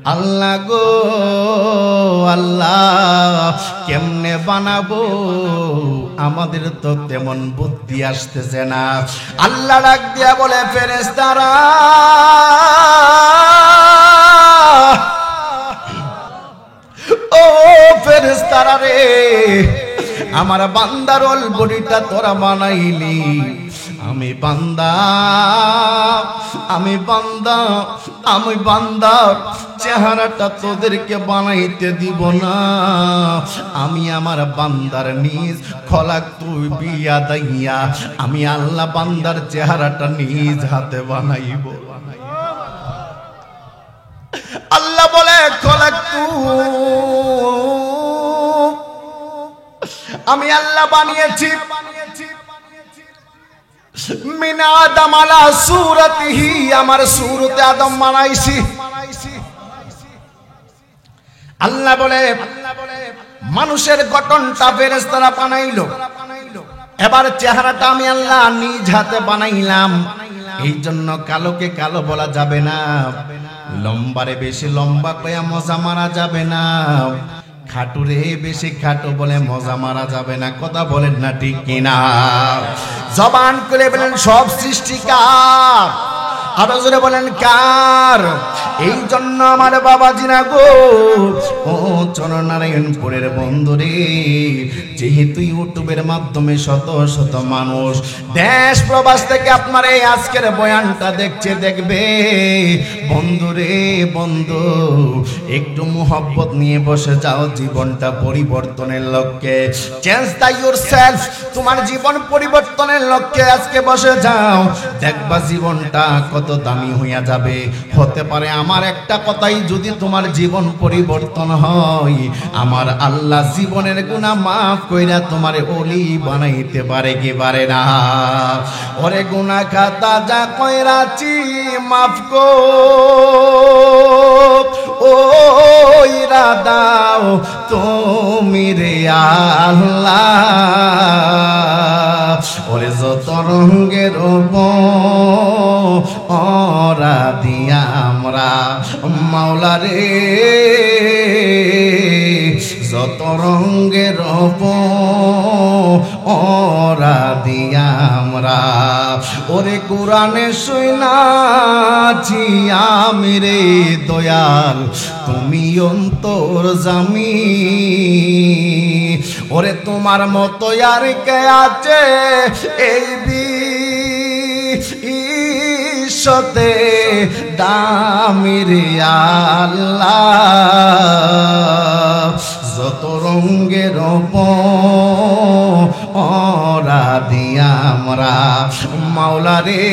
আল্লাহ গো আল্লাহ কেমনে বানাবো, আমাদের তো তেমন বুদ্ধি আসতেছে না। আল্লাহ ডাক দিয়া বলে, ফেরেশতারা ও ফেরেশতারা রে, আমার বান্দার অল বডিটা তোরা বানাইলি, আমি বান্দার চেহারাটা তোদেরকে বানাইতে দিব না। আমি আমার বান্দার নিজ খলাক তুই বিয়া দাইয়া, আমি আল্লাহ বান্দার চেহারাটা নিজ হাতে বানাইব। আল্লাহ বলে, খলাক তুই, আমি আল্লাহ বানিয়েছি মিন আদম আলা সূরাতিহি, আমার সূরতে আদম বানাইছি। আল্লাহ বলে, মানুষের গঠনটা ফেরেশতারা বানাইলো, এবার চেহারাটা আমি আল্লাহ নিজ হাতে বানাইলাম। এই জন্য কালোকে কালো বলা যাবে না, লম্বারে বেশি লম্বা কয়া মজা মারা যাবে না, খাটুরে বেশি খাটো বলে মজা মারা যাবে না। কথা বলেন না ঠিক কিনা? জবান করে বলেন সব সৃষ্টিকার, আরো জোরে বলেন কার? এই জন্য আমার বাবাজিরা গো, ও চরনারায়ণপুরের বন্ধুরে, যেহেতু ইউটিউবের মাধ্যমে শত শত মানুষ দেশ প্রবাস থেকে আপনার এই আজকের বয়ানটা দেখছে, দেখবে বন্ধুরে, বন্ধু একটু মুহাব্বত নিয়ে বসে যাও জীবনটা পরিবর্তনের লক্ষ্যে। চেঞ্জ দ্য ইয়োরসেলফ, তোমার জীবন পরিবর্তনের লক্ষ্যে আজকে বসে যাও, দেখবা জীবনটা কত দামি হইয়া যাবে। হতে পারে আমার একটা কথাই যদি তোমার জীবন পরিবর্তন হয়, আমার আল্লাহ জীবনের গুনাহ মাফ কইরা তোমারে ওলি বানাইতে পারে কি পারে না? ওরে গুনাহ খাতা যা কইরাছি মাফ কো, ও ইরাদাও তুমি রে আল্লাহ। ওরে যত রঙের ওরা দিয়া আমরা মাওলা রে, যত রঙের ওরা দিয়া আমরা। ওরে কোরআনে শুনাছি আমি রে দয়াল, তুমি অন্তর্যামী। ওরে তোমার মতো আর কে আছে এই বিশ্বতে দামি রে আল্লাহ। যত রঙের ওরা দিয়া আমরা মাওলা রে,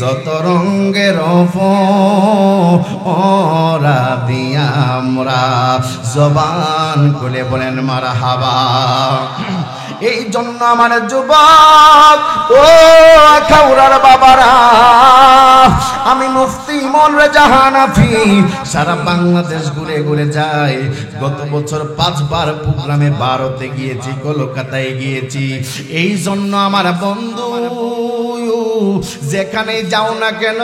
যত রঙের ওরা দিয়া আমরা। জবান খুলে বলেন মারহাবা। এই জন্য আমার যুবক ও খাউরার বাবারা, আমি মুফতি ইমন রেজা হানাফি সারা বাংলাদেশ ঘুরে ঘুরে যাই। গত বছর 5 বার প্রোগ্রামে ভারতে গিয়েছি, কলকাতায় গিয়েছি। এই জন্য আমার বন্ধু যেখানে যাও না কেন,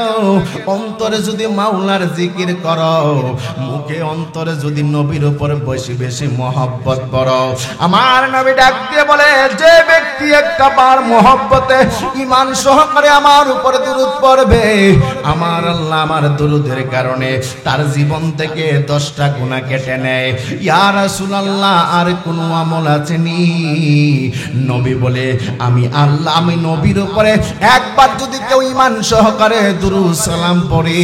অন্তরে যদি মাওলার জিকির করো, মুখে অন্তরে যদি নবীর উপর বেশি বেশি মহব্বত করো, আমার নবী ডাক দিয়ে বলে, যে ব্যক্তি একটা বার মহব্বতে ঈমান সহকারে আমার উপরে দুরূদ পড়বে, আমার আল্লাহ আমার দুরূদের কারণে তার জীবন থেকে 10টা গুনাহ কেটে নেয়। ইয়া রাসূলুল্লাহ, আর কোন আমল আছে নি? নবী বলে, আমি আল্লাহ, আমি নবীর উপরে একবার যদি কেউ ঈমান সহকারে দুরূদ সালাম পড়ে,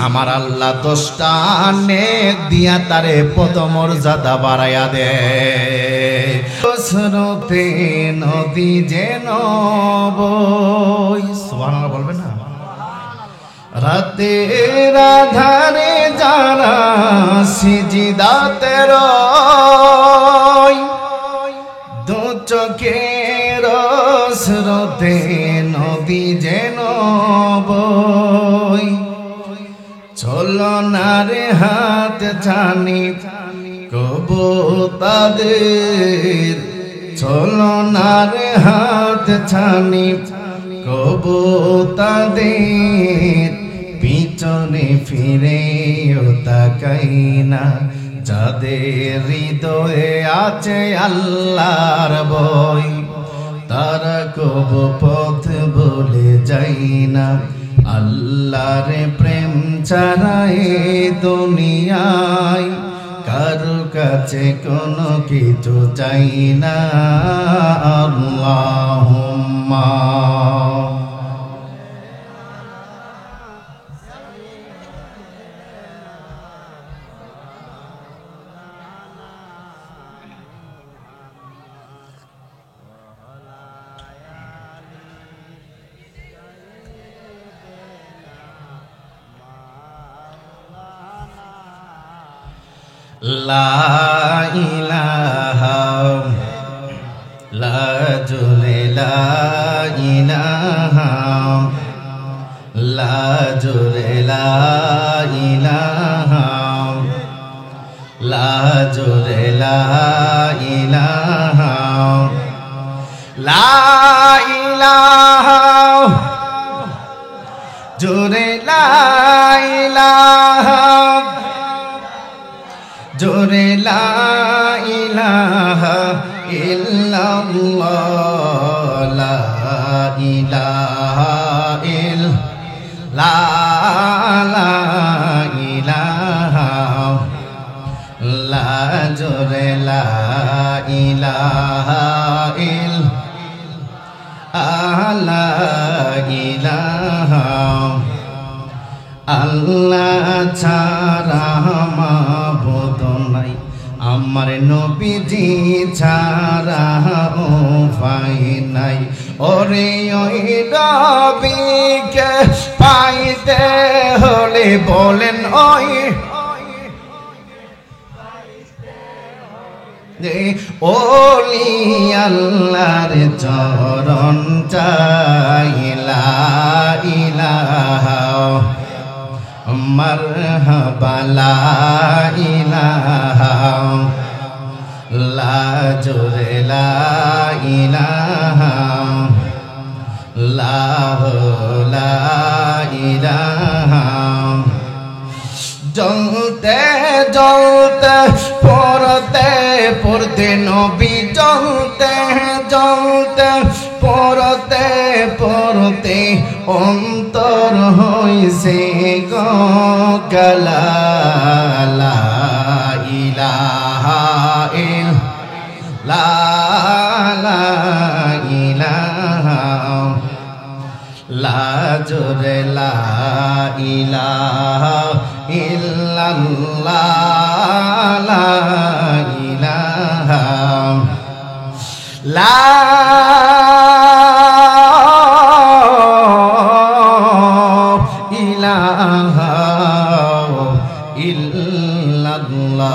আমার আল্লাহ 10টা নেক দিয়া তারে পদমর্যাদা বাড়ায়া দেয়। স্রোতে নদী যেন বই, সুবহানাল্লাহ বলবেন না? রাতের আধারে যারা সিজদাতে রয়, দু চোখের স্রোতে নদী যেন বই, চলনার হাত ছানি কবু তাদের, চলনার হাত ছানি কবু তাদের, পিছনে ফিরেও তাকাই না, যাদের হৃদয়ে আছে আল্লাহর ভয়, তারা কবু পথ ভুলে যায় না। আল্লাহর প্রেম ছাড়া এই দুনিয়ায় কারো কাছে কোনো কিছু চাই না। আল্লাহুম্মা লা ইলাহা লা জুলে লা ইলাহা লা জুলে লা ইলাহা লা জুলে লা ইলাহা লা ইলাহা জুরে লা ইলাহা জোরে লা ইলাহা ইল্লাল্লাহ লা ইলাহা ইল্লাল্লাহ লা ইলাহা লা জোরে লা ইলাহা ইল্লাল্লাহ ইলাহা আল্লাহ ছাড়া মাবুদ নাই, আমার নবীজি ছাড়া উপায় নাই। ওরে ওই নবীকে পাইতে হলে বলেন ওই ওলি আল্লাহর চরণ চাই। লা ইলাহা মারহাবা লা ইলাহা লা জোরে লা ইলাহা লা ইলাহা জ্বলতে জ্বলতে পড়তে পড়তে নবী জ্বলতে জ্বলতে পড়তে পড়তে অন্তর হইছে গো কালা। লা ইলাহা ইল্লাল্লাহ লা ইলাহা লা জোরে লা ইলাহা ইল্লাল্লাহ লা ইলাহা লা ইলাহা ইল্লাল্লাহ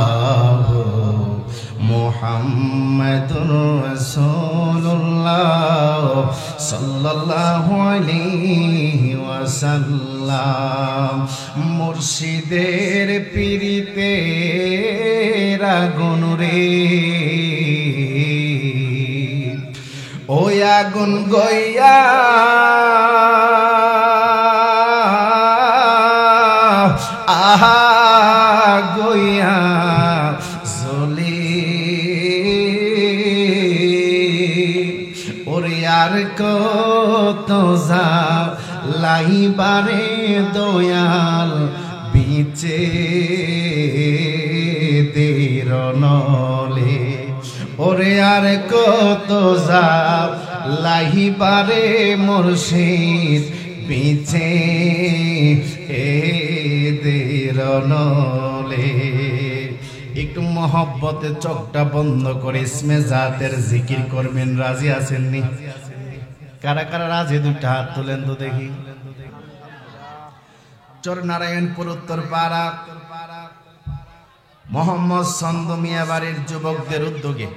মুহাম্মাদুর রাসূলুল্লাহ সাল্লাল্লাহু আলাইহি ওয়াসাল্লাম। মুর্শিদের পীরিতে আগুন রে, ওই আগুন গইয়া আহা গইয়া জলে, ওরে আর কত লাইবারে দয়াল বিচে দের নলে। ওরে আর কত লাইবারে মুর্শিদ বিচে দের নলে। একটু মহব্বতে চোখটা বন্ধ করে ইসমে জাতের জিকির করবেন। রাজি আছেননি? কারা কারা রাজি? দুইটা হাত তুলেন তো দেখি। চর নারায়ণপুর উত্তর পাড়া মোহাম্মদ চন্দ মিয়া বাড়ির যুবকদের উদ্যোগে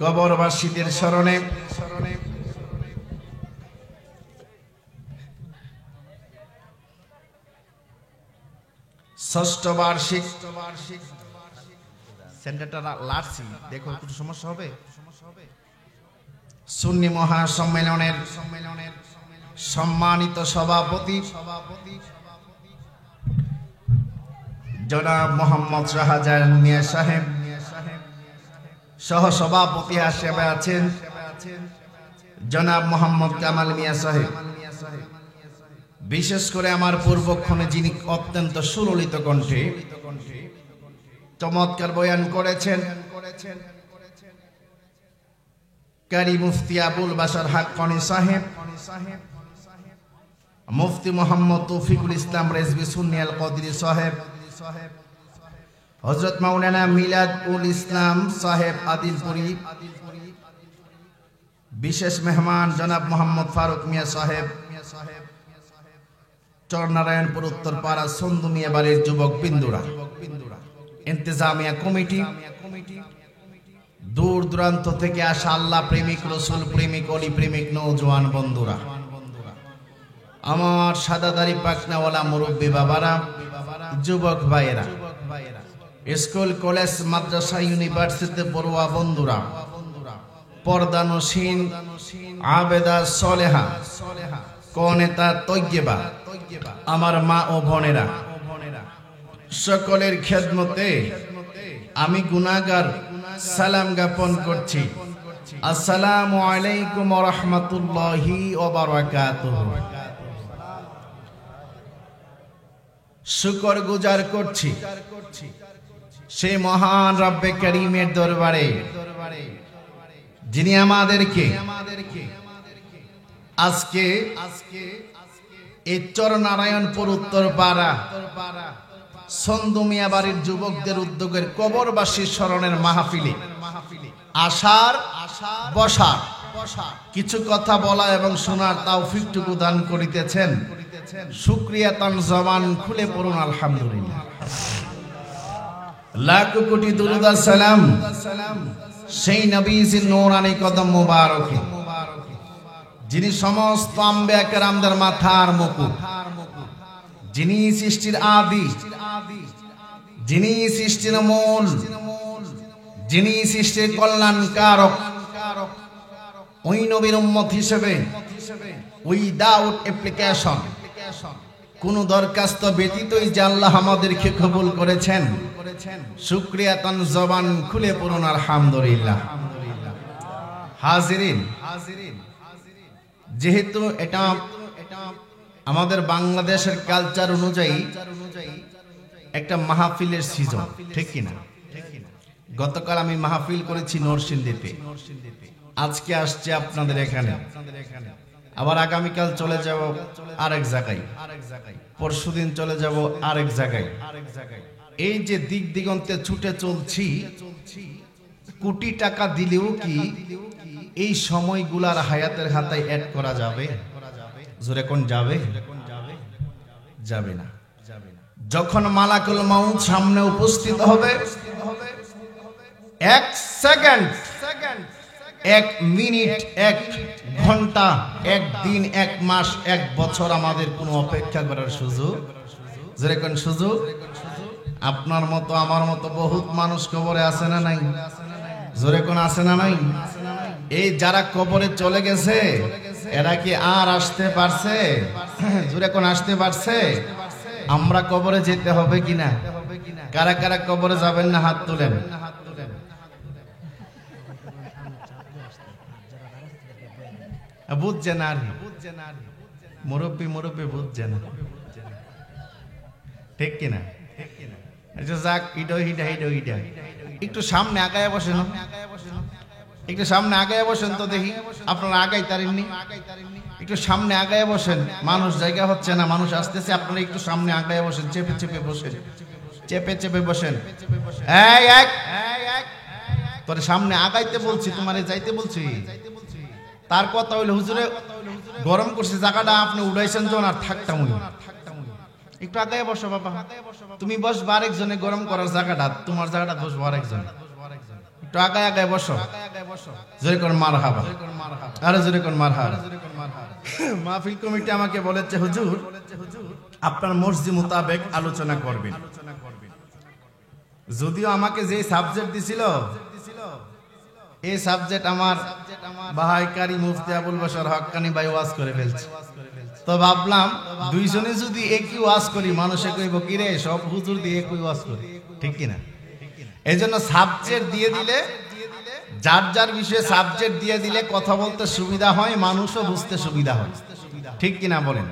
কবরবাসীদের স্মরণে ষষ্ঠ বার্ষিক সেন্টারটা লাড়ছি, দেখো একটু সমস্যা হবে। সুন্নি মহাসম্মেলনের সম্মানিত সভাপতি জনাব মোহাম্মদ শাহজাহান মিয়া সাহেব, সহ সভাপতি হিসেবে আছেন জনাব মোহাম্মদ কামাল মিয়া সাহেব, বিশেষ করে আমার পূর্বক্ষণে যিনি অত্যন্ত সুললিত কণ্ঠে চমৎকার বয়ান করেছেন, কারি মুফতি আবুল বাশার হাক্কানি সাহেব, মুফতি মোহাম্মদ তৌফিকুল ইসলাম রেজভী সুন্নি আল কদরি সাহেব, হযরত মাওলানা মিলাদ উল ইসলাম সাহেব আদিলপুরি, বিশেষ মেহমান জনাব মোহাম্মদ ফারুক মিয়া সাহেব, চরনারায়ণপুর উত্তরপাড়া সন্দু মিয়া বাড়ির যুবক বিন্দুরা, ইন্তেজামিয়া কমিটি, দূর দূরান্ত থেকে আসা আল্লাহ প্রেমিক, রসুল প্রেমিক, অলি প্রেমিক নওজোয়ান বন্ধুরা, আমার সাদাদারি পাকনাওয়ালা মুরব্বী বাবারা, যুবক ভাইয়েরা, স্কুল কলেজ মাদ্রাসা ইউনিভার্সিটিতে পড়ুয়া বন্ধুরা, পর্দানসীন আবেদা সলেহা কনেতা তৈয়বা, আমার মা ও বোনেরা, সকলের খেদমতে আমি গুনাহগার সালাম জ্ঞাপন করছি। আসসালামু আলাইকুম ওয়া রাহমাতুল্লাহি ওয়া বারাকাতুহু। শুকর গুজার করছি সেই মহান রব্বে কারীমের দরবারে, যিনি আমাদেরকে আজকে এই চরনারায়ণপুর উত্তরপাড়া সন্দু মিয়া বাড়ির যুবকদের উদ্যোগের কবরবাসী স্মরণের মাহফিলে আসার বসার কিছু কথা বলা এবং শোনার তৌফিকটুকু দান করিতেছেন। শুকরিয়া তান জবান খুলে পড়ুন আলহামদুলিল্লাহ। লাখ কোটি দুরূদ আর সালাম সেই নবীজির নূরানি কদম মুবারকে, যিনি সমস্ত আম্বিয়া কেরামদের মাথার মুকুট, যিনি সৃষ্টির আদি, যিনি সৃষ্টির মূল, যিনি সৃষ্টির কল্যাণকারক, ওই নবীর উম্মত হিসেবে উইদাউট অ্যাপ্লিকেশন, কোন দরখাস্ত ব্যতীতই যে আল্লাহ আমাদেরকে কবুল করেছেন, শুকরিয়া তান জবান খুলে পড়ুন আলহামদুলিল্লাহ। হাজিরিন, যেহেতু এটা আমাদের বাংলাদেশের কালচার অনুযায়ী একটা মাহফিলের সিজন, ঠিক কিনা? গতকাল আমি মাহফিল করেছি নরসিংদীতে, আজকে আসছে আপনাদের এখানে, আবার আগামীকাল চলে যাব আরেক জায়গায়, পরশুদিন চলে যাব আরেক জায়গায়। এই যে দিক দিগন্তে ছুটে চলছি, কোটি টাকা দিলেও কি এই সময়গুলার হায়াতের খাতায় অ্যাড করা যাবে? জোরে কোন যাবে? যাবে না। যখন মালাকুল মাউত সামনে উপস্থিত হবে, এক সেকেন্ড, এক মিনিট, এক ঘন্টা, এক দিন, এক মাস, এক বছর আমাদের কোনো অপেক্ষা করার সুযোগ, জোরে কোন সুযোগ? আপনার মতো আমার মতো বহুত মানুষ কবরে আছে না নাই? জোরে কোন আছে না নাই? এই যারা কবরে চলে গেছে এরা কি আর আসতে পারছে? জোরে কোন আসতে পারছে? আমরা কবরে যেতে হবে কিনা? কারা কারা কবরে যাবেন না হাত তুলেন। বুঝছে না, মুরব্বী মুরব্বী বুঝছে না, ঠিক কিনা? যাক, একটু সামনে আগায় বসেন, একটু সামনে আগায় বসেন তো দেখি। আপনারা আগাই তারেননি, একটু সামনে আগায় বসেন। মানুষ জায়গা হচ্ছে না, মানুষ আসতেছে, আপনারা একটু সামনে আগায় বসেন, চেপে চেপে বসেন, চেপে চেপে বসেন। তোরে সামনে আগাইতে বলছি, তোমারে যাইতে বলছি। তার কথা হইলো হুজুরে গরম করছে জায়গাটা, আপনি উড়াইছেন যখন আর থাকতাম, একটু আগায় বসো বাবা। তুমি বসবা আরেকজনে গরম করার জায়গাটা, তোমার জায়গাটা বসবো আরেকজন। একটু আগায় আগায় বসো। জোরে কোন মারহাবা, আরে জোরে কোন মারহাবা। মাহফিল কমিটি আমাকে বলেছে হুজুর আপনার মর্জি মোতাবেক আলোচনা করবেন। যদিও আমাকে যে সাবজেক্ট দিছিল এই সাবজেক্ট আমার ভাই কারি মুফতি আবুল বাশার হক্কানি ভাই ওয়াজ করে ফেলছে। তো ভাবলাম দুইজনে যদি একই ওয়াজ করি মানুষে কইব কি রে সব হুজুর দিয়ে একই ওয়াজ করি, ঠিক কিনা? এই জন্য সাবজেক্ট দিয়ে দিলে, যার যার বিষয়ে সাবজেক্ট দিয়ে দিলে কথা বলতে সুবিধা হয়, মানুষও বুঝতে সুবিধা হয়, ঠিক কিনা বলেন?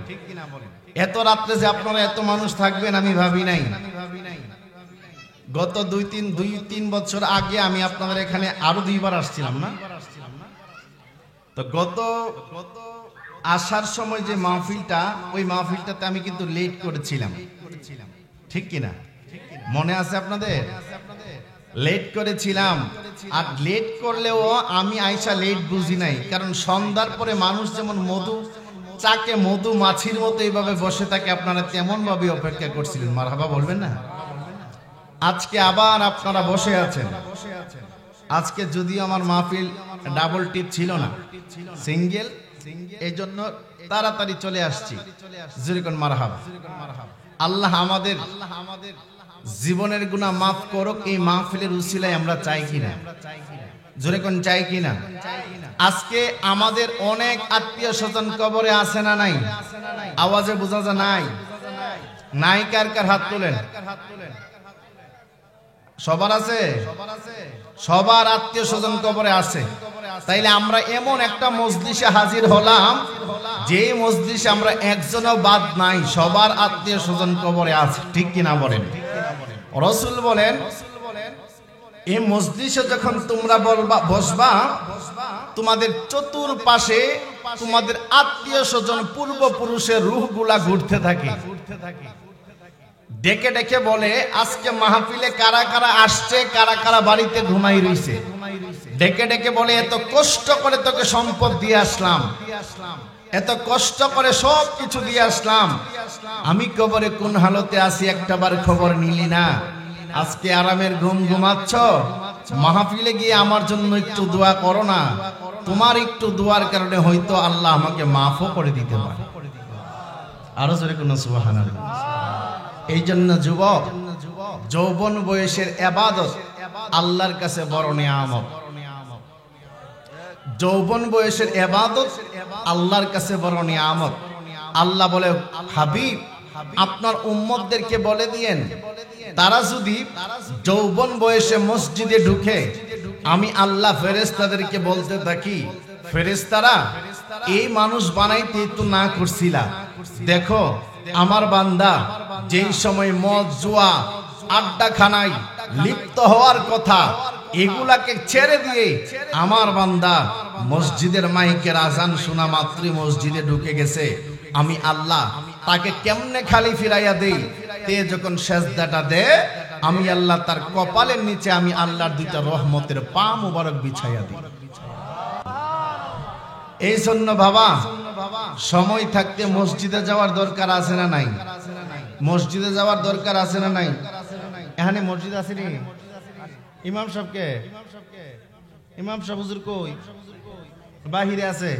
এত রাত্রে যে আপনারা এত মানুষ থাকবেন আমি ভাবি নাই। গত দুই তিন বছর আগে আমি আপনাদের এখানে আরো 2 বার আসছিলাম না? তো গত আসার সময় যে মাহফিলটা, ওই মাহফিলটাতে আমি কিন্তু লেট করেছিলাম, ঠিক কিনা? মনে আছে আপনাদের? লেট করেছিলাম। আর লেট করলেও আমি আইসা লেট বুঝি নাই, কারণ সন্ধ্যার পরে মানুষ যেমন চাকে মধু মাছির মতো এইভাবে বসে থাকে, আপনারা তেমন ভাবে অপেক্ষা করছিলেন। মারহাবা বলবেন না? আজকে আবার আপনারা বসে আছেন। আজকে যদিও আমার মাহফিল ডাবল টিপ ছিল না, সিঙ্গেল, এই জন্য তাড়াতাড়ি চলে আসছি। যেরকম মারহাবা। আল্লাহ আমাদের জীবনের গুনাহ মাফ করুক, এই মাহফিলের উসিলায় আমরা চাই কিনা? জোরে কোন চাই কিনা? আজকে আমাদের অনেক আত্মীয় স্বজন কবরে আছে না নাই? আওয়াজে বোঝা যায় নাই? নাই কার কার হাত তোলেন? সবার আছে? সবার আত্মীয় স্বজন কবরে আছে। তাইলে আমরা এমন একটা মজলিসে হাজির হলাম, যে মজলিসে আমরা একজনও বাদ নাই, সবার আত্মীয় স্বজন কবরে আছে, ঠিক কিনা বলেন? রাসূল বলেন, এই মজলিসে যখন তোমরা বসবা, তোমাদের চতুর্পাশে তোমাদের আত্মীয় স্বজন পূর্বপুরুষের রূহগুলা ঘুরতে থাকে। ডেকে ডেকে বলে আজকে মাহফিলে কারা কারা আসছে, কারা কারা বাড়িতে ঘুমাই রইছে। ডেকে ডেকে বলে এত কষ্ট করে তোকে সম্পদ দিয়ে আসলাম, এত কষ্ট করে সব কিছু দিয়ে আসলাম, আমি কবরে কোন হালতে আছি একটাবার খবর নিলি না। আজকে আরামের ঘুম ঘুমাচ্ছ, মাহফিলে গিয়ে আমার জন্য একটু দোয়া করো না। তোমার একটু দোয়ার কারণে হয়তো আল্লাহ আমাকে মাফও করে দিতে পারে। আরো জোরে কোন সুবহানাল্লাহ। এই জন্য যুবক, যৌবন বয়সের ইবাদত আল্লাহর কাছে বড় নিয়ামত। যৌবন বয়সের ইবাদত আল্লাহর কাছে বড় নিয়ামত। আল্লাহ বলে, হাবিব আপনার উম্মতদেরকে বলে দিয়েন, তারা যদি যৌবন বয়সে মসজিদে ঢুকে, আমি আল্লাহ ফেরেশতাদেরকে বলতে থাকি, ফেরেশতারা এই মানুষ বানাইতে তো না করছিলা, দেখো আমার বান্দা যেই সময় মদ জুয়া আড্ডাখানায় লিপ্ত হওয়ার কথা, এগুলাকে ছেড়ে দিয়ে আমার বান্দা মসজিদের মাইকের আজান শোনা মাত্রই মসজিদে ঢুকে গেছে। আমি আল্লাহ তাকে কেমনে খালি ফিরাইয়া দেই, তে যখন সেজদাটা দে, আমি আল্লাহ তার কপালের নিচে আমি আল্লাহর 2টা রহমতের পা মুবারক বিছাইয়া দিই। এই জন্য বাবা, সময় থাকতে মসজিদে যাওয়ার দরকার আছে না নাই? মসজিদে যাওয়ার দরকার আছে না নাই? এখানে মসজিদ আছে নি? ইমাম সাহেবকে, ইমাম সাহেব হুজুর কই? বাহিরে আছে।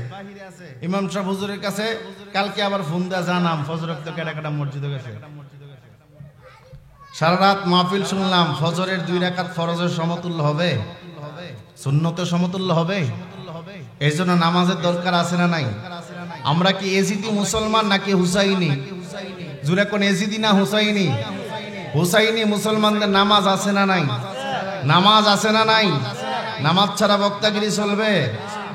ইমাম সাহেব হুজুরের কাছে কালকে আবার ফোন দেয়া জানাম ফজর ওয়াক্তে কেডা কেডা মসজিদে গেছে। সারা রাত মাহফিল শুনলাম, ফজরের 2 রাকাত ফরজের সমতুল্য হবে? সুন্নতের সমতুল্য হবে? এই জন্য নামাজের দরকার আছে না নাই? আমরা কি এজিদি মুসলমান নাকি হুসাইনি? জুরে কোন এজিদি না হুসাইনি? হুসাইনি মুসলমানদের নামাজ আছে না নাই? নামাজ আছে না নাই? নামাজ ছাড়া বক্তাগিরি চলবে?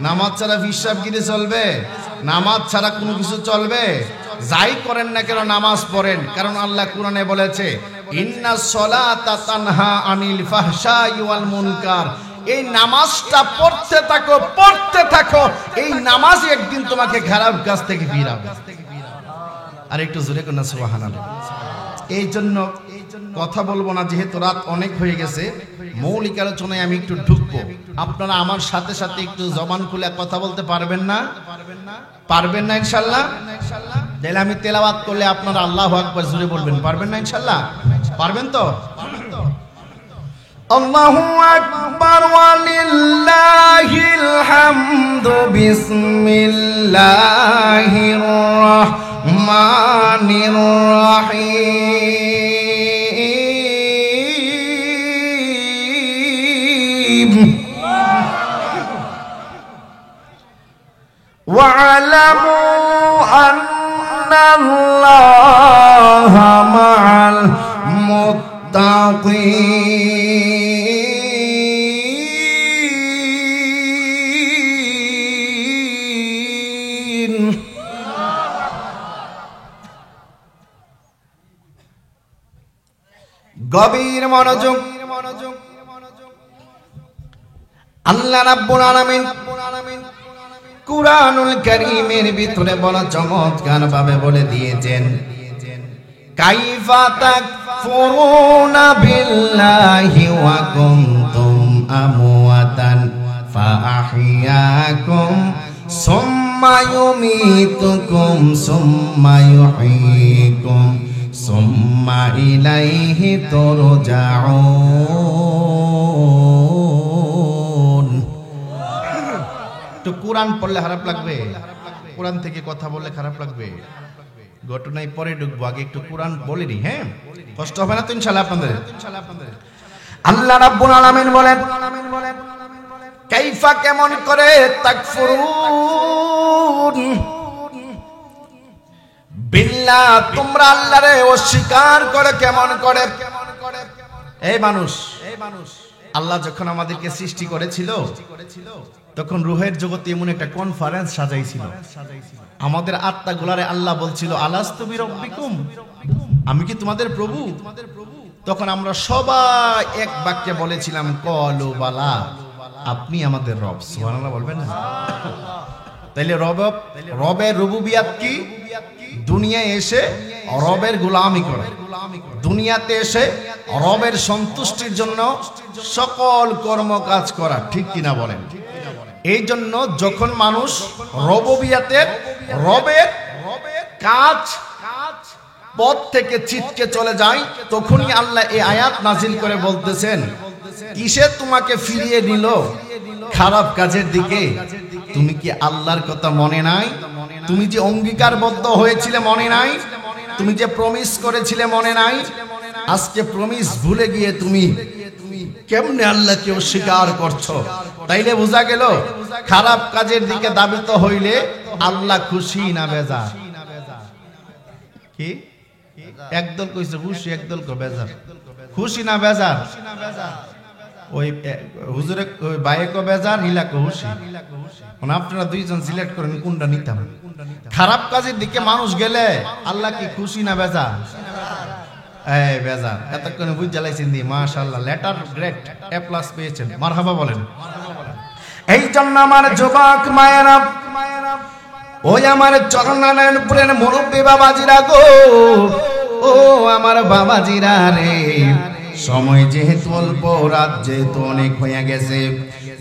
নামাজ ছাড়া ফিসাবগিরি চলবে? নামাজ ছাড়া কোনো কিছু চলবে? যাই করেন না কেন নামাজ পড়েন, কারণ আল্লাহ কোরআনে বলেছে, ইন্নাস সালাতা তানহা আনিল ফাহশাই ওয়াল মুনকার। এই নামাজটা পড়তে থাকো, পড়তে থাকো, এই নামাজই একদিন তোমাকে খারাপ কাজ থেকে ফিরাবে। আর একটু জোরে কোন সুবহানাল্লাহ। এই জন্য কথা বলবো না, যেহেতু রাত অনেক হয়ে গেছে, মৌলিক আলোচনায় আমি একটু ঢুকবো। আপনারা আমার সাথে সাথে একটু জবান খুলে কথা বলতে পারবেন না? পারবেন না ইনশাআল্লাহ? তাহলে আমি তেলাওয়াত করলে আপনারা আল্লাহু আকবার জোরে বলবেন, পারবেন না ইনশাআল্লাহ? পারবেন তো? আল্লাহু আকবার ওয়ালিল্লাহিল হামদু বিসমিল্লাহির রাহমানির রাহিম। ওয়া'লামু আন্না ইন্নাল্লাহা মা'আল মুত্তাকিন। গভীর মনোযোগ। আল্লাহ রাব্বুল আলামিন কুরআনুল কারীমের ভিতরে বড় চমৎকার ভাবে বলে দিয়েছেন, কাইফা তাকফুরুনা বিল্লাহি ওয়া কুনতুম আমওয়াতান ফাআহইয়াকুম সুম্মা ইউমীতুকুম সুম্মা ইউহয়ীকুম সুম্মা ইলাইহি তুরজাউন। তো কোরআন পড়লে খারাপ লাগবে? কোরআন থেকে কথা বললে খারাপ লাগবে? ঘটনায় পরে ঢুকবো, আগে একটু কোরআন বলে নি। হ্যাঁ, কষ্ট হবে না তো ইনশাআল্লাহ আপনাদের? আল্লাহ রাব্বুল আলামিন বলেন, কাইফা কেমন করে তাকফুরুন বিল্লাহ, তোমরা আল্লাহরে অস্বীকার করে কেমন করে? এই মানুষ, আল্লাহ যখন আমাদেরকে সৃষ্টি করেছিল তখন রূহের জগতে এমন একটা কনফারেন্স সাজাইছিল। আমাদের আত্মাগুলারে আল্লাহ বলছিল, আলাস্তু বিরব্বিকুম, আমি কি তোমাদের প্রভু? তখন আমরা সবাই এক বাক্যে বলেছিলাম, কলু বালা, আপনি আমাদের রব। সুবহানাল্লাহ বলবেন না? তাইলে রবের রুবুবিয়াত কি? দুনিয়ায় এসে রবের গোলামি করে, দুনিয়াতে এসে রবের সন্তুষ্টির জন্য সকল কর্ম কাজ করা, ঠিক কিনা বলেন? এই জন্য যখন মানুষ রববিয়াতের রবের কাজ পথ থেকে ছিটকে চলে যায়, তখনই আল্লাহ এই আয়াত নাজিল করে বলতেছেন, কিসে তোমাকে ফিরিয়ে নিল? খারাপ কাজের দিকে। তুমি কি আল্লাহর কথা মনে নাই? তুমি যে অঙ্গীকারবদ্ধ হয়েছিলে মনে নাই? তুমি যে প্রমিস করেছিলে মনে নাই? আজকে প্রমিস ভুলে গিয়ে তুমি কেমনে আল্লাহকে অস্বীকার করছো? তাইলে বোঝা গেল খারাপ কাজের দিকে ধাবিত হইলে আল্লাহ খুশি না বেজার? কি একদল কইছে খুশি, একদল কো বেজার। খুশি না বেজার? ওই হুজুরে বাইয়ে কো বেজার, হিলা কো খুশি। আপনারা দুইজন সিলেক্ট করেন কোনটা নিতাম। খারাপ কাজের দিকে মানুষ গেলে আল্লাহ কি খুশি না বেজার? এই বেজার। এতক্ষণে বুঝ জ্বালাইছেন দি, মাশাআল্লাহ, লেটার গ্রেড A+ পেয়েছেন, মারহাবা বলেন। এই জন্য আমার যুবক মায়েরা, ওই আমার চরণারায়ণপুরের মুরব্বী বাবাজিরা গো, ও আমার বাবাজিরা রে, সময় যেহেতু অল্প, রাত যেহেতু অনেক হয়ে গেছে,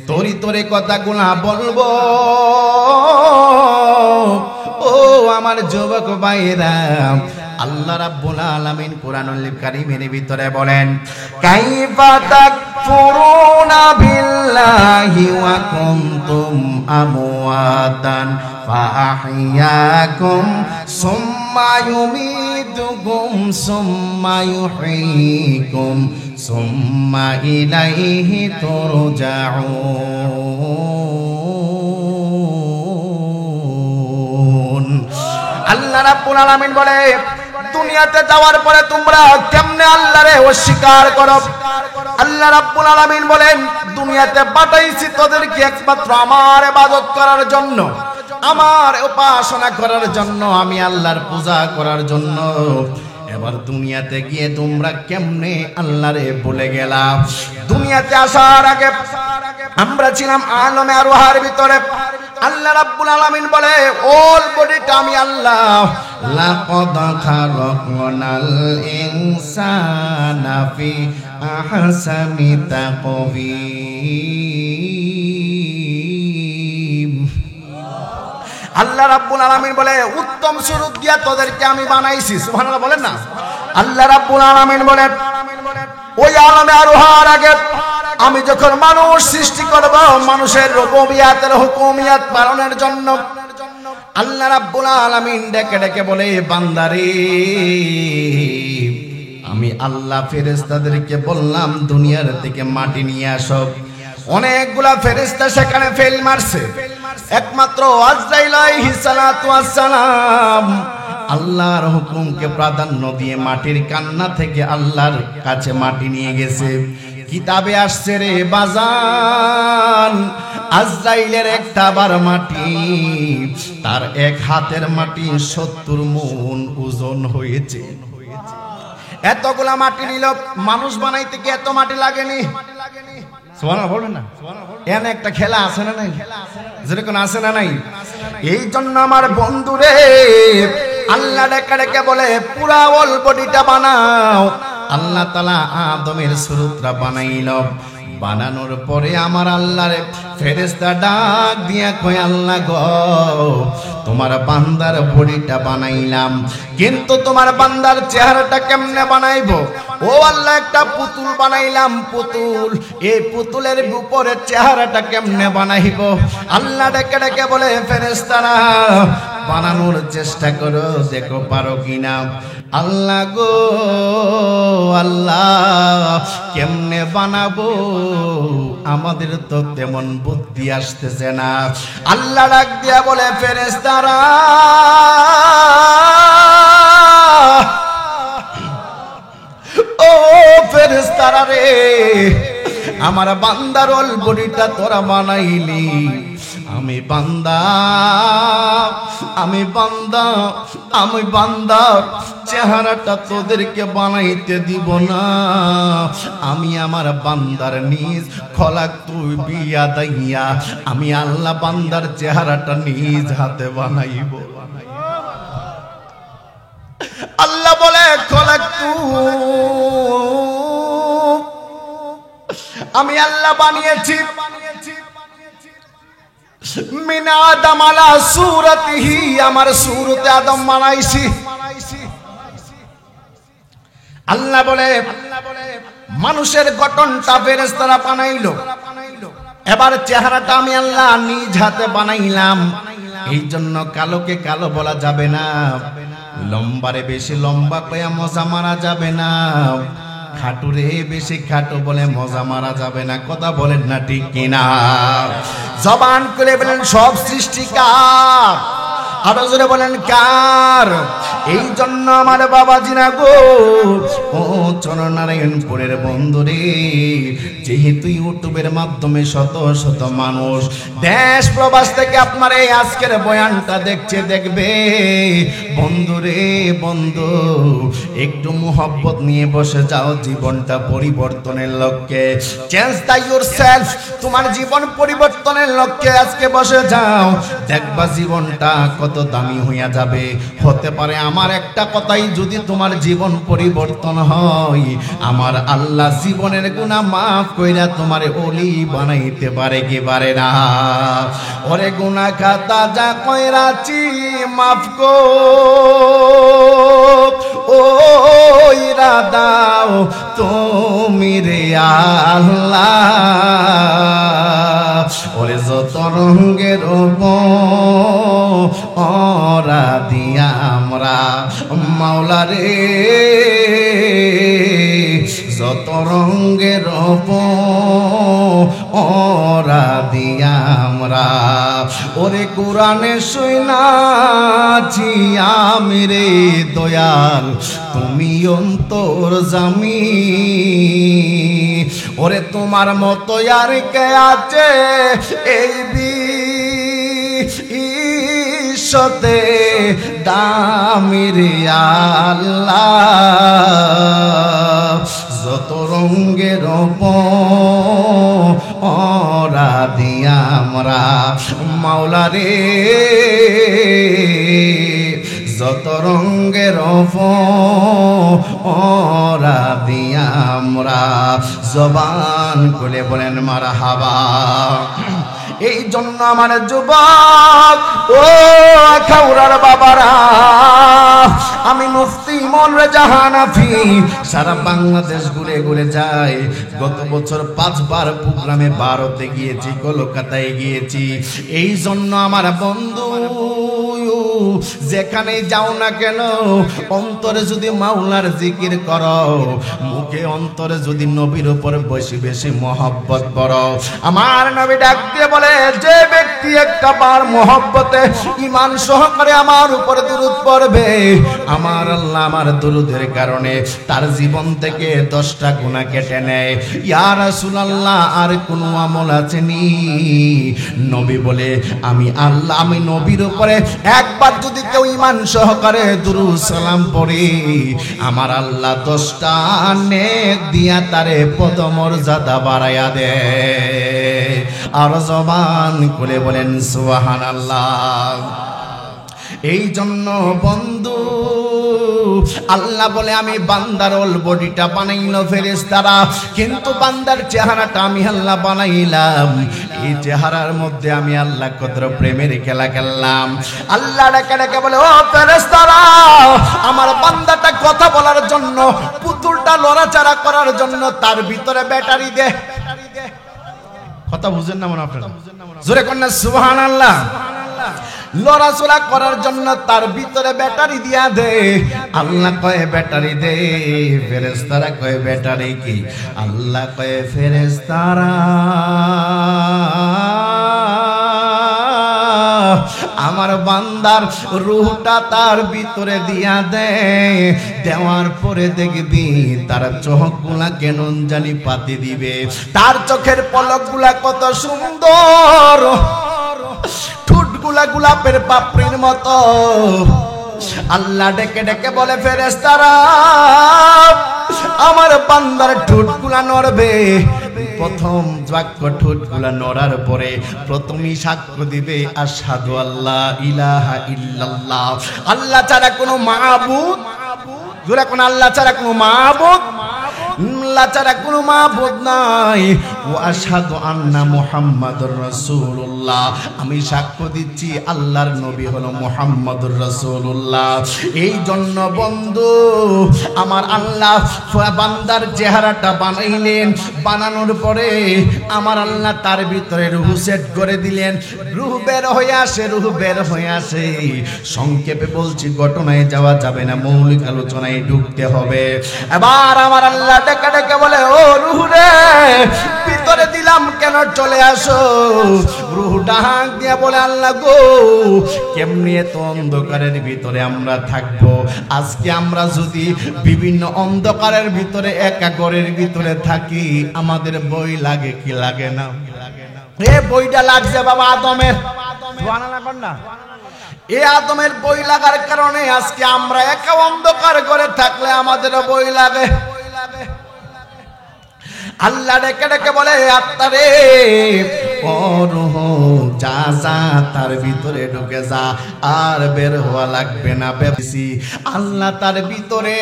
তরি কথাগুলা বলবো। ও আমার যুবক ভাইরা, আল্লাহ রাব্বুল আলামিন কুরআনুল কারীমের ভিতরে বলেন, কাইফা তাকফুরুনা বিল্লাহি ওয়া কুনতুম আমওয়াতান ফাআহইয়াকুম সুম্মা ইউমীতুকুম সুম্মা ইউহয়ীকুম সুম্মা ইলাইহি তুরজাউন। আল্লাহ রাব্বুল আলামিন বলে, দুনিয়াতে যাওয়ার পরে তোমরা কেমনে আল্লাহরে অস্বীকার করো? আল্লাহ রাব্বুল আলামিন বলেন, দুনিয়াতে পাঠাইছি তোদেরকে একমাত্র আমার ইবাদত করার জন্য, আমার উপাসনা করার জন্য, আমি আল্লাহর পূজা করার জন্য। এবার দুনিয়াতে গিয়ে তোমরা কেমনে আল্লাহরে ভুলে গেলা? দুনিয়াতে আসার আগে আমরা ছিলাম আলমে আরওয়াহের ভিতরে। আল্লাহ রাব্বুল আলামিন বলে, ওল বডিটা আমি আল্লাহ, লাকাদ খালাকনাল ইনসানা ফি আহসানি তাকওয়িম। আল্লাহ রাব্বুল আলামিন বলে, উত্তম স্বরূপ দিয়া তোদেরকে আমি বানাইছি। সুবহানাল্লাহ বলেন না? আল্লাহ রাব্বুল আলামিন বলেন, ওই আলমে আরওয়াহের আগে আমি যখন মানুষ সৃষ্টি করব, মানুষের রুবুবিয়াতের হুকুমিয়াত পালনের জন্য, আল্লাহ রাব্বুল আলামিন ডেকে ডেকে বলে, বান্দারে, আমি আল্লাহ ফেরেশতাদেরকে বললাম দুনিয়ার থেকে মাটি নিয়ে আসো। অনেকগুলা ফেরেশতা সেখানে ফেল মারছে, একমাত্র আজরাইল আলাইহিস সালাতু ওয়াস সালাম আল্লাহর হুকুমকে প্রাধান্য দিয়ে মাটির কান্না থেকে আল্লাহর কাছে মাটি নিয়ে গেছে। কিতাবে আসছে রে বাজান, আজরাইলের একটা বার মাটি তার এক হাতের মাটি 70 মণ ওজন হয়েছে। এতগুলা মাটি নিল, মানুষ বানাইতে কি এত মাটি লাগেনি? সুবহানাল্লাহ বলবেন না? এখানে একটা খেলা আছে না নাই? যেরকম আছে না নাই? এই জন্য আমার বন্ধুরে আল্লাহ ডেকে ডেকে বলে পুরা অল বডিটা বানাও। আল্লাহ তাআলা আদমের সুরতটা বানাইল, বানানোর পরে আমার আল্লাহর ফেরেশতা ডাক দিয়া কয় আল্লাহ গো তোমার বান্দার বডিটা বানাইলাম, কিন্তু তোমার বান্দার চেহারাটা কেমনে বানাইবো? ও আল্লাহ একটা পুতুল বানাইলাম, পুতুল, এই পুতুলের উপরে চেহারাটা কেমনে বানাইবো? আল্লাহ ডেকে ডেকে বলে ফেরেশতারা বানানোর চেষ্টা করো, দেখো পারো কিনা। আল্লাহ গো আল্লাহ কেমনে বানাবো, আমাদের তো তেমন বুদ্ধি আসতেছে না। আল্লাহ ডাক দিয়া বলে ফেরেশতারা ও ফেরেশতারা রে, আমার বান্দার অল বডিটা তোরা বানাইলি, আমি বান্দা আমি বান্দা চেহারাটা তোদেরকে বানাইতে দিব না। আমি আমার বান্দার নিজ খলাক তুই বিয়া দাইয়া আমি আল্লাহ বান্দার চেহারাটা নিজ হাতে বানাইব। আল্লাহ বলে খলাক তুই, আমি আল্লাহ বানিয়েছি মিন আদম আলা সূরাতিহি, আমার সূরতে আদম বানাইছি। আল্লাহ বলে মানুষের গঠনটা ফেরেশতারা বানাইলো, এবার চেহারাটা আমি আল্লাহ নিজ হাতে বানাইলাম। এই জন্য কালোকে কালো বলা যাবে না, লম্বারে বেশি লম্বা কয়া মজা মারা যাবে না, খাটুরে বেশি খাটু বলে মজা মারা যাবে না। কথা বলেন না ঠিক কিনা? জবান করে বলেন সব সৃষ্টিকার, আরো জোরে বলেন কার? এই জন্য আমার বাবাজিরা গো, ও চরনারায়ণপুরের বন্ধুরে, যেহেতু ইউটিউবের মাধ্যমে শত শত মানুষ দেশ প্রবাস থেকে আপনার এই আজকের বয়ানটা দেখছে, দেখবে বন্ধুরে, বন্ধু একটু মুহাব্বত নিয়ে বসে যাও জীবনটা পরিবর্তনের লক্ষ্যে। চেঞ্জ দ্য ইয়োরসেলফ, তোমার জীবন পরিবর্তনের লক্ষ্যে আজকে বসে যাও, দেখবা জীবনটা কত দামি হইয়া যাবে। হতে পারে আমার একটা কথাই যদি তোমার জীবন পরিবর্তন হয়, আমার আল্লাহ জীবনের গুনাহ মাফ কইরা তোমারে ওলি বানাইতে পারে কি পারে না? ওরে গুনাহ খাতা যা কইরাছি মাফ কো, ও ইরাদাও তুমি রে আল্লাহ, ওরে যত রঙের ওরা দিয়া আমরা মাওলা রে, যত রঙের ওরা দিয়া আমরা, ওরে কোরআনে শুনাছি আমি রে দয়াল তুমি অন্তর জামি, ওরে তোমার মতো আর কে আছে এই বিশ্বতে দামি রে আল্লাহ, যত রঙের ওরা দিয়া আমরা মাওলা রে, যত রঙের ওরা দিয়া আমরা। জবান খুলে বলেন মারহাবা। এই জন্য আমার যুবক ও খাউরার বাবারা, আমি মুফতি মনরে জাহানাফি সারা বাংলাদেশ ঘুরে ঘুরে যাই। গত বছর 5 বার প্রোগ্রামে ভারতে গিয়েছি, কলকাতায় গিয়েছি। এই জন্য আমার বন্ধু যেখানে যাও না কেন, অন্তরে যদি মাওলার জিকির করো, মুখে অন্তরে যদি নবীর উপর বেশি বেশি মহব্বত করো, আমার নবী ডাক দিয়ে বলে, যে ব্যক্তি একটা বার মহব্বতে ঈমান সহকারে আমার উপর দুরূদ পড়বে, আমার আল্লাহ আমার দুরূদের কারণে তার জীবন থেকে 10টা গুনাহ কেটে নেয়। ইয়া রাসূলুল্লাহ, আর কোন আমল আছে নি? নবী বলে, আমি আল্লাহ, আমি নবীর উপরে একবার যদি কেউ ঈমান সহকারে দুরূদ সালাম পড়ে, আমার আল্লাহ 10টা নেক দিয়া তারে পদমর্যাদা বাড়ায়া দেয়। আর জবান খুলে বলেন সুবহানাল্লাহ। এই জন্য বন্ধু আল্লাহ বলে, আমি বান্দার ওল বডিটা বানাইলো ফেরেশতারা, কিন্তু বান্দার চেহারাটা আমি আল্লাহ বানাইলাম। এই চেহারার মধ্যে আমি আল্লাহ কত প্রেমের খেলা খেললাম। আল্লাহ ডেকে ডেকে বলে, ও ফেরেশতারা, আমার বান্দাটা কথা বলার জন্য, পুতুলটা লড়াচাড়া করার জন্য তার ভিতরে ব্যাটারি দে। কথা বুঝেন না মনে আপনারা? জোরে কন্যা সুবহানাল্লাহ। লড়াচড়া করার জন্য তার ভিতরে ব্যাটারি দিয়া দে। আল্লাহ কয়ে ব্যাটারি দে, ফেরেশতারা কয়ে ব্যাটারি কি? আল্লাহ কয়ে ফেরেশতারা আমার বান্দার রূহটা তার ভিতরে দিয়া দে। দেওয়ার পরে দেখবি তার চোখগুলা কেন জানি পাতি দিবে, তার চোখের পলকগুলা কত সুন্দর, ঠোঁটগুলা গোলাপের পাপড়ির মতো। আল্লাহ ডেকে ডেকে বলে, ফেরেশতারা আমার বান্দার ঠোঁটগুলা নড়বে। প্রথম বাক্য ঠোঁটগুলা নড়ার পরে প্রথমেই সাক্ষ্য দিবে আশহাদু আল্লা ইলাহা ইল্লাল্লাহ, আল্লাহ ছাড়া কোনো মাবুদ, জোরে কোন আল্লাহ ছাড়া কোনো মাবুদ, আল্লাহ ছাড়া কোনো মাবুদ নাই। ও আশহাদু আন্না মুহাম্মাদুর রাসূলুল্লাহ, আমি সাক্ষ্য দিচ্ছি আল্লাহর নবী হলো মুহাম্মাদুর রাসূলুল্লাহ। এই জন্য বন্ধু আমার আল্লাহ বান্দার চেহারাটা বানাইলেন, বানানোর পরে আমার আল্লাহ তার ভিতরে রূহ সেট করে দিলেন। রূহ বের হয়ে আসে, রূহ বের হয়ে আসে। সংক্ষেপে বলছি, ঘটনায় যাওয়া যাবে না, মৌলিক আলোচনায় ঢুকতে হবে। এবার আমার আল্লাহ ডেকে ডেকে বলে, ও রূহ রে, ভিতরে দিলাম কেন, চলে আসো। রূহ ডাক দিয়ে বলে, আল্লাহ গো, কেমনি এত অন্ধকারের ভিতরে আমরা থাকবো? আজকে আমরা যদি বিভিন্ন অন্ধকারের ভিতরে একা ঘরের ভিতরে থাকি, আমাদের বই লাগে কি লাগে না? এ বইটা লাগছে বাবা আদমের, এ আদমের বই লাগার কারণে আজকে আমরা একা অন্ধকার ঘরে থাকলে আমাদের বই লাগে। আল্লাহ ডেকে ডেকে বলে, আত্মারে ও রূহ, যা যা তার ভিতরে ঢুকে যা, আর বের হওয়া লাগবে না। বেশি আল্লাহ তার ভিতরে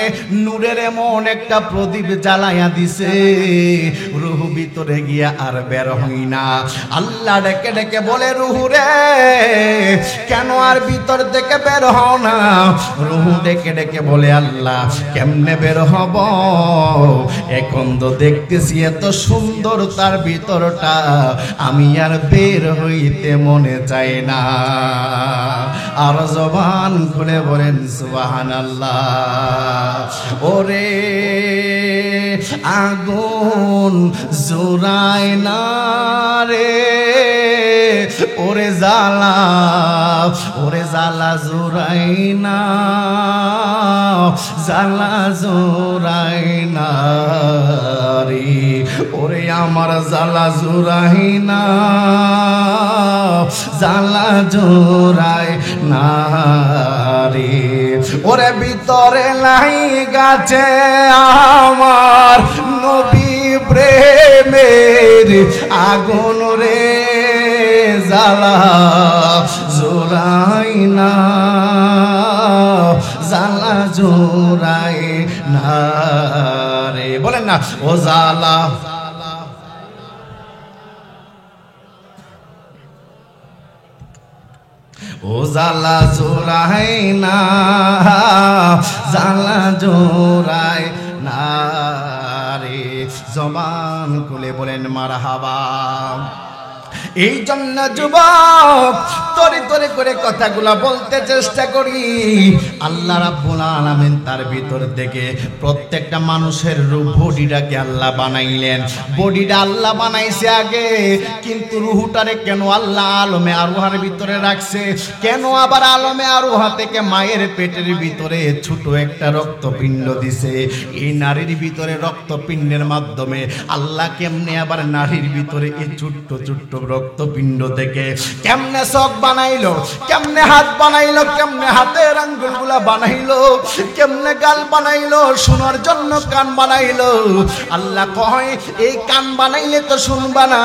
নূরের এমন একটা প্রদীপ জ্বালাইয়া দিছে, রূহ ভিতরে গিয়া আর বের হই না। আল্লাহ ডেকে ডেকে বলে, রূহ রে, কেন আর ভিতর থেকে বের হও না? রূহ ডেকে ডেকে বলে, আল্লাহ কেমনে বের হব? এখন তো দেখতেছি এত সুন্দর তার ভিতরটা, আমি আর বের হইতে মনে চাই না। আর জবান খুলে বলেন সুবহানাল্লাহ। ওরে আগুন জোড়ায় না রে, ওরে জ্বালা, ওরে জ্বালা জোড়াই না, জ্বালা জোড়াই না রে, ওরে আমার জ্বালা জোড়াই না, জ্বালা জোড়াই না রে। ওরে ভিতরে নাই গাছে আমার নবী প্রেমের আগুন রে, জ্বালা জোড়াই না, জ্বালা জোড়াই না রে। বলেন না, ও জ্বালা, ও জ্বালা জোড়াই না, জ্বালা জোড়ায় না রে, জবান খুলে বলেন মারহাবা। এই জন্য যুবক তরি তরি করে কথাগুলা বলতে চেষ্টা করি। আল্লাহ রাব্বুল আলামিন তার ভিতর থেকে প্রত্যেকটা মানুষের রূপ বডিটাকে আল্লাহ বানাইলেন। বডিটা আল্লাহ বানাইছে আগে, কিন্তু রুহটারে কেন আল্লাহ আলমে আরোহার ভিতরে রাখছে? কেন আবার আলমে আরোহা থেকে মায়ের পেটের ভিতরে ছোট একটা রক্তপিণ্ড দিছে? এই নারীর ভিতরে রক্তপিণ্ডের মাধ্যমে আল্লাহ কেমনে আবার নারীর ভিতরে এই ছোট্ট ছোট্ট রক্তপিণ্ড থেকে কেমনে চোখ বানাইলো, কেমনে হাত বানাইলো, কেমনে হাতের আঙ্গুলগুলা বানাইলো, কেমনে গাল বানাইলো, শোনার জন্য কান বানাইলো। আল্লাহ কয় এই কান বানাইলে তো শুনবা না,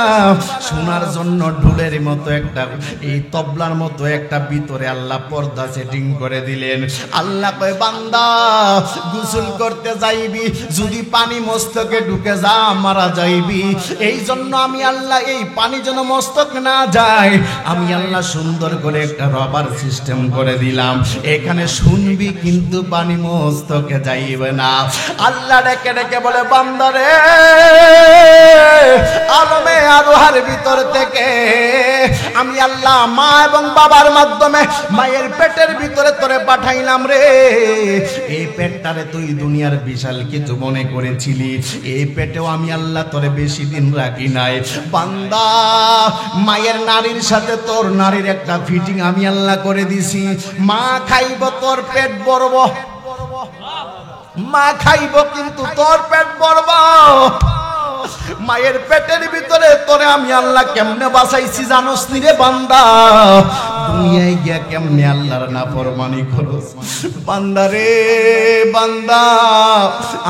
শোনার জন্য ঢোলের মতো একটা, এই তবলার মতো একটা ভিতরে আল্লাহ পর্দা সেটিং করে দিলেন। আল্লাহ কয় বান্দা গোসল করতে যাইবি, যদি পানি মস্তকে ঢুকে যা মারা যাইবি। এই জন্য আমি আল্লাহ এই পানি যেন মস্তক না যায়, আমি আল্লাহ সুন্দর করে একটা রবার সিস্টেম করে দিলাম, এখানে শুনবি কিন্তু পানি মস্তকে যাইবে না। আল্লাহ ডেকে ডেকে বলে বান্দারে আলমে আরোহার ভিতর থেকে আমি আল্লাহ মা এবং বাবার মাধ্যমে মায়ের পেটের ভিতরে তোরে পাঠাইলাম রে। এই পেটটারে তুই দুনিয়ার বিশাল কিছু মনে করেছিলি, এই পেটেও আমি আল্লাহ তোরে বেশি দিন রাখি নাই বান্দা। মায়ের নারীর সাথে তোর নারীর একটা ফিটিং আমি আল্লাহ করে দিছি। মা খাইব তোর পেট ভরব, মা খাইব কিন্তু তোর পেট ভরব। মায়ের পেটের ভিতরে তোরে আমি আল্লাহ কেমনে বাঁচাইছি জানোস নি রে বান্দা? দুনিয়ায় গিয়া কেমনে আল্লাহর নাফরমানি করস বান্দা রে বান্দা।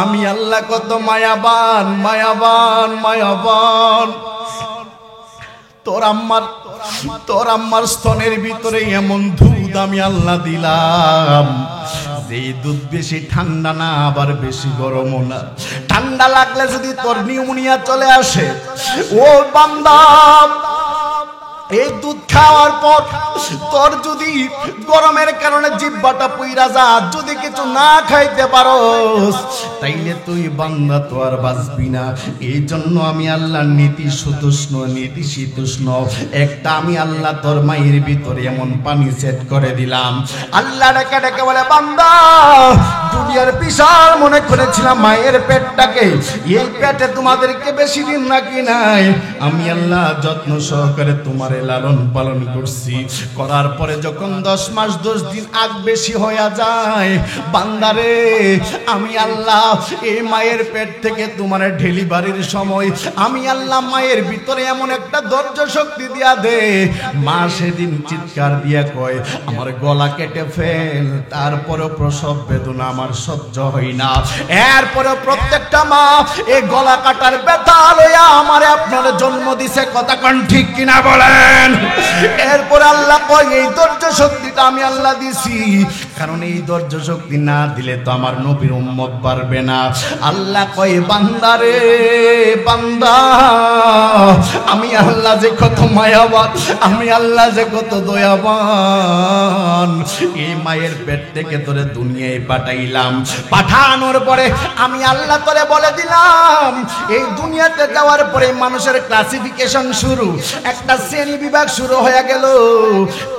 আমি আল্লাহ কত মায়াবান মায়াবান মায়াবান। তোর আম্মার স্তনের ভিতরে এমন দুধ আমি আল্লাহ দিলাম, যেই দুধ বেশি ঠান্ডা না আবার বেশি গরমও না। ঠান্ডা লাগলে যদি তোর নিউমোনিয়া চলে আসে, ও বান্দা এই দুধ খাওয়ার পর তোর যদি গরমের কারণে জিহ্বাটা পুইরা যা, যদি কিছু না খাইতে পারোস, তাইলে তুই বান্দা তো আর বাঁচবি না। এই জন্য আমি আল্লাহর নীতি সুতুষ্ণ নীতি শীতুষ্ণ একটা আমি আল্লাহ তোর মায়ের ভিতরে এমন পানি সেট করে দিলাম। আল্লাহ ডেকে ডেকে বলে বান্দা দুনিয়ার বিশাল মনে করেছিলাম মায়ের পেটটাকে, এই পেটে তোমাদেরকে বেশি দিন রাখি নাই। আমি আল্লাহ যত্ন সহকারে তোমারে লালন পালন করছি, করার পরে যখন 10 মাস 10 দিন আগ বেশি হয়ে যায় বান্দারে, আমি আল্লাহ এই মায়ের পেট থেকে তোমার ডেলিভারির সময় আমি আল্লাহ মায়ের ভিতরে এমন একটা ধৈর্য শক্তি দিয়া দে। মা সেদিন চিৎকার দিয়া কয় আমার গলা কেটে ফেল, তারপরে প্রসব বেদনা আমার সহ্য হয় না। এরপরে প্রত্যেকটা মা এই গলা কাটার ব্যথা লইয়া আমারে আপনার জন্ম দিছে, কথা কোন ঠিক কিনা বলেন? এরপরে আল্লাহ কয় এই ধৈর্য শক্তিটা আমি আল্লাহ দিছি, কারণ এই ধৈর্য শক্তি না দিলে তো আমার নবীর উম্মত বাড়বে না। আল্লাহ কয় বান্দারে বান্দা আমি আল্লাহ যে কত মায়াবান, আমি আল্লাহ যে কত দয়াবান। এই মায়ের পেট থেকে তোরে দুনিয়ায় পাঠাইলাম, পাঠানোর পরে আমি আল্লাহ তোরে বলে দিলাম এই দুনিয়াতে যাওয়ার পরে মানুষের ক্লাসিফিকেশন শুরু, একটা শ্রেণী বিভাগ শুরু হয়ে গেল।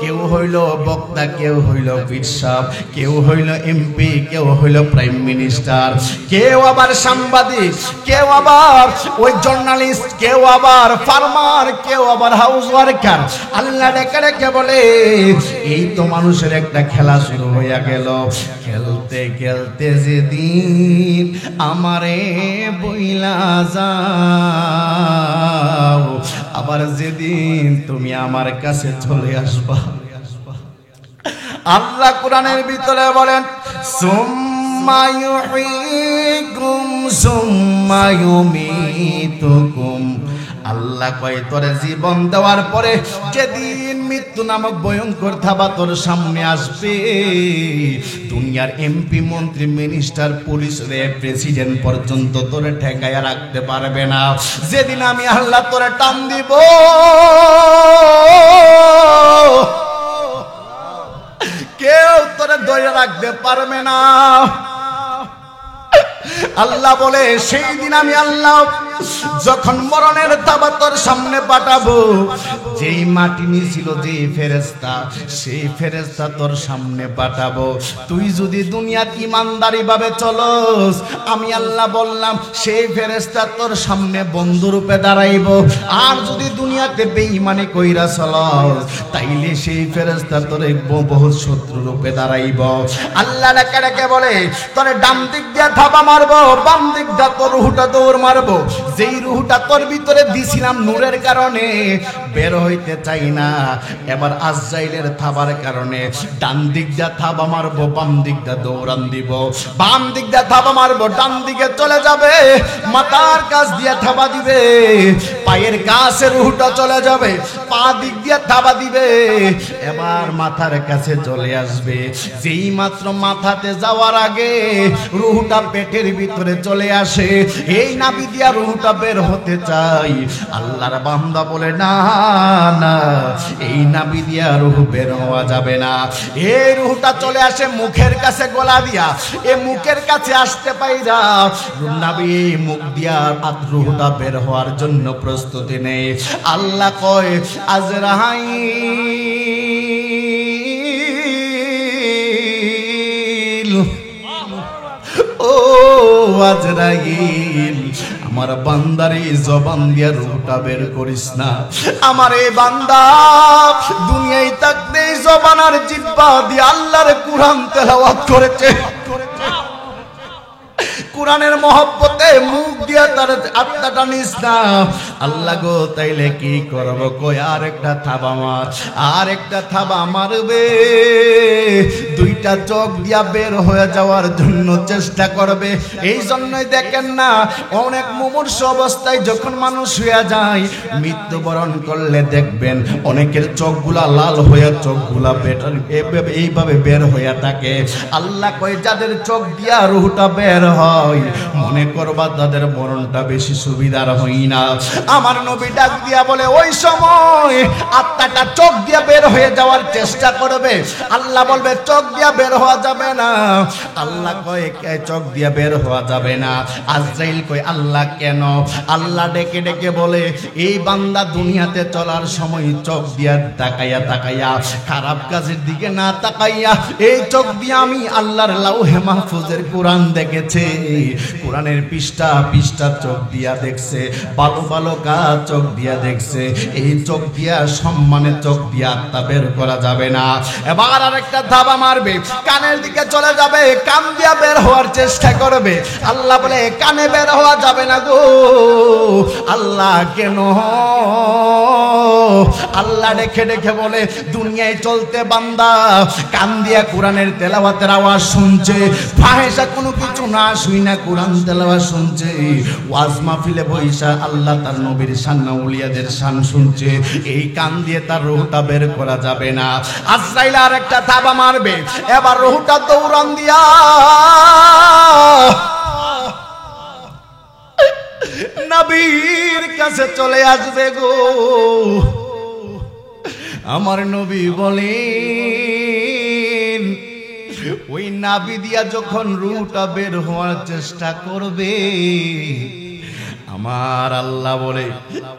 কেউ হইল বক্তা, কেউ হইল পীর সাহেব, কেউ হইল এমপি, কেউ হইল প্রাইম মিনিস্টার, কেউ আবার সাংবাদিক, কেউ আবার ওই জার্নালিস্ট, কেউ আবার ফার্মার, কেউ আবার হাউস ওয়ার্কার। আল্লাহ ডেকে ডেকে বলে এই তো মানুষের একটা খেলা শুরু হয়ে গেল। খেলতে খেলতে যেদিন আমারে বইলা যাও, আবার যেদিন তুমি আমার কাছে চলে আসবা। আল্লাহ কোরআনের ভিতরে বলেন সুম্মা ইউহয়িকুম সুম্মা ইউমীতুকুম। আল্লাহ কয় তোরে জীবন দেওয়ার পরে যেদিন মৃত্যু নামক ভয়ঙ্কর থাবা তোর সামনে আসবে, দুনিয়ার এমপি মন্ত্রী মিনিস্টার পুলিশ প্রেসিডেন্ট পর্যন্ত তোরে ঠেকাইয়া রাখতে পারবে না। যেদিন আমি আল্লাহ তোরে টান দিব, কেউ তোরে ধরে রাখতে পারবে না। আল্লাহ বলে সেই দিন আমি আল্লাহ যখন মরণের থাবা তোর সামনে পাঠাবো, যেই মাটি নিয়েছিল যে ফেরেশতা, সেই ফেরেশতা তোর সামনে পাঠাবো। তুই যদি দুনিয়াত ইমানদারি ভাবে চলস, আমি আল্লাহ বললাম সেই ফেরেশতা তোর সামনে বন্ধু রূপে দাঁড়াইবো। আর যদি দুনিয়াতে বেঈমানি কইরা চলস, তাইলে সেই ফেরেশতা তোর বহুত শত্রু রূপে দাঁড়াইব। আল্লাহ ডেকে ডেকে বলে তোরে ডান দিক দিয়ে থাবা মারবো, বাম দিক দিয়ে তোর রুহটা দৌড় মারবো। যেই রুহটা তোর ভিতরে দিছিলাম নূরের কারণে বের হইতে চাই না, এবার আজরাইলের থাবার কারণে ডান দিক দিয়ে থাবা মারবো, বাম দিক দিয়ে দৌড়ান দিব। বাম দিক দিয়ে থাবা মারবো, ডান দিকে চলে যাবে, মাথার কাছ দিয়ে থাবা দিবে, পায়ের কাছে রুহটা চলে যাবে, পা দিক দিয়ে থাবা দিবে, এবার মাথার কাছে চলে আসবে। যেই মাত্র মাথাতে যাওয়ার আগে রুহটা পেটের ভিতরে চলে আসে, এই নাভি দিয়া রুহটা বের হতে চাই। আল্লাহর বান্দা বলে না না, এই নাভি দিয়া রুহ বের হওয়া যাবে না। এই রুহটা চলে আসে মুখের কাছে গলা দিয়া, এ মুখের কাছে আসতে পাইরা নাভি মুখ দিয়া রুহটা বের হওয়ার জন্য প্রস্তুতি নেই। আল্লাহ কয় আজরাইল, ও আজরাইল, আমার বান্দারে জবান দিয়া রুহটা বের করিস না। আমার এই বান্দা দুনিয়ায় থাকতে জবান আর জিহ্বা দিয়ে আল্লাহর কুরআন তেলাওয়াত করেছে। কুরআনের মহব্বতে মুখ দিয়া তার আত্মাটা নিস না। আল্লাহ গো তাইলে কি করব? কই আর একটা থাবা মার, আর একটা থাবা মারবে, দুইটা চোখ দিয়া বের হয়ে যাওয়ার জন্য চেষ্টা করবে। এই জন্যই দেখেন না অনেক মুমূর্ষ অবস্থায় যখন মানুষ হয়ে যায়, মৃত্যুবরণ করলে দেখবেন অনেকের চোখগুলা লাল হয়ে চোখগুলা এইভাবে বের হয়ে থাকে। আল্লাহ কয় যাদের চোখ দিয়া রুহটা বের হয়, মনে করবা তাদের মরণটা বেশি সুবিধার হই না। আমার নবী ডাক দিয়া বলে ওই সময় আত্মাটা চোখ দিয়া বের হয়ে যাওয়ার চেষ্টা করবে। আল্লাহ বলবে চোখ দিয়া বের হওয়া যাবে না। আল্লাহ কয় চোখ দিয়া বের হওয়া যাবে না। আজরাইল কয় আল্লাহ কেন? আল্লাহ ডেকে ডেকে বলে এই বান্দা দুনিয়াতে চলার সময় চোখ দিয়া তাকাইয়া তাকাইয়া, খারাপ কাজের দিকে না তাকাইয়া, এই চোখ দিয়া আমি আল্লাহর লাউহে মাহফুজের কোরআন দেখেছে। কোরআনের পৃষ্ঠা পৃষ্ঠা চোখ দিয়া দেখছে, ভালো ভালো কাজ চোখ দিয়া দেখছে। এই চোখ দিয়া সম্মানে চোখ দিয়া আত্মা বের করা যাবে না। এবার আরেকটা ধাবা মারবে, কানের দিকে চলে যাবে, কান দিয়া বের হওয়ার চেষ্টা করবে। আল্লাহ বলে কানে বের হওয়া যাবে না গো। আল্লাহ কেন? আল্লাহ ডেকে ডেকে বলে দুনিয়ায় চলতে বান্দা কান দিয়া কোরআনের তেলাওয়াতের আওয়াজ শুনছে, ফাহেসা কোনো কিছু না শুই না কোরআন তেলাওয়াত শুনছে, ওয়াজ মাহফিলে বইসা আল্লাহ তার নবীর শান আউলিয়াদের শান শুনছে। এই কান দিয়ে তার রূহটা বের করা যাবে না। আজরাইল আর একটা থাবা মারবে, এবার রূহটা দৌড়ান দিয়া নবীর কাছে চলে আসবে গো। আমার নবী বলেন ওই নাভি দিয়া যখন রূহটা বের হওয়ার চেষ্টা করবে, আমার আল্লাহ বলে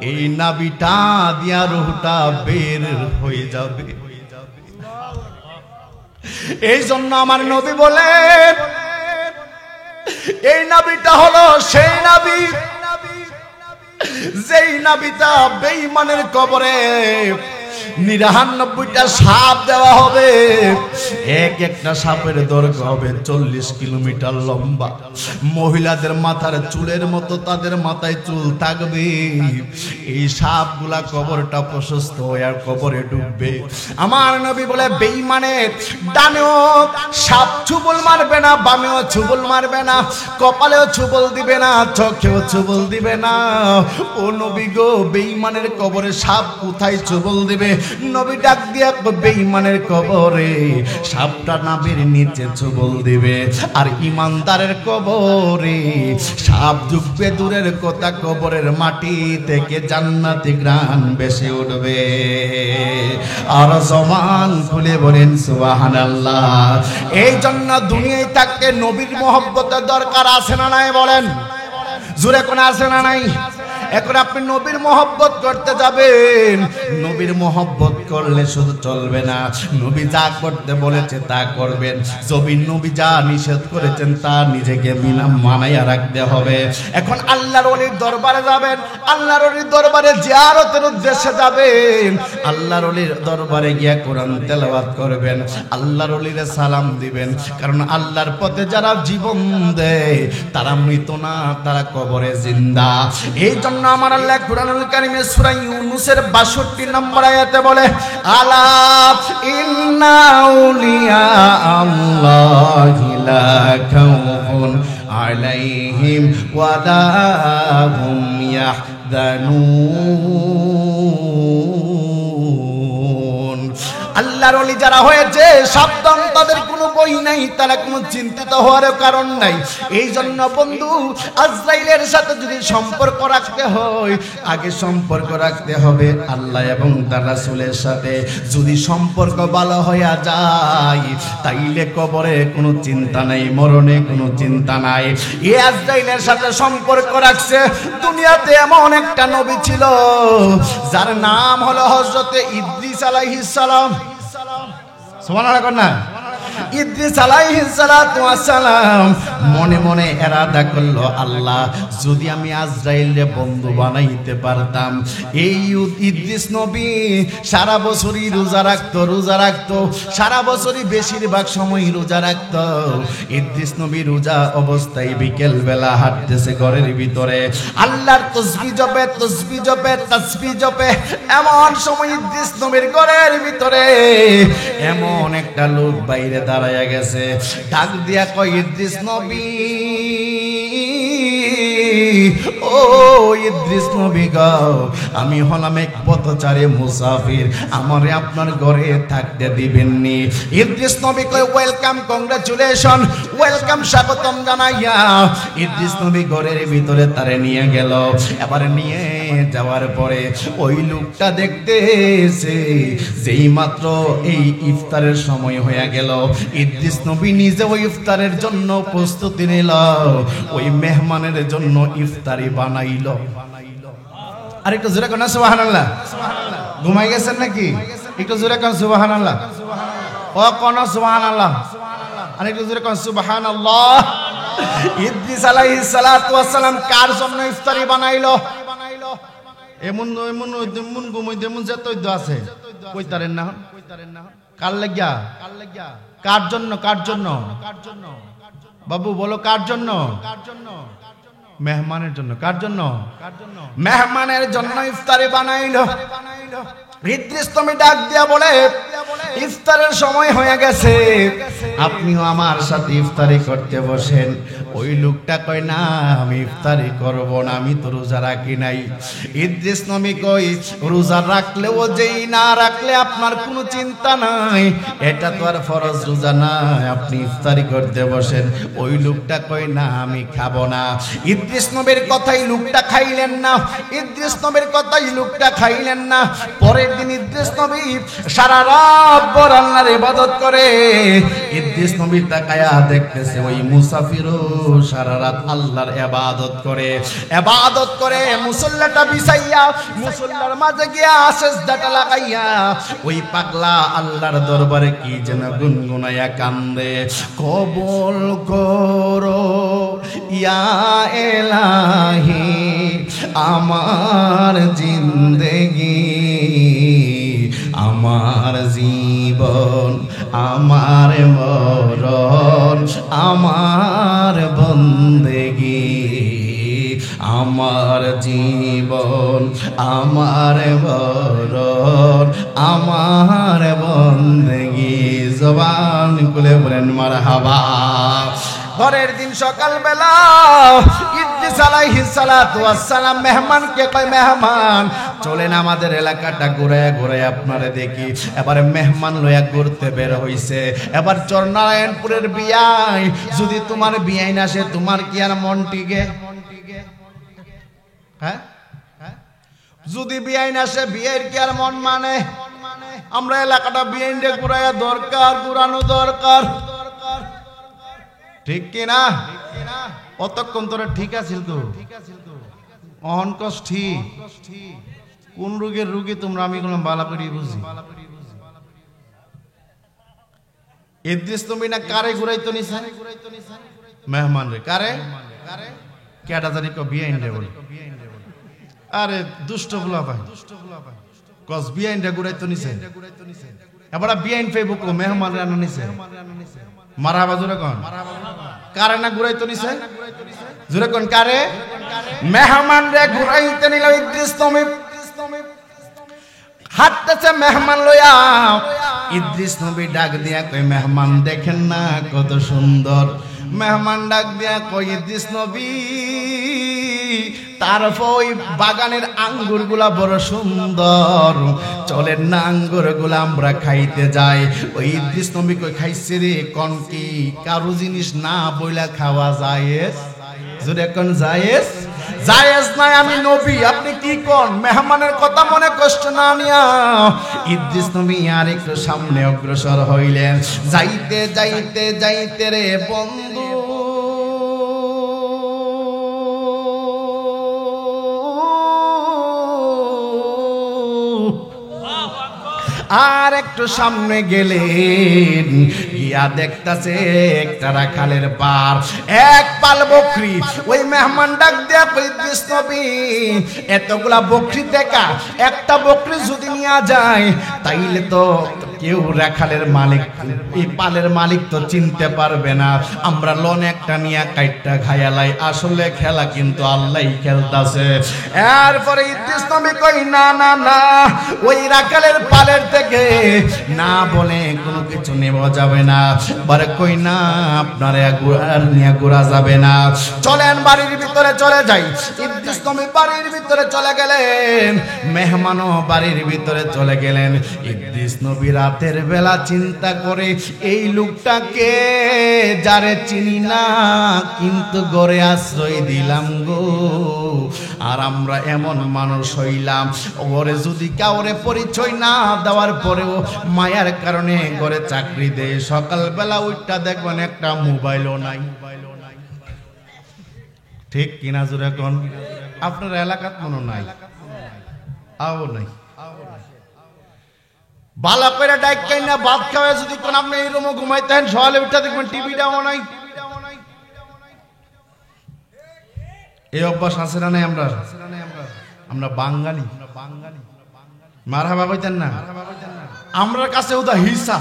এই নাভিটা দিয়া রূহটা বের হয়ে যাবে। এই জন্য আমার নবী বলেন এই নাভিটা হলো সেই নাভি যেই নাভিটা বেঈমানের কবরে ৯৯টা সাপ দেওয়া হবে। এক একটা সাপের দৈর্ঘ্য হবে ৪০ কিলোমিটার লম্বা। মহিলাদের মাথার চুলের মতো তাদের মাথায় চুল থাকবে। এই সাপগুলা কবরটা প্রশস্ত হয়ে কবরে ডুববে। আমার নবী বলে বেঈমানের ডানেও সাপ ছুবল মারবে না, বামেও ছুবল মারবে না, কপালেও ছুবল দিবে না, চোখেও ছুবল দিবে না। ও নবী গো, বেঈমানের কবরে সাপ কোথায় ছুবল দিবে? নবী ডাক দিয়া বেঈমানের কবরে সাপটা নাভির নিচে ছোবল দিবে, আর ইমানদারের কবরে সাপ ঢুকবে দূরের কথা, কবরের মাটি থেকে জান্নাতি ঘ্রাণ ভেসে উঠবে। আর জবান খুলে বলেন সুবহানাল্লাহ। এই জন্য দুনিয়ায় থাকতে নবীর মহব্বতের দরকার আছে না নাই বলেন? জোরে কোন আছে না নাই? এখন আপনি নবীর মহব্বত করতে যাবেন, নবীর মহব্বত করলে শুধু চলবে না, নবী যা করতে বলেছে তা করবেন, নবী যা নিষেধ করেছেন তা নিজেকে মানাইয়া রাখতে হবে। এখন আল্লাহর ওলির দরবারে যাবেন, আল্লাহর ওলির দরবারে জিয়ারতের উদ্দেশ্যে যাবেন, আল্লাহর ওলির দরবারে গিয়া কোরআন তেলাওয়াত করবেন, আল্লাহর ওলির সালাম দিবেন। কারণ আল্লাহর পথে যারা জীবন দেয় তারা মৃত না, তারা কবরে জিন্দা। এই জন্য আমার আল্লাহ কুরআনুল কারীমে সূরা ইউনূসের ৬২ নম্বর আয়াতে বলে, আলা ইন্না আউলিয়া আল্লাহি লা খাউফুন আলাইহিম ওয়া লা হুম ইয়াহজানুন। আল্লাহর ওলি যারা হয়েছে সাবধান, তাদের কোনো বই নাই, তারা কোনো চিন্তিত হওয়ার কারণ নাই। এই জন্য বন্ধু, আজরাইলের সাথে যদি সম্পর্ক রাখতে হয়, আগে সম্পর্ক রাখতে হবে আল্লাহ এবং তার রাসূলের সাথে। যদি সম্পর্ক ভালো হয়ে যায় তাইলে কবরে কোনো চিন্তা নাই, মরণে কোনো চিন্তা নাই। এই আজরাইলের সাথে সম্পর্ক রাখছে। দুনিয়াতে এমন একটা নবী ছিল যার নাম হলো হযরতে ইদ্রিস আলাইহিস সালাম। সুবহানাল্লাহ না? ইদ্রিস আলাইহিস সালাতু ওয়াস সালাম মনে মনে ইরাদা করলো, আল্লাহ যদি আমি আজরাইলকে বন্ধু বানাইতে পারতাম। এই ইদ্রিস নবী সারা বছরই রোজা রাখতো, সারা বছরই বেশিরভাগ সময় রোজা রাখতো। ইদ্রিস নবী রোজা অবস্থায় বিকেল বেলা হাঁটতেছে ঘরের ভিতরে, আল্লাহর তাসবিহ জপে। এমন সময় ইদ্রিস নবীর ঘরের ভিতরে এমন একটা লোক বাইরে দাঁড়ায়া গেছে, ডাক দিয়া কয়, ইদ্রিস নবী, ও ইদ্রিস নবী গাও, আমি হলাম এক পথচারী মুসাফির, আমারে আপনার ঘরে থাকতে দিবেননি? ইদ্রিস নবী কয়, ওয়েলকাম, কংগ্রাচুলেশন, ওয়েলকাম, স্বাগতম জানাইয়া ইদ্রিস নবী ঘরের ভিতরে তারে নিয়ে গেল। এবার নিয়ে যাওয়ার পরে ওই লোকটা দেখতেছে যেই মাত্র এই ইফতারের সময় হয়ে গেল, ইদ্রিস নবী নিজে ওই ইফতারের জন্য প্রস্তুতি নিল, ওই মেহমানের জন্য ইফতারি বানাইল। আর একটু জোরে কোন সুবহানাল্লাহ। ঘুমাই গেছেন নাকি? একটু জোরে কোন সুবহানাল্লাহ। ও কোন সুবহানাল্লাহ। আর একটু জোরে কোন সুবহানাল্লাহ। ইদ্রিস আলাইহিস সালাতু ওয়াস সালাম কার জন্য ইফতারি বানাইলো? এমন ঘুমাই যেমন যেত আছে কইতারেন না, কার লাগিয়া? কার জন্য? বাবু বলো, কার জন্য? মেহমানের জন্য। কার জন্য? মেহমানের জন্য ইফতারি বানাইলো। ইদ্রিস নবী ডাক দিয়া বলে, ইফতারের সময় হয়ে গেছে, আপনিও আমার সাথে ইফতারি করতে বসেন। ওই লোকটা কয়, না আমি ইফতারি করব না, আমি তো রোজা রাখি নাই। ইদ্রিস নবী কই, রোজা রাখলেও যেই না রাখলে আপনার কোনো চিন্তা নাই, এটা তো আর ফরজ রোজা না, আপনি ইফতারি করতে বসেন। ওই লোকটা কয়, না আমি খাবো না। ইদ্রিস নবীর কথাই লোকটা খাইলেন না, ইদ্রিস নবীর কথাই লোকটা খাইলেন না। পরের দিন ইদ্রিস নবী সারা রাত ভর আল্লাহর ইবাদত করে। ইদ্রিস নবী তাকায়া দেখতেছে ওই মুসাফিরও সারা রাত আল্লাহর ইবাদত করে মুসল্লাটা বিছাইয়া মুসল্লার মাঝে গিয়া সিজদাটা লাগাইয়া ওই পাগলা আল্লাহর দরবারে কি যেন গুনগুনাইয়া কান্দে, কবুল করো ইয়া ইলাহি আমার জিন্দেগি, আমার জীবন, আমার মরণ, আমার বন্দেগি, আমার জীবন, আমার মরণ, আমার বন্দেগি। জবান খুলে বলেন মারহাবা। পরের দিন সকালবেলা ইদ্রিস আলাইহিস সালাতু ওয়াস সালাম মেহমানকে কয়, মেহমান চলেন আমাদের এলাকাটা ঘুরায় ঘুরায় আপনারে দেখি। এবারে মেহমান লইয়া ঘুরতে বের হইছে। এবার চরনারায়ণপুরের বিয়াই, যদি তোমার বিয়াই না আসে তোমার কি আর মন টিকে? হ্যাঁ, যদি বিয়াই না আসে বিয়ের কি আর মন মানে? আমরা এলাকাটা বিয়াইনটা ঘুরাইয়া দরকার, ঘুরানো দরকার, ঠিক কিনা? অতক্ষণ তোরা ঠিক আছিল তো, অহনকস ঠিক। কোন রোগের রোগী তোমরা আমি কোনো বালা করি বুঝি। ইদ্রিস তুমি না কারে ঘুরাইতো নিছে? মেহমান রে কারে কেডা জানি কো বিয়াইন রে বলে। আরে দুষ্ট গুলা ভাই, কস বিয়াইন রে ঘুরাইতো নিছে। এবার বিয়াইন ফেবুক মেহমান রে আনো নিছে। মারাবা জোরে কোন কারে না ঘুরাইতো নিছে? জোরে কোন কারে? মেহমান রে ঘুরাইতে নিল ইদ্রিস তুমি। হাঁটতেছে মেহমান লইয়া, ইদ্রিস নবী ডাক দিয়া কই মেহমান দেখেন না কত সুন্দর। মেহমান ডাক দিয়া কই ইদ্রিস নবী তারপর ওই বাগানের আঙ্গুর গুলা বড় সুন্দর, চলেন না আঙ্গুর গুলা আমরা খাইতে যাই। ওই ইদ্রিস নবী কই খাইছে রে কোন কি কারো জিনিস না বইলা খাওয়া যায়? যদি কোন জায়েজ জায়েজ নাই, আমি নবী আপনি কি কোন? মেহমানের কথা মনে কষ্ট না নিয়া ইদ্রিস নবী আর একটু সামনে অগ্রসর হইলেন। যাইতে যাইতে যাইতে রে বন্ধু আর একটু সামনে গেলেন, গিয়া দেখতাছে একটা রাখালের পার, এক পাল বকরি। ওই মেহমান ডাক দেয়া ইদ্রিস নবী এতগুলা বকরি দেখা একটা বকরি যদি নিয়ে যায় তাইলে তো কেউ রাখালের মালিক, এই পালের মালিক তো চিনতে পারবে না। আমরা লোন একটা নিয়ে কাইটটা খায়ালাই, আসলে খেলা কিন্তু আল্লাহই খেলতাছে। এরপরে ইদ্রিস নবী কই না না না, ওই রাখালের পালের থেকে না বলে কোনো কিছু নেওয়া যাবে না। বারে কই না আপনার আর নিয়ে ঘোরা যাবে না, চলেন বাড়ির ভিতরে চলে যাই। ইদ্রিস নবী বাড়ির ভিতরে চলে গেলেন, মেহমানও বাড়ির ভিতরে চলে গেলেন। ইদ্রিস নবী রাতের বেলা চিন্তা করে এই লোকটাকে যারে চিনি না কিন্তু ঘরে আশ্রয় দিলাম গো, আর আমরা এমন মানুষ হইলাম ওরে যদি কাউরে পরিচয় না দেওয়ার পরেও মায়ার কারণে ঘরে চাকরি দেয়, সকালবেলা উঠটা দেখবেন একটা মোবাইলও নাই। ঠিক কিনা জোরে কোন? আপনার এলাকাত মনে নাই, আও নাই। বালা করে ডাইকাই না ভাত খাওয়া যদি কোন আপনি এই রুমে ঘুমাইতেন, সকালে উঠে দেখবেন টিভিটাও নাই। এই অভ্যাস আছে না নাই? আমরা বাঙালি মারহাবা কইতেন না, আমরার কাছে ওটা হিসা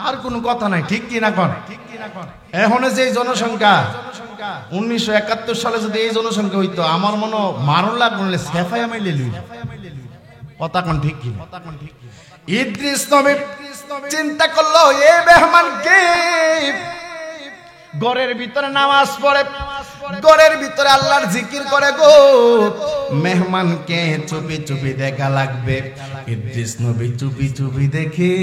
আর কোনো কথা নাই। ঠিক কি না কোন? এখন যে জনসংখ্যা 1971 সালে যদি এই জনসংখ্যা হইতো আমার মনে মারণ লাগলে সেফাই মাইলে লুই কথা কোন? ঠিক কি? ইদ্রিস নবী চিন্তা করলো এই মেহমানকে ঘরের ভিতরে নামাজ পড়ে, ঘরের ভিতরে আল্লাহর জিকির করে গো, মেহমানকে চুপি চুপি দেখা লাগবে। ইদ্রিস নবী চুপি চুপি দেখে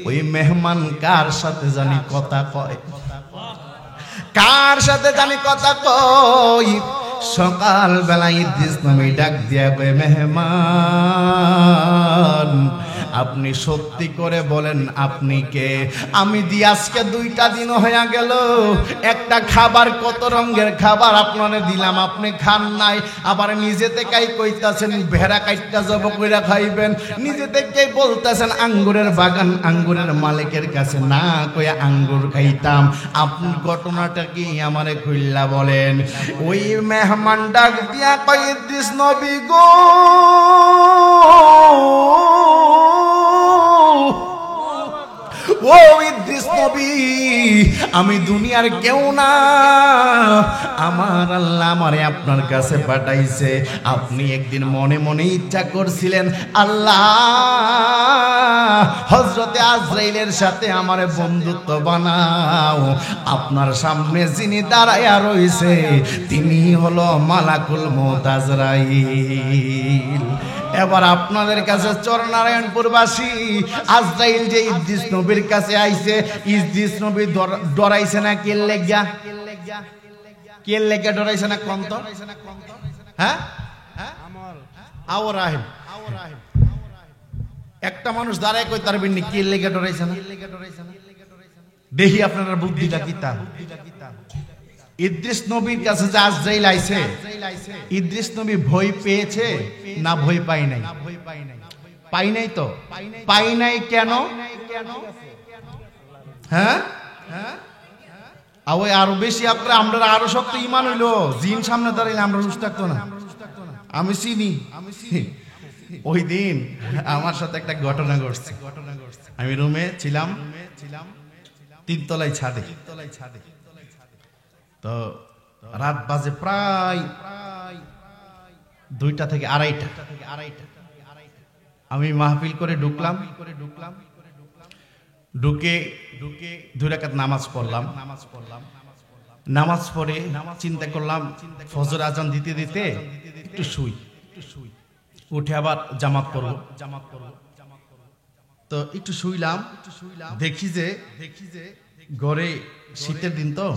ওই মেহমান কার সাথে জানি কথা কয়, কার সাথে জানি কথা কয়। সকাল বেলা ইদ্রিস নবী ডাক দিয়া কয় মেহমান আপনি সত্যি করে বলেন আপনি কে? আমি দি আজকে 2টা দিন হয়ে গেল, একটা খাবার কত রঙের খাবার আপনারে দিলাম আপনি খান নাই, আবার নিজে থেকেই কইতাছেন ভেড়া কাইটটা জব কইরা খাইবেন, নিজে থেকেই বলতাছেন আঙ্গুরের বাগান আঙ্গুরের মালিকের কাছে না কইয়া আঙ্গুর খাইতাম। আপনি ঘটনাটা কি আমারে কইলা বলেন। ওই মেহমান ডাক দিয়া কই ইদ্রিস নবী গো ও ইদ্রিস নবী আমি দুনিয়ার কেউ না, আমার আল্লাহ আমারে আপনার কাছে পাঠাইছে। আপনি একদিন মনে মনে ইচ্ছা করছিলেন আল্লাহ হযরতে আজরাইলের সাথে আমারে বন্ধুত্ব বানাও। আপনার সামনে যিনি দাঁড়ায়া রইছে তিনি হলো মালাকুল মউত আজরাইল। এবার আপনাদের কাছে চরনারায়ণপুরবাসী আজরাইল যে ইদ্রিস নবীর কাছে আইছে, ইদ্রিস নবী ডরাইছে না কে লেগা? কে লেগা ডরাইছে না কোন তো? হ্যাঁ আওরাহিম একটা মানুষ দাঁড়ায় কই তার বিন্নি কে লেগা ডরাইছে না? দেখি আপনারা বুদ্ধিটা কি তা। ইদ্রিস নবীর কাছে যে আজরাইল আইছে, ইদ্রিস নবী ভয় পেয়েছে না ভয় পাই নাই? পাই নাই তো। পাই নাই কেন? হ্যাঁ আরো বেশি আপনারা আমরা আরো শক্ত ঈমান হইলো। জিন সামনে দাঁড়াইলে আমরা রুশ থাকতো না। আমি চিনি ওই দিন আমার সাথে একটা ঘটনা ঘটছে। আমি রুমে ছিলাম, তিনতলায় ছাদে। তো রাত বাজে প্রায় 2টা থেকে 2:30। আমি মাহফিল করে ঢুকলাম, ঢুকে 2 রাকাত নামাজ পড়লাম। নামাজ পড়ে চিন্তা করলাম ফজর আজান দিতে দিতে একটু শুই, উঠে আবার জামাত পড়ব। তো একটু শুইলাম, দেখি যে ঘরে শীতের দিন তো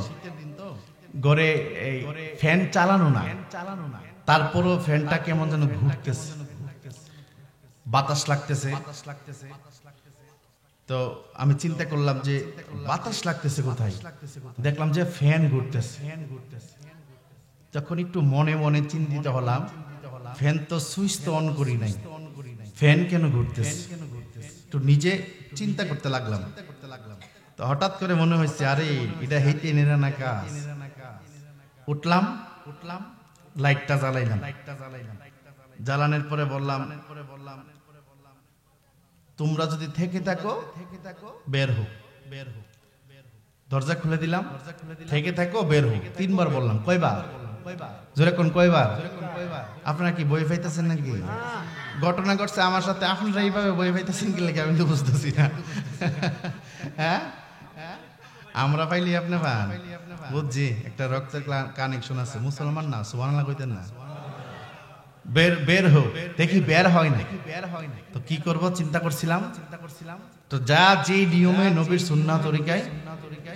ঘরে এই ফ্যান চালানো না, তারপরও ফ্যানটা কেমন যেন ঘুরতেছে, বাতাস লাগতেছে। তো আমি চিন্তা করলাম যে বাতাস লাগতেছে কোথায়, দেখলাম যে ফ্যান ঘুরতেছে। যখন একটু মনে মনে চিন্তিত হলাম, ফ্যান তো সুইচ তো অন করি নাই, ফ্যান কেন ঘুরতেছে? একটু নিজে চিন্তা করতে লাগলাম। তো হঠাৎ করে মনে হয়েছে আরে এটা হেঁটে নেরা না কাজ। উঠলাম, লাইটটা জ্বালাইলাম। জ্বালানোর পরে বললাম তোমরা যদি থেকে থাকো বের হো। দরজা খুলে দিলাম, থেকে থাকো বের হো। 3বার বললাম। কয়বার? জোরে কোন কয়বার? আপনারা কি বই পাইতেছেন নাকি? ঘটনা ঘটছে আমার সাথে, আপনারা এইভাবে বই পাইতেছেন কি লেগে আমি তো বুঝতেছি না। হ্যাঁ আমরা পাইলি আপনি পান, বুঝছি একটা রক্তের কানেকশন আছে। মুসলমান না, সুবহানাল্লাহ কইতেন না? বের হো। দেখি বের হয় না। তো কি করব চিন্তা করছিলাম। তো যা যে নিয়মে নবীর সুন্নাহ তরিকায়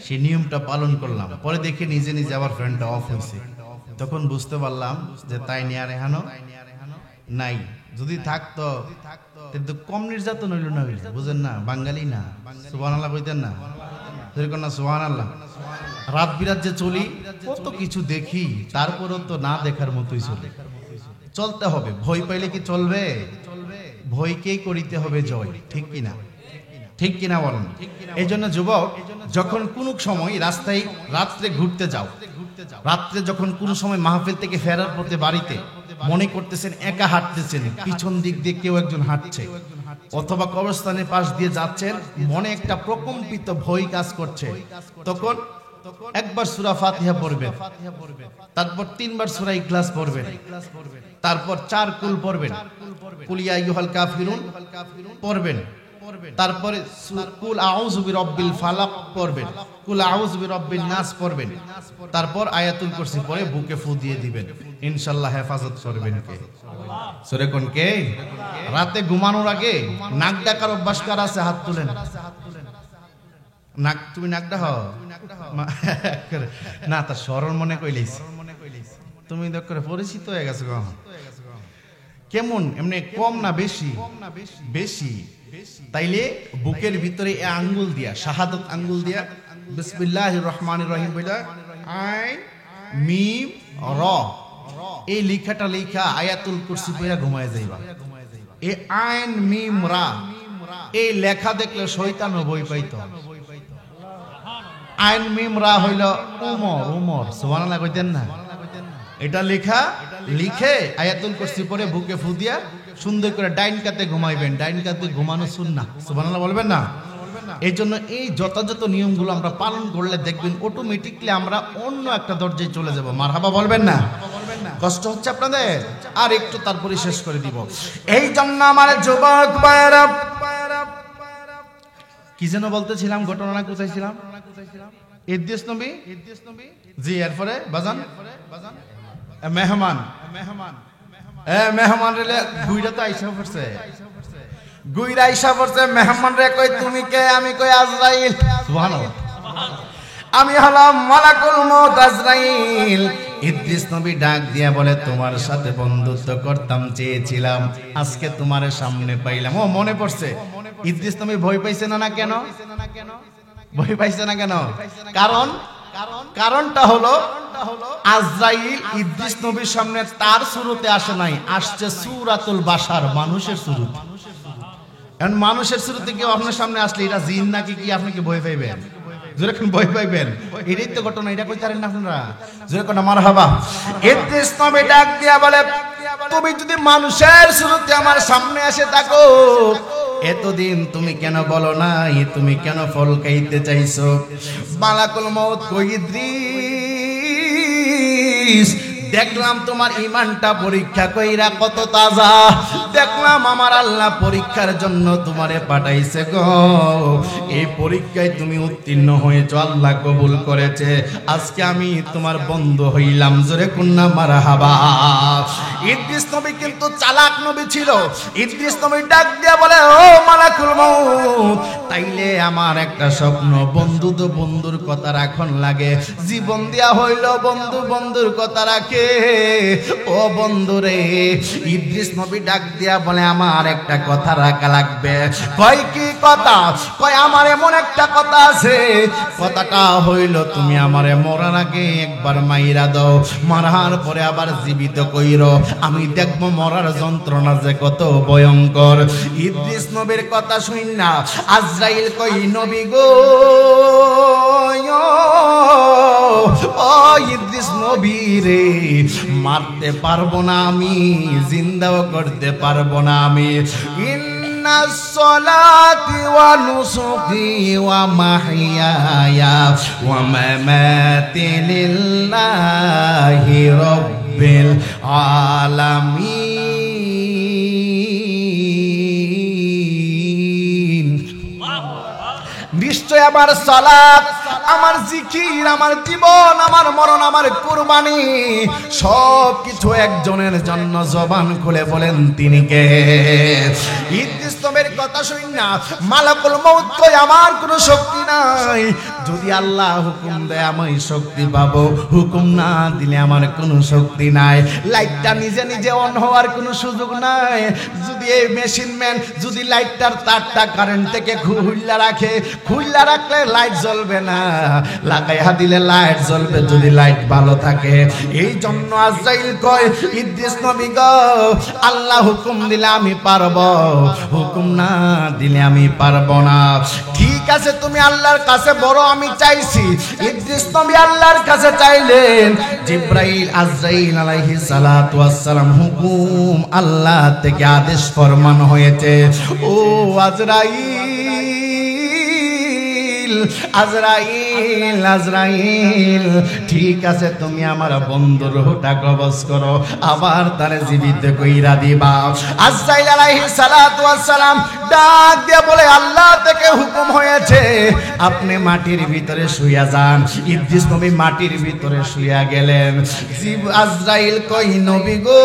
সেই নিয়মটা পালন করলাম। পরে দেখে নিজে নিজে আবার ফ্যানটা অফ হয়েছে। তখন বুঝতে পারলাম যে তাই নিয়ে আর এখানো নাই। যদি থাকতো কিন্তু কম নির্যাতন হইল না, হইল বুঝেন না? বাঙালি না, সুবহানাল্লাহ কইতেন না? যেরকম না সুবহানাল্লাহ। রাত বিরাত যে চলি, কত কিছু দেখি, তারপরও তো না দেখার মতোই চলে। চলতে হবে। ভয় পাইলে কি চলবে? ভয়কেই করিতে হবে জয়। ঠিক কিনা? ঠিক কিনা বলেন? এই জন্য যুবক, যখন কোন সময় রাস্তায় রাত্রে ঘুরতে যাও, রাত্রে যখন কোন সময় মাহফিল থেকে ফেরার পথে বাড়িতে মনে করতেছেন একা হাঁটতেছেন, পিছন দিক দিয়ে কেউ একজন হাঁটছে, অথবা কবরস্থানের পাশ দিয়ে যাচ্ছেন, মনে একটা প্রকম্পিত ভয় কাজ করছে, তখন একবার সূরা ফাতিহা পড়বেন, তারপর 3বার সূরা ইখলাস পড়বেন, তারপর 4 কুল পড়বেন, কুল ইয়া আইয়ুহাল কাফিরুন পড়বেন, তারপরে কুল আউযু বিরাব্বিল ফালাক পড়বেন, কুল আউযু বিরাব্বিন নাস পড়বেন, তারপর আয়াতুল কুরসি পড়ে বুকে ফু দিয়ে দিবেন। ইনশাআল্লাহ হেফাজত করবেন কে? সূরা কোন কে? রাতে ঘুমানোর আগে নাক ডাকার অভ্যাস কার আছে? হাত তুলেন। নাক তুমি নাক ডাকাও না? তা সরল মনে কইলিস তুমি দেখ করে পরিচিত হয়ে গেছো। কেমন এমনি কম না বেশি? বেশি। তাইলে বুকের ভিতরে এই আঙ্গুল দিয়া, শাহাদাত আঙ্গুল দিয়া বিসমিল্লাহির রহমানির রহিম বইলা আইন মিম র এই লেখাটা লেখা আয়াতুল কুরসি পড়া ঘুমায় যাইবা। এই আইন মিম রা এই লেখা দেখলে শয়তানও ভয় পাইতো। আইন মিম রা হইল উমর। সুবহানাল্লাহ কইতেন না? এটা লেখা লিখে আয়াতুল কুরসি পড়ে বুকে ফু দিয়া সুন্দর করে ডাইন কাতে ঘুমাইবেন। ডাইন কাতে ঘুমানো সুন্নাহ। সুবহানাল্লাহ বলবেন না? এই জন্য এই যথাযথ নিয়মগুলো আমরা পালন করলে দেখবেন অটোমেটিকলি আমরা অন্য একটা দরজায় চলে যাব। মারহাবা বলবেন না? কষ্ট হচ্ছে আপনাদের? আর একটু তারপরে শেষ করে দিব। এই জন্য আমার যুবক ভাইরা, কি যেন বলতেছিলাম, ঘটনা কোথায় ছিলাম? ইদ্রিস নবী, জি, এরপরে বাজান মেহমান, মেহমান রে গুইরা তো আইসা পড়ছে, গুইরা আইসা পড়ছে। মেহমান রে কই তুমি কে? আমি কই আজরাইল। সুবহানাল্লাহ। আমি হলাম মালাকুল মউত আজরাইল। ইদ্রিস নবী ডাক দিয়া বলে তোমার সাথে বন্ধুত্ব করতাম চেয়েছিলাম, আজকে তোমার সামনে পাইলাম। ও মনে পড়ছে। ইদ্রিস নবী ভয় পাইছে না? কেন ভয় পাইছে না কেন? কারণটা হলো আজরাইল ইদ্রিস নবীর সামনে তার সুরতে আসে নাই, আসছে সূরাতুল বাশার, মানুষের সুরতে। এখন মানুষের সুরতে কেউ আপনার সামনে আসলে এটা জিন নাকি কি আপনি কি ভয় পাইবেন? যেরকম ভয় পাইবেন, এটাই তো ঘটনা। এটা কই পারেন না আপনারা? যেরকম মারহাবা। ইদ্রিস নবী ডাক দিয়া বলে তুমি যদি মানুষের সুরতে আমার সামনে এসে থাকো, এতদিন তুমি কেন বলো নাই? তুমি কেন ফল খাইতে চাইছো? মালাকুল মউত কই ইদ্রিস, দেখলাম তোমার ঈমানটা পরীক্ষা কইরা কত তাজা, দেখলাম আমার আল্লাহ পরীক্ষার জন্য তোমারে পাঠাইছে গো। এই পরীক্ষায় তুমি উত্তীর্ণ হয়েছো, আল্লাহ কবুল করেছে। আজকে আমি তোমার বন্ধু হইলাম। জোরে কুন্না মারহাবা। ইদ্রিস নবী কিন্তু চালাক নবী ছিল। ইদ্রিস নবী ডাক দিয়া বলে ও মালাকুল মউত, তাইলে আমার একটা স্বপ্ন, বন্ধু তো বন্ধুর কথা রাখন লাগে, জীবন দিয়া হইল বন্ধু বন্ধুর কথা রাখে। ও বন্ধু রে, ইদ্রিস নবী ডাক দিয়া বলে আমার একটা কথা রাখা লাগবে। কয় কি কথা? কয় আমার এমন একটা কথা আছে, কথাটা হইল তুমি আমারে মরার আগে একবার মাইরা দাও, মারার পরে আবার জীবিত কইরো, আমি দেখবো মরার যন্ত্রণা যে কত ভয়ঙ্কর। ইদ্রিস নবীর কথা শুন না আজরাইল কই নবী গো, ও ইদ্রিস নবী রে, মারতে পারবো না আমি, জিন্দাও করতে পারবো না আমি। ইন্নাস সালাতি ওয়া নুসুকি ওয়া মাহইয়ায়া ওয়া মামাতি লিল্লাহি রাব্বিল আলামিন। নিশ্চয় আমার সালাত, আমার জিকির, আমার জীবন, আমার মরণ, আমার কুরবানি সব কিছু একজনের জন্য। জবান খুলে বলেন তিনি কে? ইদ্রিস নবীর কথা শুন না মালাকুল মউত কই আমার কোনো শক্তি নাই, যদি আল্লাহ হুকুম দেয় আমি শক্তি পাবো, হুকুম না দিলে আমার কোনো শক্তি নাই। লাইটটা নিজে নিজে অন হওয়ার কোনো সুযোগ নাই। যদি এই মেশিন ম্যান যদি লাইটটার তারটা কারেন্ট থেকে খুইলা রাখে, খুইলা রাখলে লাইট জ্বলবে না, লাগাইয়া দিলে লাইট জ্বলবে যদি লাইট ভালো থাকে। এই জন্য আজরাইল কয় ইদ্রিস নবী গো, আল্লাহ হুকুম দিলে আমি পারবো, হুকুম না দিলে আমি পারবো না। ঠিক আছে তুমি আল্লাহর কাছে বড় আমি চাইছি। ইদ্রিস নবী আল্লাহর কাছে চাইলেন। জিবরাইল আজরাইল আলাইহিস সালাতু ওয়াস সালাম হুকুম আল্লাহ থেকে আদেশ ফরমান হয়েছে, ও আজরাইল, আজরাইল, আজরাইল, ঠিক আছে তুমি আমার বন্ধুর রূহটা কবজ করো, আবার তারে জীবিত কইরা দিবা। আজরাইল আলাইহিস সালাতু ওয়াস সালাম ডাক দিয়ে বলে আল্লাহ থেকে হুকুম হয়েছে আপনি মাটির ভিতরে শুইয়া যান। ইদ্রিস নবী মাটির ভিতরে শুইয়া গেলেন। আজরাইল কই নবী গো,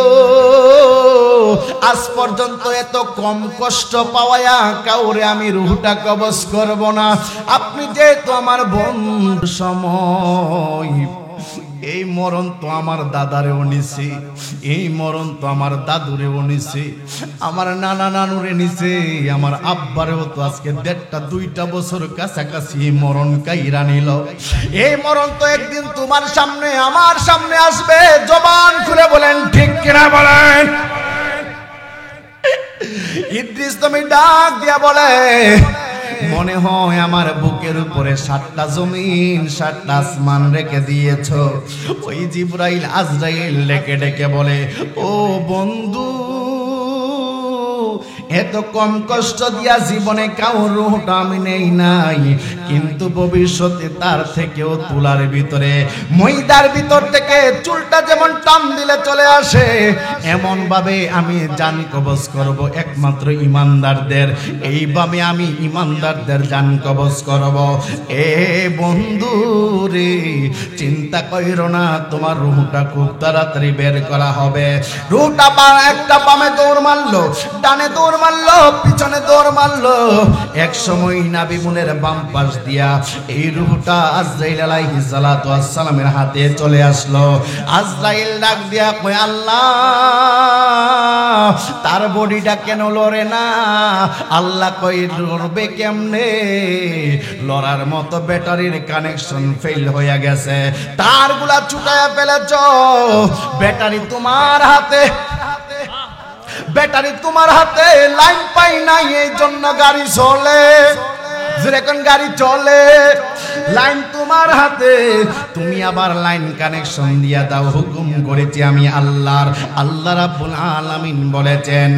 আজ পর্যন্ত এত কম কষ্ট পাওয়া কাউরে আমি রূহটা কবজ করব না। আপনি যেহেতু আমার বন্ধু সময়, এই মরণ তো আমার দাদারেও নিছে, এই মরণ তো আমার দাদুরেও নিছে, আমার নানা নানুরে নিছে, আমার আব্বারেও তো আজকে 1.5-2 বছর কাছাকাছি মরণ কাইরা নিল। এই মরণ তো একদিন তোমার সামনে আমার সামনে আসবে। জবান খুলে বলেন ঠিক কিনা বলেন। ইদ্রিস তুমি ডাক দিয়া বলে মনে হয় আমার বুকের উপরে 7টা জমিন 7টা আসমান রেখে দিয়েছ। ওই জিবরাইল আজরাইল ডেকে ডেকে বলে ও বন্ধু, এত কম কষ্ট দিয়া জীবনে কারো রূহটা আমি নেই নাই, কিন্তু ভবিষ্যতে তার থেকেও তুলার ভিতরে ময়দার ভিতর থেকে চুলটা যেমন টান দিলে চলে আসে, এমন ভাবে আমি জান কবজ করব একমাত্র ইমানদারদের। এইভাবে আমি ইমানদারদের জান কবজ করব। এ বন্ধু রে, চিন্তা কইরো না, তোমার রূহটা খুব তাড়াতাড়ি বের করা হবে। রূহটা একটা বামে দৌড় মারলো, ডানে দৌড় মারলো, পিছনে দৌড় মারলো, এক সময় নাবি মুনের বাম পাশ দিয়া এই রূহটা আজরাইল আলাইহিস সালাতু ওয়াস সালামের হাতে চলে আসলো। আজরাইল ডাক দিয়া কয়, আল্লাহ তার বডিটা কেন লড়ে না? আল্লাহ কই, লড়বে কেমনে? লড়ার মতো ব্যাটারির কানেকশন ফেল হয়ে গেছে, তারগুলা চুকায়া ফেলেছ। ব্যাটারি তোমার হাতে, ব্যাটারি তোমার হাতে, লাইন পাই নাই, এই জন্য গাড়ি চলে। যেরকম গাড়ি চলে, লাইন তোমার হাতে, তুমি আবার লাইন কানেকশন দিয়া দাও। হুকুম করেছি আমি আল্লাহর। আল্লাহ রাব্বুল আলামিন বলেছেন,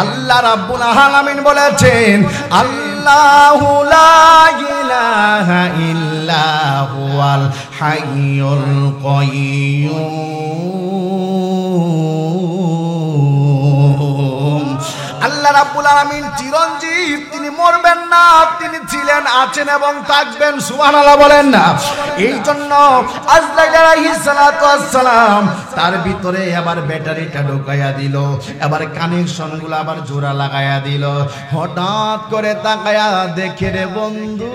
আল্লাহ রাব্বুল আলামিন বলেছেন, আল্লাহু লা ইলাহা ইল্লা হুয়াল হাইয়ুল কাইয়্যুম। আল্লাহ রাব্বুল আলামিন চিরঞ্জীব, তিনি মরবেন না, তিনি ছিলেন, আছেন এবং থাকবেন। সুবহানাল্লাহ বলেন না? এই জন্য আজরাইল আলাইহিস সালাতু ওয়াস সালাম তার ভিতরে আবার ব্যাটারিটা ঢোকাইয়া দিল, আবার কানেকশনগুলো আবার জোড়া লাগাইয়া দিল। হঠাৎ করে তাকায়া দেখে রে বন্ধু,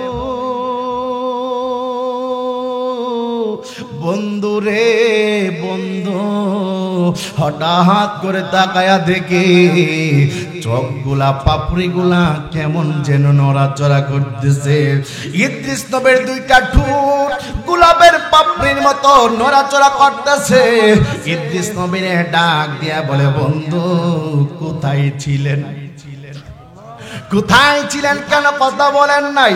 বন্ধু রে বন্ধু, হঠাৎ করে তাকায়া দেখে চোখগুলা পাপড়িগুলা কেমন যেন নড়াচড়া করতেছে। ইদ্রিস নবীর দুইটা ঠোঁট গোলাপের পাপড়ির মতো নড়াচড়া করতেছে। ইদ্রিস নবীর ডাক দিয়া বলে, বন্ধু কোথায় ছিলেন? কোথায় ছিলেন? কেন কথা বলেন নাই?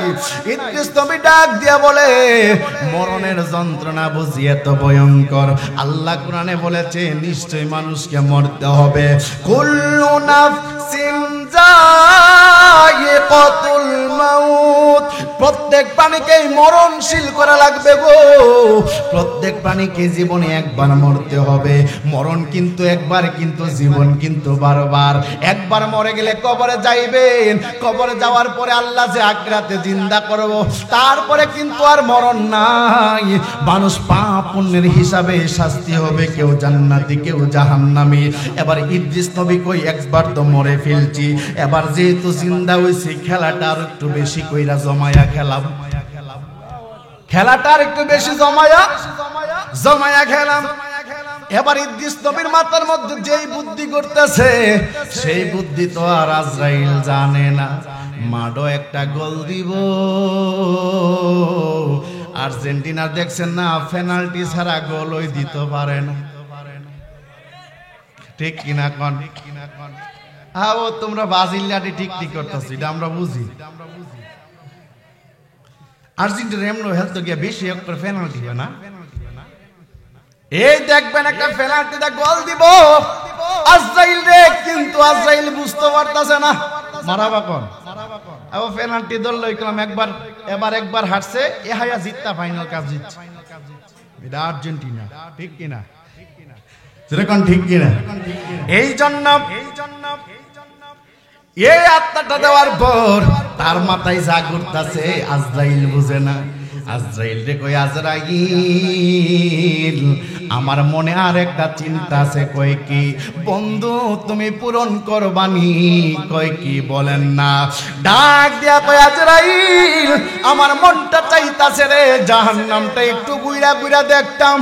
ইদ্রিস নবী ডাক দিয়া বলে, মরণের যন্ত্রণা বুঝি এত ভয়ঙ্কর। আল্লাহ কোরআনে বলেছে, নিশ্চয় মানুষকে মরতে হবে। কুল্লু নাফসিন যায়িকাতুল মাউত, প্রত্যেক প্রাণীকেই মরণশীল করা লাগবে গো। প্রত্যেক প্রাণীকে জীবনে একবার মরতে হবে। মরণ কিন্তু একবার, কিন্তু জীবন কিন্তু বারবার। একবার মরে গেলে কবরে যাইবেন, কবরে যাওয়ার পরে আল্লাহ যে আখিরাতে জিন্দা করব, তারপরে কিন্তু আর মরণ নাই। মানুষ পাপ পুণ্যের হিসাবে শাস্তি হবে, কেউ জান্নাতি কেউ জাহান্নামী। এবার ইদ্রিস নবী কই, একবার তো মরে ফেলছি, এবার যেহেতু জিন্দা হইছি, খেলাটা আর একটু বেশি কইরা জমায়া খেলাম, খেলাটা আর একটু বেশি জমায়া খেলাম। এবার ইদ্রিস নবীর মাথার মধ্যে যেই বুদ্ধি করতেছে, সেই বুদ্ধি তো আর আজরাইল জানে না। মাডো একটা গোল দিব। আর্জেন্টিনা দেখছেন না, পেনাল্টি ছাড়া গোল ওই দিতে পারে না। ঠিক কিনা কোন? হ্যাঁ, ও তোমরা ব্রাজিলিয়াটি ঠিক ঠিক করতেছ, এটা আমরা বুঝি। আর্জেন্টিনা এমন হেলতে গিয়ে বেশি একটা পেনাল্টি হয় না। এই দেখবেন একটা পেনাল্টিতে গোল দিব আজরাইল রে, কিন্তু আজরাইল বুঝতে পারতাছে না মারাবা কোন। আবার পেনাল্টি দল লইলাম একবার, একবার হারছে, এহায়া জিততা ফাইনাল কাপ জিতছে। এটা আর্জেন্টিনা, ঠিক কিনা? যেরকম ঠিক কিনা? এই জন্য এই আত্মাটা দেওয়ার পর তার মাথায় যা ঘুরতাছে আজরাইল বুঝে না। আজরাইল রে কই, আজরাইল আমার মনে আর একটা চিন্তা আছে। কই কি? বন্ধু তুমি পূরণ করবানি? কই কি? বলেন না। ডাক দিয়া কই, আজরাইল আমার মনটা চাইতাছে রে জাহান্নামটা একটু গুইরা গুইরা দেখতাম।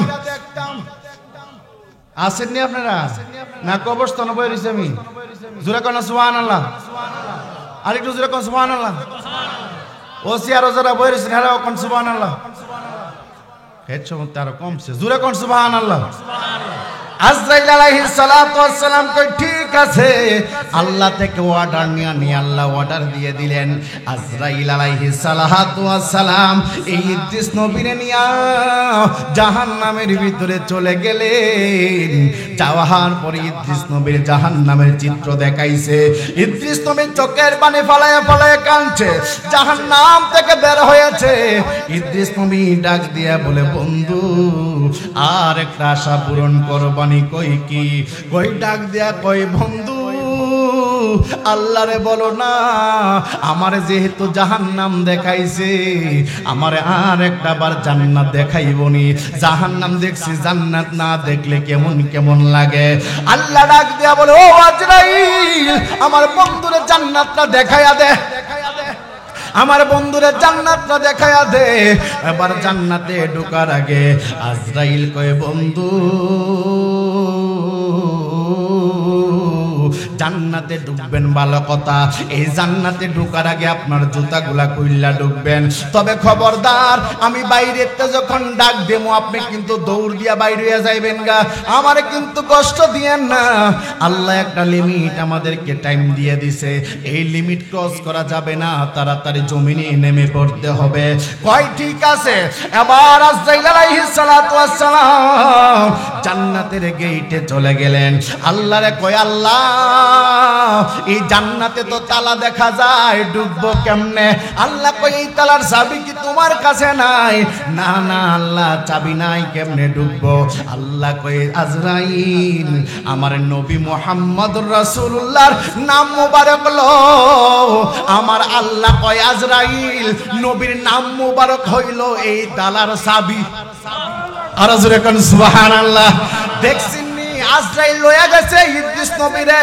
আসেননি আপনারা? না কবরস্থান বই রইছি আমি। জোরে কোন সুবহানাল্লাহ, আর একটু জোরে কোন সুবহানাল্লাহ। ও সিয়ারো যারা বই রইছেন হারা কোন সুবহানাল্লাহ। হেড সমতে আরো কমছে, জোরে কোন সুবহানাল্লাহ। আজরাইল আলাইহিস সালাতু ওয়াস সালাম কই, ঠিক ঠিক আছে। আল্লাহ থেকে অর্ডার নিয়ে আল্লাহ অর্ডার দিয়ে দিলেন। আজরাইল আলাইহিস সালাতু ওয়াস সালাম এই ইদ্রিস নবীরে নিয়া জাহান্নামের ভিতরে চলে গেলেন। যাওয়ার পরে ইদ্রিস নবীর জাহান্নামের চিত্র দেখাইছে। ইদ্রিস নবী চোখের পানি ফলায় কাঁদছে, জাহান্নাম থেকে বের হয়েছে। ইদ্রিস নবী ডাক দিয়া বলে, বন্ধু আর একটা আশা পূরণ করবানি। কই কি? কই ডাক দিয়া কই, বন্ধু আল্লাহরে বলো না, আমারে যেহেতু জাহান্নাম দেখাইছে, আমারে আর একটা বার জান্নাত দেখাইবনি। জাহান্নাম দেখছি, জান্নাত না দেখলে কেমন কেমন লাগে। আল্লাহ ডাক দিয়া বলে, ও আজরাইল, আমার বন্ধুরে জান্নাতটা দেখাইয়া দে, আমার বন্ধুরে জান্নাতটা দেখাইয়া দে। এবার জান্নাতে ঢোকার আগে আজরাইল কয়, বন্ধু জান্নাতে ঢুকবেন ভালো কথা, এই জান্নাতে ঢোকার আগে আপনার জুতাগুলা কইল্লা ঢুকবেন। তবে খবরদার, আমি বাইরে যখন ডাক দেবো আপনি কিন্তু দৌড় দিয়া বাইরে হয়ে যাইবেন গা, আমারে কিন্তু কষ্ট দিয়েন না। আল্লাহ একটা লিমিট আমাদেরকে টাইম দিয়ে দিছে, এই লিমিট ক্রস করা যাবে না, তাড়াতাড়ি জমিনে নেমে পড়তে হবে। কয় ঠিক আছে। এবার আজরাইল আলাইহিস সালাতু ওয়াস সালাম জান্নাতের গেটে চলে গেলেন। আল্লাহরে কয়, আল্লাহ এই জান্নাতে তো তালা দেখা যায়, ঢুকবো কেমনে? আল্লাহ কয়, এই তালার চাবি কি তোমার কাছে নাই? না না আল্লাহ, চাবি নাই, কেমনে ঢুকবো? আল্লাহ কয়, আজরাইল, আমার নবী মুহাম্মদুর রাসূলুল্লাহর নাম মোবারক লো। আমার আল্লাহ কয়, আজরাইল, নবীর নাম মোবারক হইল এই তালার চাবি। আর জোরে কোন সুবহানাল্লাহ। দেখছেন আজরাইল লয়া গেছে ইদ্রিস নবীরে।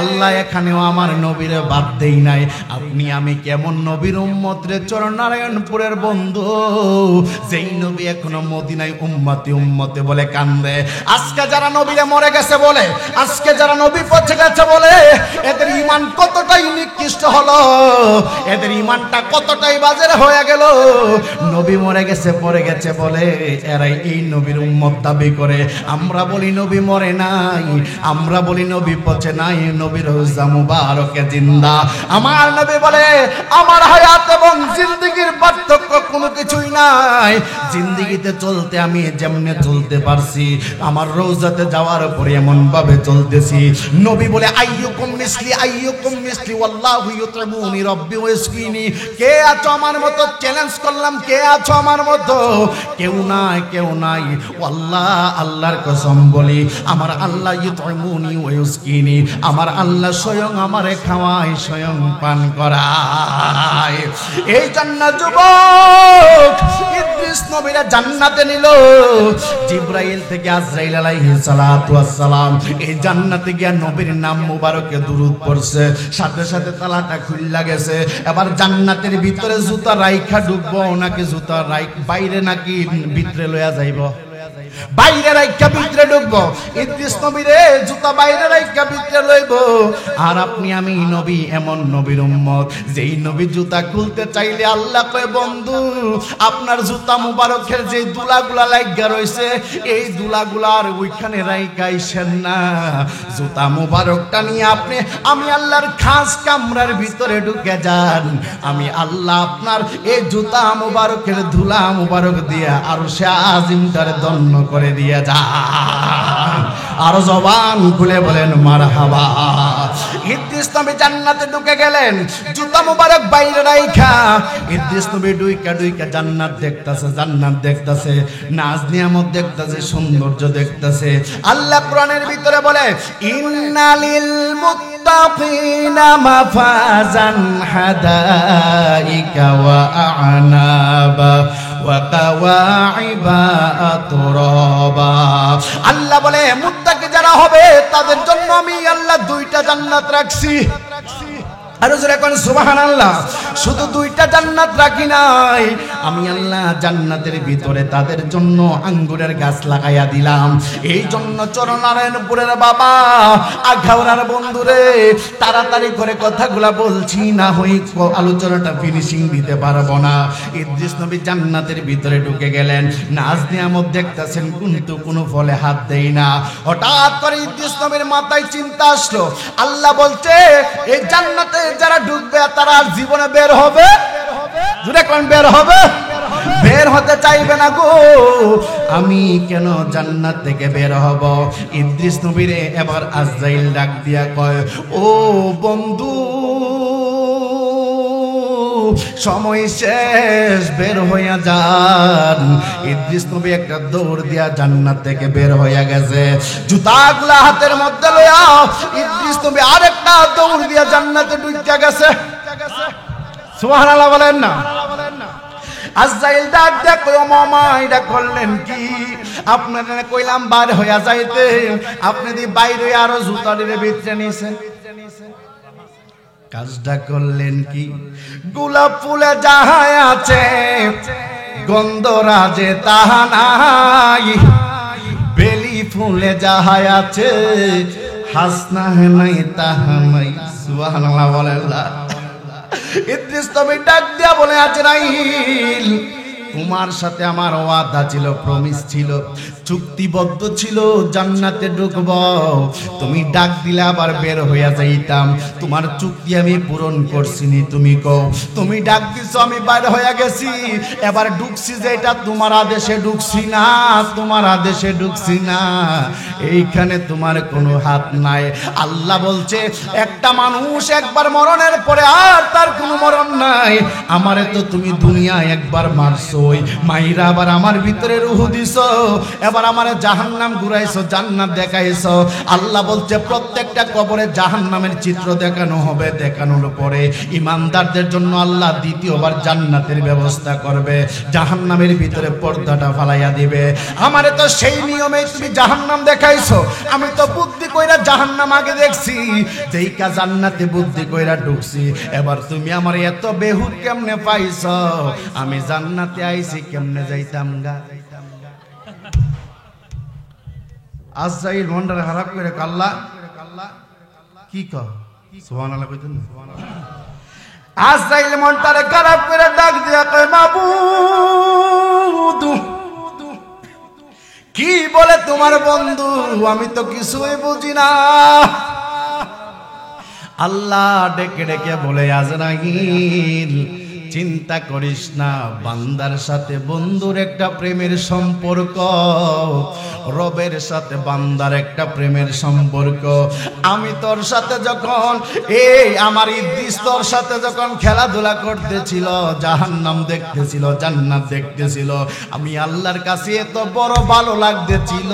আল্লাহ এখানেও আমার নবীরে বাদ দেই নাই। আপনি আমি কেমন নবীর উম্মত রে, চরনারায়ণপুরের বন্ধু, যেই নবী এখনো মদিনায় উম্মতে উম্মতে বলে কান্দে। আজকে যারা নবীরে মরে গেছে বলে, আজকে যারা নবী পচে গেছে বলে, এদের ঈমান কতটাই নিকৃষ্ট হলো, এদের ঈমানটা কতটাই বাজে হয়ে গেল। নবী মরে গেছে পড়ে গেছে বলে এরাই এই নবীর উম্মত দাবি করে। আমরা বলি নবী মরে নাই, আমরা বলি নবী পচে নাই, নবীর রওজা মুবারকে জিন্দা। আমার নবী বলে, আমার হায়াত এবং জিন্দেগির পার্থক্য কোনো কিছুই নাই। জিন্দেগিতে চলতে আমি যেমনে চলতে পারছি, আমার রওজাতে যাওয়ার পরে এমন ভাবে চলতেছি। নবী বলে, আইয়ুকুম মিসলি ওয়াল্লাহু ইউতঈমুনি রাব্বি ওয়া ইয়াসকিনি। কে আছো আমার মতো? চ্যালেঞ্জ করলাম, কে আছো আমার মতো? কেউ নাই, কেউ নাই। আল্লাহ, আল্লাহর কসম বলি, আমার আল্লাহ ইউতঈমুনি ওয়া ইয়াসকিনি, আমার আল্লাহ স্বয়ং আমারে খাওয়ায়, স্বয়ং পান করায়। এই জান্নাত যুবক ইদ্রিস নবীরা জান্নাতে নিল। জিবরাইল থেকে আজরাইল আলাইহিস সালাতু ওয়াস সালাম এই জান্নাতে গিয়া নবীর নাম মুবারকে দুরূদ পড়ছে, সাথে সাথে তালাটা খুললা গেছে। এবার জান্নাতের ভিতরে জুতা রাইখা ঢুকবো নাকি জুতা বাইরে নাকি ভিতরে লইয়া যাইব? বাইরে রাইখা ভিতরে ঢুকবো। ইদ্রিস নবীরে জুতা বাইরে রাইখা ভিতরে লইব। আর আপনি আমি নবী এমন নবীর উম্মত, যেই নবী জুতা খুলতে চাইলে আল্লাহ কয়, বন্ধু আপনার জুতা মুবারকের যে দুলাগুলা লাগা রইছে, এই দুলাগুলার ওইখানে রাইখাইছেন না। জুতা মুবারকটা নিয়ে আপনি আমি আল্লাহর খাস কামরার ভিতরে ঢুকে যান। আমি আল্লাহ আপনার এই জুতা মুবারকের ধুলা মুবারক দিয়া আরশে আজিমটারে দন্ন করে দিয়ে যান। আর জবান খুলে বলেন মারহাবা। ইদ্রিস নবী জান্নাতে ঢুকে গেলেন, জুতা মুবারক বাইরে রাইখা। ইদ্রিস নবী ডুইকা জান্নাত দেখতাছে, জান্নাত দেখতাছে, নাজ নিয়ামত দেখতাছে, সৌন্দর্য দেখতাছে। আল্লাহ কোরআনের ভিতরে বলে, ইন্নালিল মুত্তাকিনা মাফাজান হাদাইকা ওয়া আ'নাবা ওয়া কাওয়াইবা আতরাবা। আল্লাহ বলে, মুত্তাকি যারা হবে তাদের জন্য আমি আল্লাহ দুইটা জান্নাত রাখছি। আর জোরে কোন সুবহানাল্লাহ। শুধু দুইটা জান্নাত রাখি নাই, আমি আল্লাহ জান্নাতের ভিতরে তাদের জন্য আঙ্গুরের গাছ লাগাইয়া দিলাম। এই জন্য চরনারায়ণপুরের বাবা আখাউড়ার বন্ধুরে তাড়াতাড়ি করে কথাগুলা বলছি, না হই আলোচনাটা ফিনিশিং দিতে পারবো না। ইদ্রিস নবী জান্নাতের ভিতরে ঢুকে গেলেন, নাজ নিয়ামত দেখতেছেন কিন্তু কোনো ফলে হাত দেই না। হঠাৎ করে ইদ্রিস নবীর মাথায় চিন্তা আসলো, আল্লাহ বলছে এই জান্নাতে যারা ঢুকবে তারা আর জীবনে বের হবে? জোরে কোন বের হবে? বের হতে চাইবে না গো। আমি কেন জান্নাত থেকে বের হব? ইদ্রিস নবীরে এবার আজরাইল ডাক দিয়া কয়, ও বন্ধু সময় শেষ, বের হইয়া যান। ইদ্রিস নবী একটা দৌড় দিয়া জান্নাত থেকে বের হইয়া গেছে। জুতাগুলা হাতের মধ্যে লইয়া ইদ্রিস নবী আরেকটা দৌড় দিয়া জান্নাতে ঢুকে গেছে। সুবহানাল্লাহ বলেন না। আজরাইল ডাক দেখ, ও মামা এটা করলেন কি? আপনারা কইলাম বার হইয়া যাইতে, আপনি দি বাইরে আরো জুতা দিয়ে ভিতরে নিছেন, কাজটা করলেন কি? গোলাপ ফুলে যাহা আছে গন্ধরাজে তাহা নাই, বেলি ফুলে যাহা আছে হাসনা নাই তাহা নাই। সুবহানাল্লাহ বলেন না। ইদ্রিস নবী ডাক দিয়া বলে, আজরাইল তোমার সাথে আমার ওয়াদা ছিল, প্রমিস ছিল, চুক্তিবদ্ধ ছিল জান্নাতে ঢুকব। তুমি ডাক দিলে আবার বের হইয়া যাইতাম, তোমার চুক্তি আমি পূরণ করছিনি। তুমি কও তুমি ডাক দিছো, আমি বাইরে হইয়া গেছি, এবার ঢুকছি যে এটা তোমার আদেশে ঢুকছি না, তোমার আদেশে ঢুকছি না, এইখানে তোমার কোনো হাত নাই। আল্লাহ বলছে একটা মানুষ একবার মরণের পরে আর তার কোনো মরণ নাই। আমারে তো তুমি দুনিয়ায় একবার মারছো, মাইরা আবার আমার ভিতরে রূহ দিছো, এবার আমার জাহান্নাম ঘুরাইছো, জান্নাত দেখাইছো। আল্লাহ বলছে প্রত্যেকটা কবরে জাহান্নামের চিত্র দেখানো হবে, দেখানোর পরে ইমানদারদের জন্য আল্লাহ দ্বিতীয়বার জান্নাতের ব্যবস্থা করবে, জাহান্নামের ভিতরে পর্দাটা ফালাইয়া দিবে। আমারে তো সেই নিয়মে তুমি জাহান্নাম দেখাইছো, আমি তো বুদ্ধি কইরা জাহান্নাম আগে দেখছি, যেইকা জান্নাতে বুদ্ধি কইরা ঢুকছি। এবার তুমি আমার এত বেহুদ কেমনে পাইছো? আমি জান্নাতে আইছি কেমনে যাইতাম গা? আজরাইল মনটা খারাপ করে কাল্লা কি কও? সুবহানাল্লাহ কইতেন না? আজরাইল মনটারে খারাপ করে ডাক দিয়া কয়, মাবুদ কি বলে তোমার বন্ধু? আমি তো কিছুই বুঝি না। আল্লাহ ডেকে ডেকে বলে, আজরাইল চিন্তা করিস না, বান্দার সাথে বন্ধুর একটা প্রেমের সম্পর্ক, রবের সাথে বান্দার একটা প্রেমের সম্পর্ক। আমি তোর সাথে যখন এই আমার ইদ্রিস তোর সাথে যখন খেলাধুলা করতেছিল, জাহান্নাম দেখতেছিল, জান্নাত দেখতেছিল, আমি আল্লাহর কাছে এত বড় ভালো লাগতেছিল।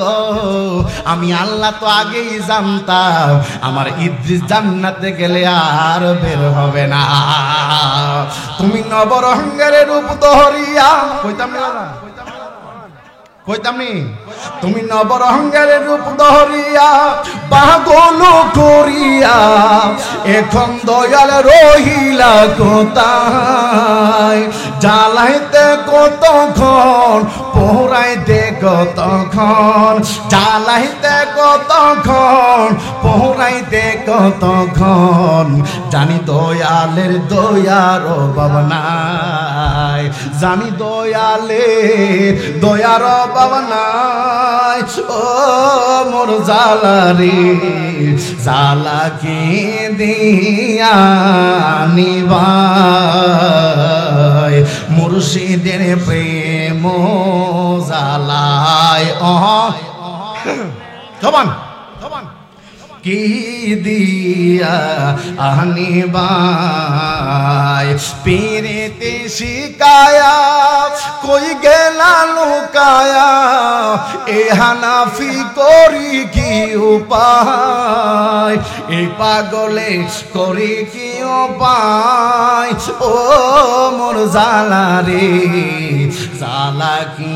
আমি আল্লাহ তো আগেই জানতাম আমার ইদ্রিস জান্নাতে গেলে আর বের হবে না। তুমি নবরঙ্গের রূপ ধরিয়া কইতাম না, কইতাম নি, তুমি নবরঙ্গের রূপ ধরিয়া পাগল করিয়া এখন দয়াল রহিলা কোথায়? জ্বালাইতে কতক্ষণ, পোহরাইতে কতক্ষণ, জ্বালাইতে কতক্ষণ, পোহরাইতে কতক্ষণ, জানি দয়ালের দয়ার অভাব নাই, জানি দয়ালের দয়ার অভাব নাই। ও মোর জালারে জালাকে দিয়া নিবাই, মুর্শিদের প্রেম জালায় জবান কি দিয়া আনিবাই, পীরিতে শিকায়া কই গেলা লুকায়া, এ হানাফি করি কি উপায়, এই পাগলে করি কি উপায়। ও মোর জালারে জালা কি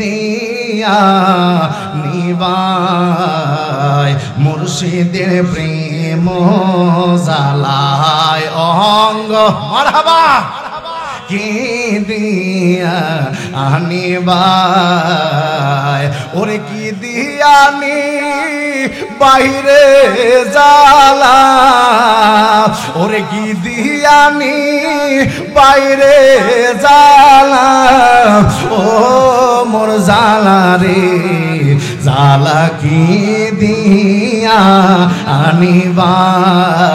দিয়া নিবাই, মুর্শিদের প্রেম প্রেম জ্বালায় অঙ্গ মারহাবা কি দিয়া আনিবাই ওরে কি দিয়ানি বাইরে জ্বালা ওরে কি দিয়ানি বাইরে জ্বালা ও মোর জ্বালা রে জ্বালা কি দিয়া আনিবাই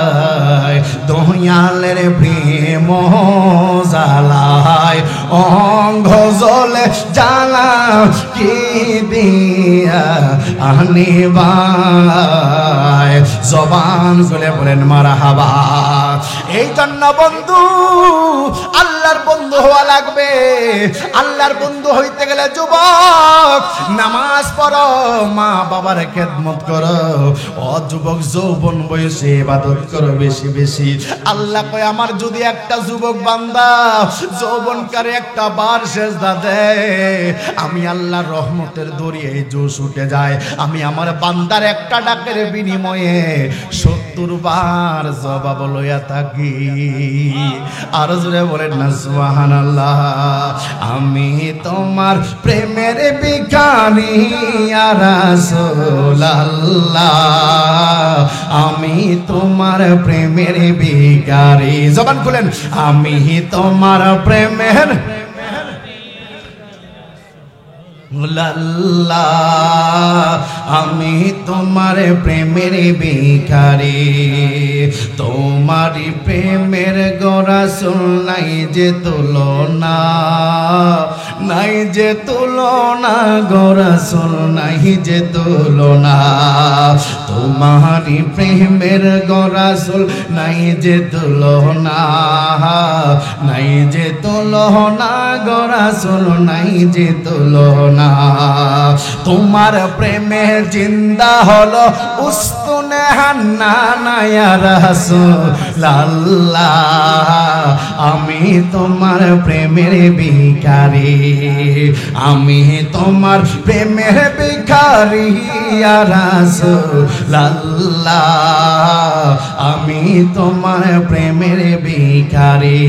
দয়ালের প্রেম জ্বালায় অঙ্গ জলে জ্বালা কি দিয়া আনিবাই জবান খুলে বলেন মারহাবা। এই জন্য বন্ধু আল্লাহর বন্ধু হওয়া লাগবে। আল্লাহর বন্ধু হইতে গেলে যুবক নামাজ পড়ো, মা বাবার খেদমত করো, ও যুবক যৌবন বয়সে ইবাদত করো বেশি বেশি। আল্লাহ কয় আমার যদি একটা যুবক বান্দা যৌবনকারে একটা বার সেজদা দেয়, আমি আল্লাহর রহমতের দরিয়ায় জোশ উঠে যায়। আমি আমার বান্দার একটা ডাকের বিনিময়ে 70 বার জবাব লইয়া থাকি। আর জোরে বলেন না সুবহানাল্লাহ। আমি তোমার প্রেমের ভিখারি ইয়া রাসূলুল্লাহ, আমি তোমার প্রেমের ভিখারি। জবান খুলেন, আমি তোমার প্রেমের লাল্লা, আমি তোমার প্রেমের ভিখারি। তোমারি প্রেমের গরাসুল নাই যে তুলনা, নাই যে তুলনা গরাসুল নাই যে তুলনা। তোমারি প্রেমের গরাসুল নাই যে তুলনা, নাই যে তুলনা গরাসুল নাই যে তুলনা। তোমার প্রেমে জিন্দা হলো উস্তুনে হান্নানা ইয়া রাসূলুল্লাহ, আমি তোমার প্রেমের ভিখারি। আমি তোমার প্রেমের ভিখারি ইয়া রাসূলুল্লাহ, আমি তোমার প্রেমের ভিখারি।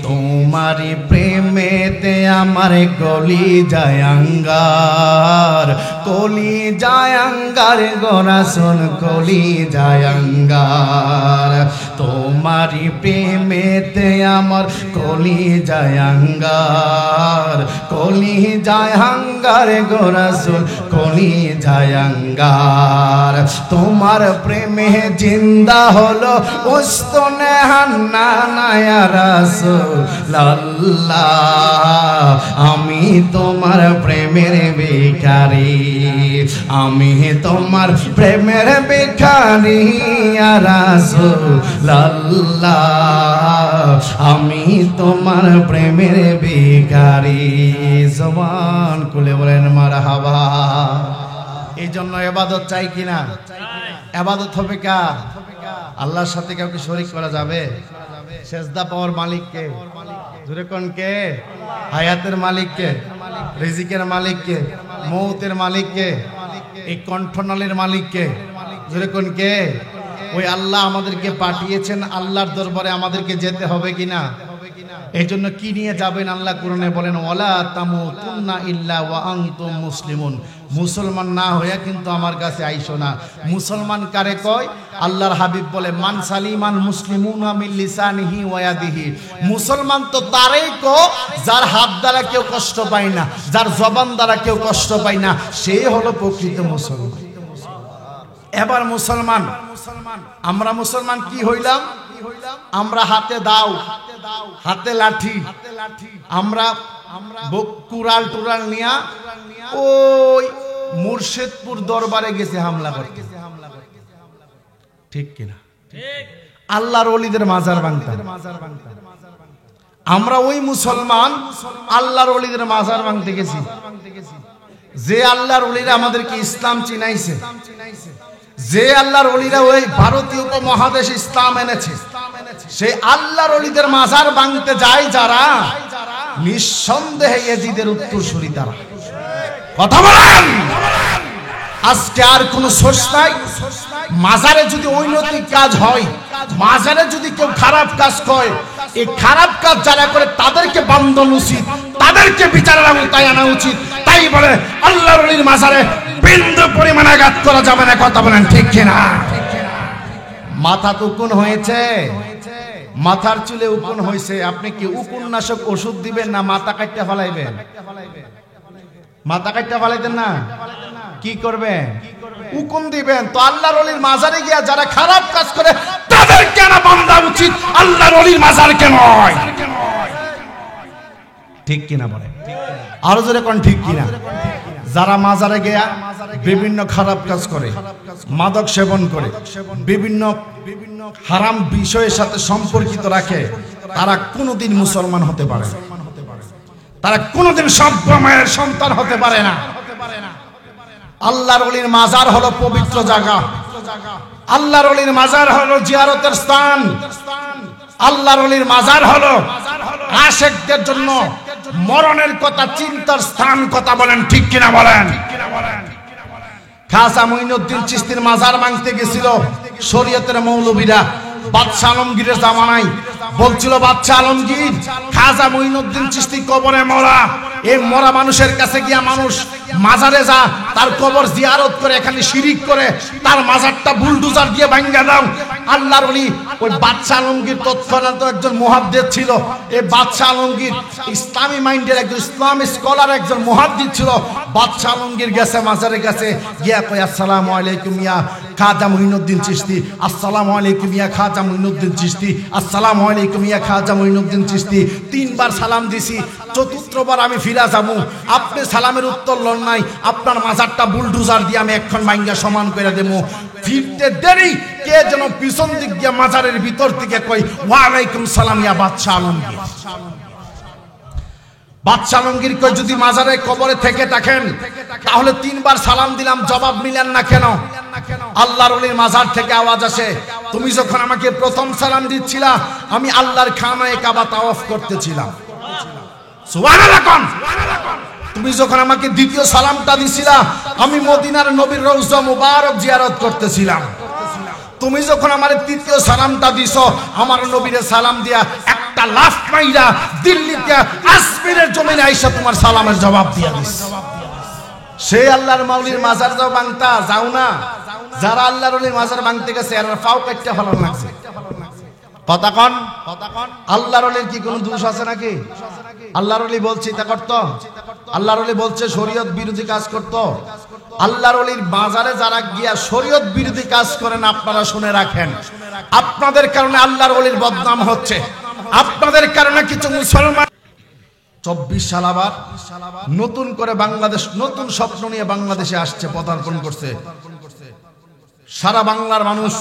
তোমারি প্রেমেতে আমার কলি যায় আঙ্গার, কলি যায় আঙ্গার গো রাসূল, কলি যায় আঙ্গার। তোমারি প্রেমেতে আমার কলি যায় আঙ্গার, কলি যায় আঙ্গার গো রাসূল, কলি যায় আঙ্গার। তোমার প্রেমে জিন্দা হলো উস্তুনে হান্নানা ইয়া রাসূলুল্লাহ, আমি তোমার প্রেমের ভিখারি। আমি তোমার প্রেমের ভিখারি ইয়া রাসূলুল্লাহ, আমি তোমার প্রেমের ভিখারি। জবান খুলে বলেন মারহাবা। এই জন্য ইবাদত চাই কিনা? ইবাদত হবে কার? আল্লাহর সাথে কাউকে শরীক করা যাবে? সেজদা পাওয়ার মালিক কে? জোরে কোন কে? হায়াতের মালিক কে? রিজিকের মালিক কে? মৌতের মালিক কে? এই কণ্ঠনালীর মালিক কে? জোরে কোন কে? ওই আল্লাহ আমাদেরকে পাঠিয়েছেন, আল্লাহর দরবারে আমাদেরকে যেতে হবে কিনা? এই জন্য কি নিয়ে যাবেন? আল্লাহ কোরআনে বলেন ওয়ালা তামুতুন্না ইল্লা ওয়া আনতুম মুসলিমুন। মুসলমান না হইয়া কিন্তু আমার কাছে আইসো না। মুসলমান কারে কয়? আল্লাহর হাবিব বলে মান সালিমান মুসলিমুনা মিন লিসানিহি ওয়া ইয়াদিহি। মুসলমান তো তারই কো যার হাত দ্বারা কেউ কষ্ট পায় না, যার জবান দ্বারা কেউ কষ্ট পায় না, সে হলো প্রকৃত মুসলমান। এবার মুসলমান, আমরা মুসলমান কি হইলাম? আমরা হাতে দাও, হাতে লাঠি, আমরা কুড়াল টুরাল নিয়া ওই মুর্শিদপুর দরবারে গেছে হামলা করতে। ঠিক কিনা? আল্লাহর ওলিদের মাজার ভাঙতাম। আমরা ওই মুসলমান আল্লাহর ওলিদের মাজার ভাঙতে গেছি। যে আল্লাহর ওলিরা আমাদেরকে ইসলাম চিনাইছে, যে আল্লাহর ওলিরা ওই ভারতীয় উপমহাদেশে ইসলাম এনেছে, সেই আল্লাহর ওলিদের মাজার ভাঙতে যায় যারা, নিঃসন্দেহে ইয়াজিদের উত্তরসূরি তারা। কথা বলেন। আজকে আর কোনো সোর্স নাই। মাজারে যদি অনৈতিক কাজ হয়, মাজারে যদি কেউ খারাপ কাজ করে, এই খারাপ কাজ যারা করে তাদেরকে বান্ধন উচিত, তাদেরকে বিচারের আওতায় আনা উচিত। তাই বলে আল্লাহর ওলির মাজারে বিন্দু পরিমাণ আঘাত করা যাবে না। কথা বলেন ঠিক কিনা? মাথা তো উকুন হয়েছে, মাথার চুলে উকুন হয়েছে, আপনি কি উকুননাশক ওষুধ দিবেন না মাথা কাটতে ফেলাইবেন? মাথা কাটতে ফেলাইতেন না, কি করবেন? উকুন দিবেন। তো আল্লাহর ওলির মাজারে গিয়া যারা খারাপ কাজ করে তাদের কেন বান্ধা উচিত, আল্লাহর ওলির মাজারকে নয়। ঠিক কিনা বলে? আরো জোরে কোন ঠিক কিনা? যারা মাজারে গিয়া বিভিন্ন খারাপ কাজ করে, মাদক সেবন করে, বিভিন্ন হারাম বিষয়ের সাথে সম্পর্কিত রাখে, তারা কোনোদিন মুসলমান হতে পারে না, তারা কোনোদিন সভ্য মায়ের সন্তান হতে পারে না। আল্লাহর ওলির মাজার হলো পবিত্র জায়গা, আল্লাহর ওলির মাজার হলো জিয়ারতের স্থান, আল্লাহর ওলির মাজার হলো আশিকদের জন্য মরণের কথা চিন্তার স্থান। কথা বলেন ঠিক কিনা বলেন? খাজা মুঈনুদ্দিন চিশতির মাজার ভাঙতে গেছিল শরীয়তের মৌলবীরা বাদশা আলমগীরের জামানায়। বলছিল বাদশা আলমগীর, খাজা মুঈনুদ্দিন চিশতি কবরে মরা, এই মরা মানুষের কাছে গিয়া মানুষ মাজারে যা, তার কবর জিয়ারত করে, এখানে শিরিক করে, তার মাজারটা বুলডোজার দিয়ে ভাঙা দাও। আল্লাহর ওলি ওই বাদশা আলমগীর তৎক্ষণাৎ একজন মুহাদ্দিস ছিল। এই বাদশা আলমগীর ইসলামী মাইন্ডের একজন ইসলামী স্কলার, একজন মুহাদ্দিস ছিল। বাদশা আলমগীর গেছে মাজারে, গেছে গিয়া কয় আসসালামু আলাইকুম ইয়া খাজা মুঈনুদ্দিন চিশতি, আসসালামু আলাইকুম ইয়া খাজা মুঈনুদ্দিন চিশতি, আসসালামু আলাইকুম ইয়া খাজা মুঈনুদ্দিন চিশতি। তিনবার সালাম দিছি, চতুর্থবার আমি ফিরা যাবো, আপনি সালামের উত্তর লন নাই, আপনার মাজারটা বুলডোজার দিয়ে আমি এখন ভাঙ্গা সমান করে দেবো। ফিরতে দেরি, কে যেন পিছন দিক দিয়ে মাজারের ভিতর থেকে কই ওয়া আলাইকুম সালাম ইয়া বাদশা আলমগীর। বাদশা আলমগীর কই যদি মাজারে কবরে থেকে থাকেন তাহলে তিনবার সালাম দিলাম, জবাব নিলেন না কেন? আল্লাহর ওলির মাজার থেকে আওয়াজ আসে, তুমি যখন আমাকে প্রথম সালাম দিচ্ছিলা আমি আল্লাহর খানায়ে কাবা তাওয়াফ করতেছিলাম। সুবহানাল্লাহ কোন? তুমি যখন আমাকে দ্বিতীয় সালামটা দিছিলা আমি মদিনার নবীর রওজা মুবারক জিয়ারত করতেছিলাম। তুমি যখন আমার তৃতীয় সালামটা দিছো আমার নবীরে সালাম দিয়া একটা লাফ মাইরা দিল্লিতে আজমিরের জমিনে আইসা তোমার সালামের জবাব দিয়া দিস। সেই আল্লাহর মাওলির মাজার যাও ভাঙতা যাও না, যারা আল্লাহর ওলির মাজার ভাঙতে গেছে এরা ফাও কাটতে ফেলানো লাগছে। কথা কন? আল্লাহর ওলির কি কোনো দোষ আছে নাকি? আল্লাহর ওলি বলছে এটা করতো, আল্লাহর ওলি বলছে শরীয়ত বিরোধী কাজ করতো। আল্লাহর ওলির বাজারে যারা গিয়া শরীয়ত বিরোধী কাজ করেন আপনারা শুনে রাখেন, আপনাদের কারণে আল্লাহর ওলির বদনাম হচ্ছে, আপনাদের কারণে কিছু মুসলমান 24 সাল আবার নতুন করে বাংলাদেশ নতুন স্বপ্ন নিয়ে বাংলাদেশে আসছে, পদার্পণ করছে। সারা বাংলার মানুষ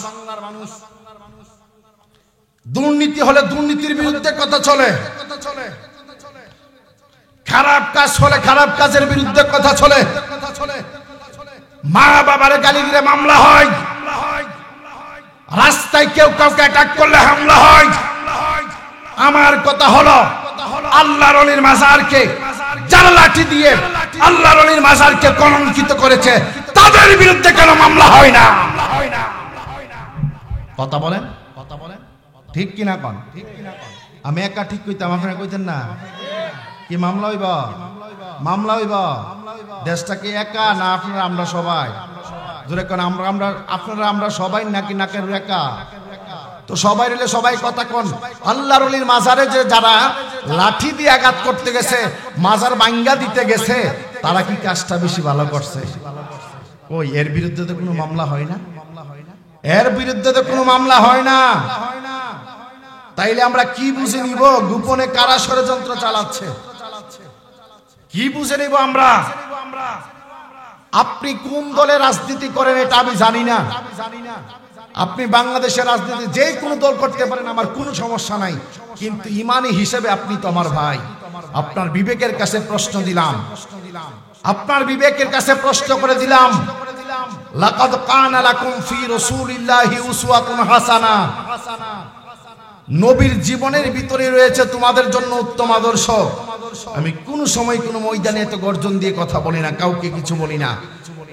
দুর্নীতি হলে দুর্নীতির বিরুদ্ধে কথা চলে, খারাপ কাজ হলে খারাপ কাজের বিরুদ্ধে কথা চলে, মা বাবারে গালি দিলে মামলা হয়, রাস্তায় কেউ কাউকে অ্যাটাক করলে হামলা হয়। আমার কথা হলো আল্লাহর ওলির মাজারকে যারা লাঠি দিয়ে আল্লাহর ওলির মাজারকে কলঙ্কিত করেছে তাদের বিরুদ্ধে কেন মামলা হয় না? কথা বলেন, কথা বলেন, ঠিক কিনা কোন? আমি একা ঠিক কইতাম, আপনারা কইতেন না? কি মামলা হইব? মামলা হইব। দেশটা কি একা না আপনারা আমরা সবাই? জোরে কোন আমরা আমরা আপনারা আমরা সবাই নাকি নাকের একা? তো সবাই রইলে সবাই কথা কোন। আল্লাহর ওলির মাজারে যে যারা লাঠি দিয়ে আঘাত করতে গেছে, মাজার ভাঙ্গা দিতে গেছে, তারা কি কাজটা বেশি ভালো করছে? ওই এর বিরুদ্ধে তো কোনো মামলা হয় না, এর বিরুদ্ধে তো কোনো মামলা হয় না। তাইলে আমরা কি বুঝে নিব গোপনে কারা ষড়যন্ত্র চালাচ্ছে? কি বুঝে নিব আমরা? আপনি কোন দলে রাজনীতি করেন এটা আমি জানি না, আপনি বাংলাদেশের রাজনীতি যে কোনো দল করতে পারেন, আমার কোনো সমস্যা নাই, কিন্তু ইমানি হিসেবে আপনি তো আমার ভাই। আপনার বিবেকের কাছে প্রশ্ন দিলাম, আপনার বিবেকের কাছে প্রশ্ন করে দিলাম, লাকাদ কানা লাকুম ফি রাসূলিল্লাহি উসওয়াতুন হাসানা, নবীর জীবনের ভিতরে রয়েছে তোমাদের জন্য উত্তম আদর্শ। আমি কোন সময় কোন ময়দানে এত গর্জন দিয়ে কথা বলি না, কাউকে কিছু বলি না।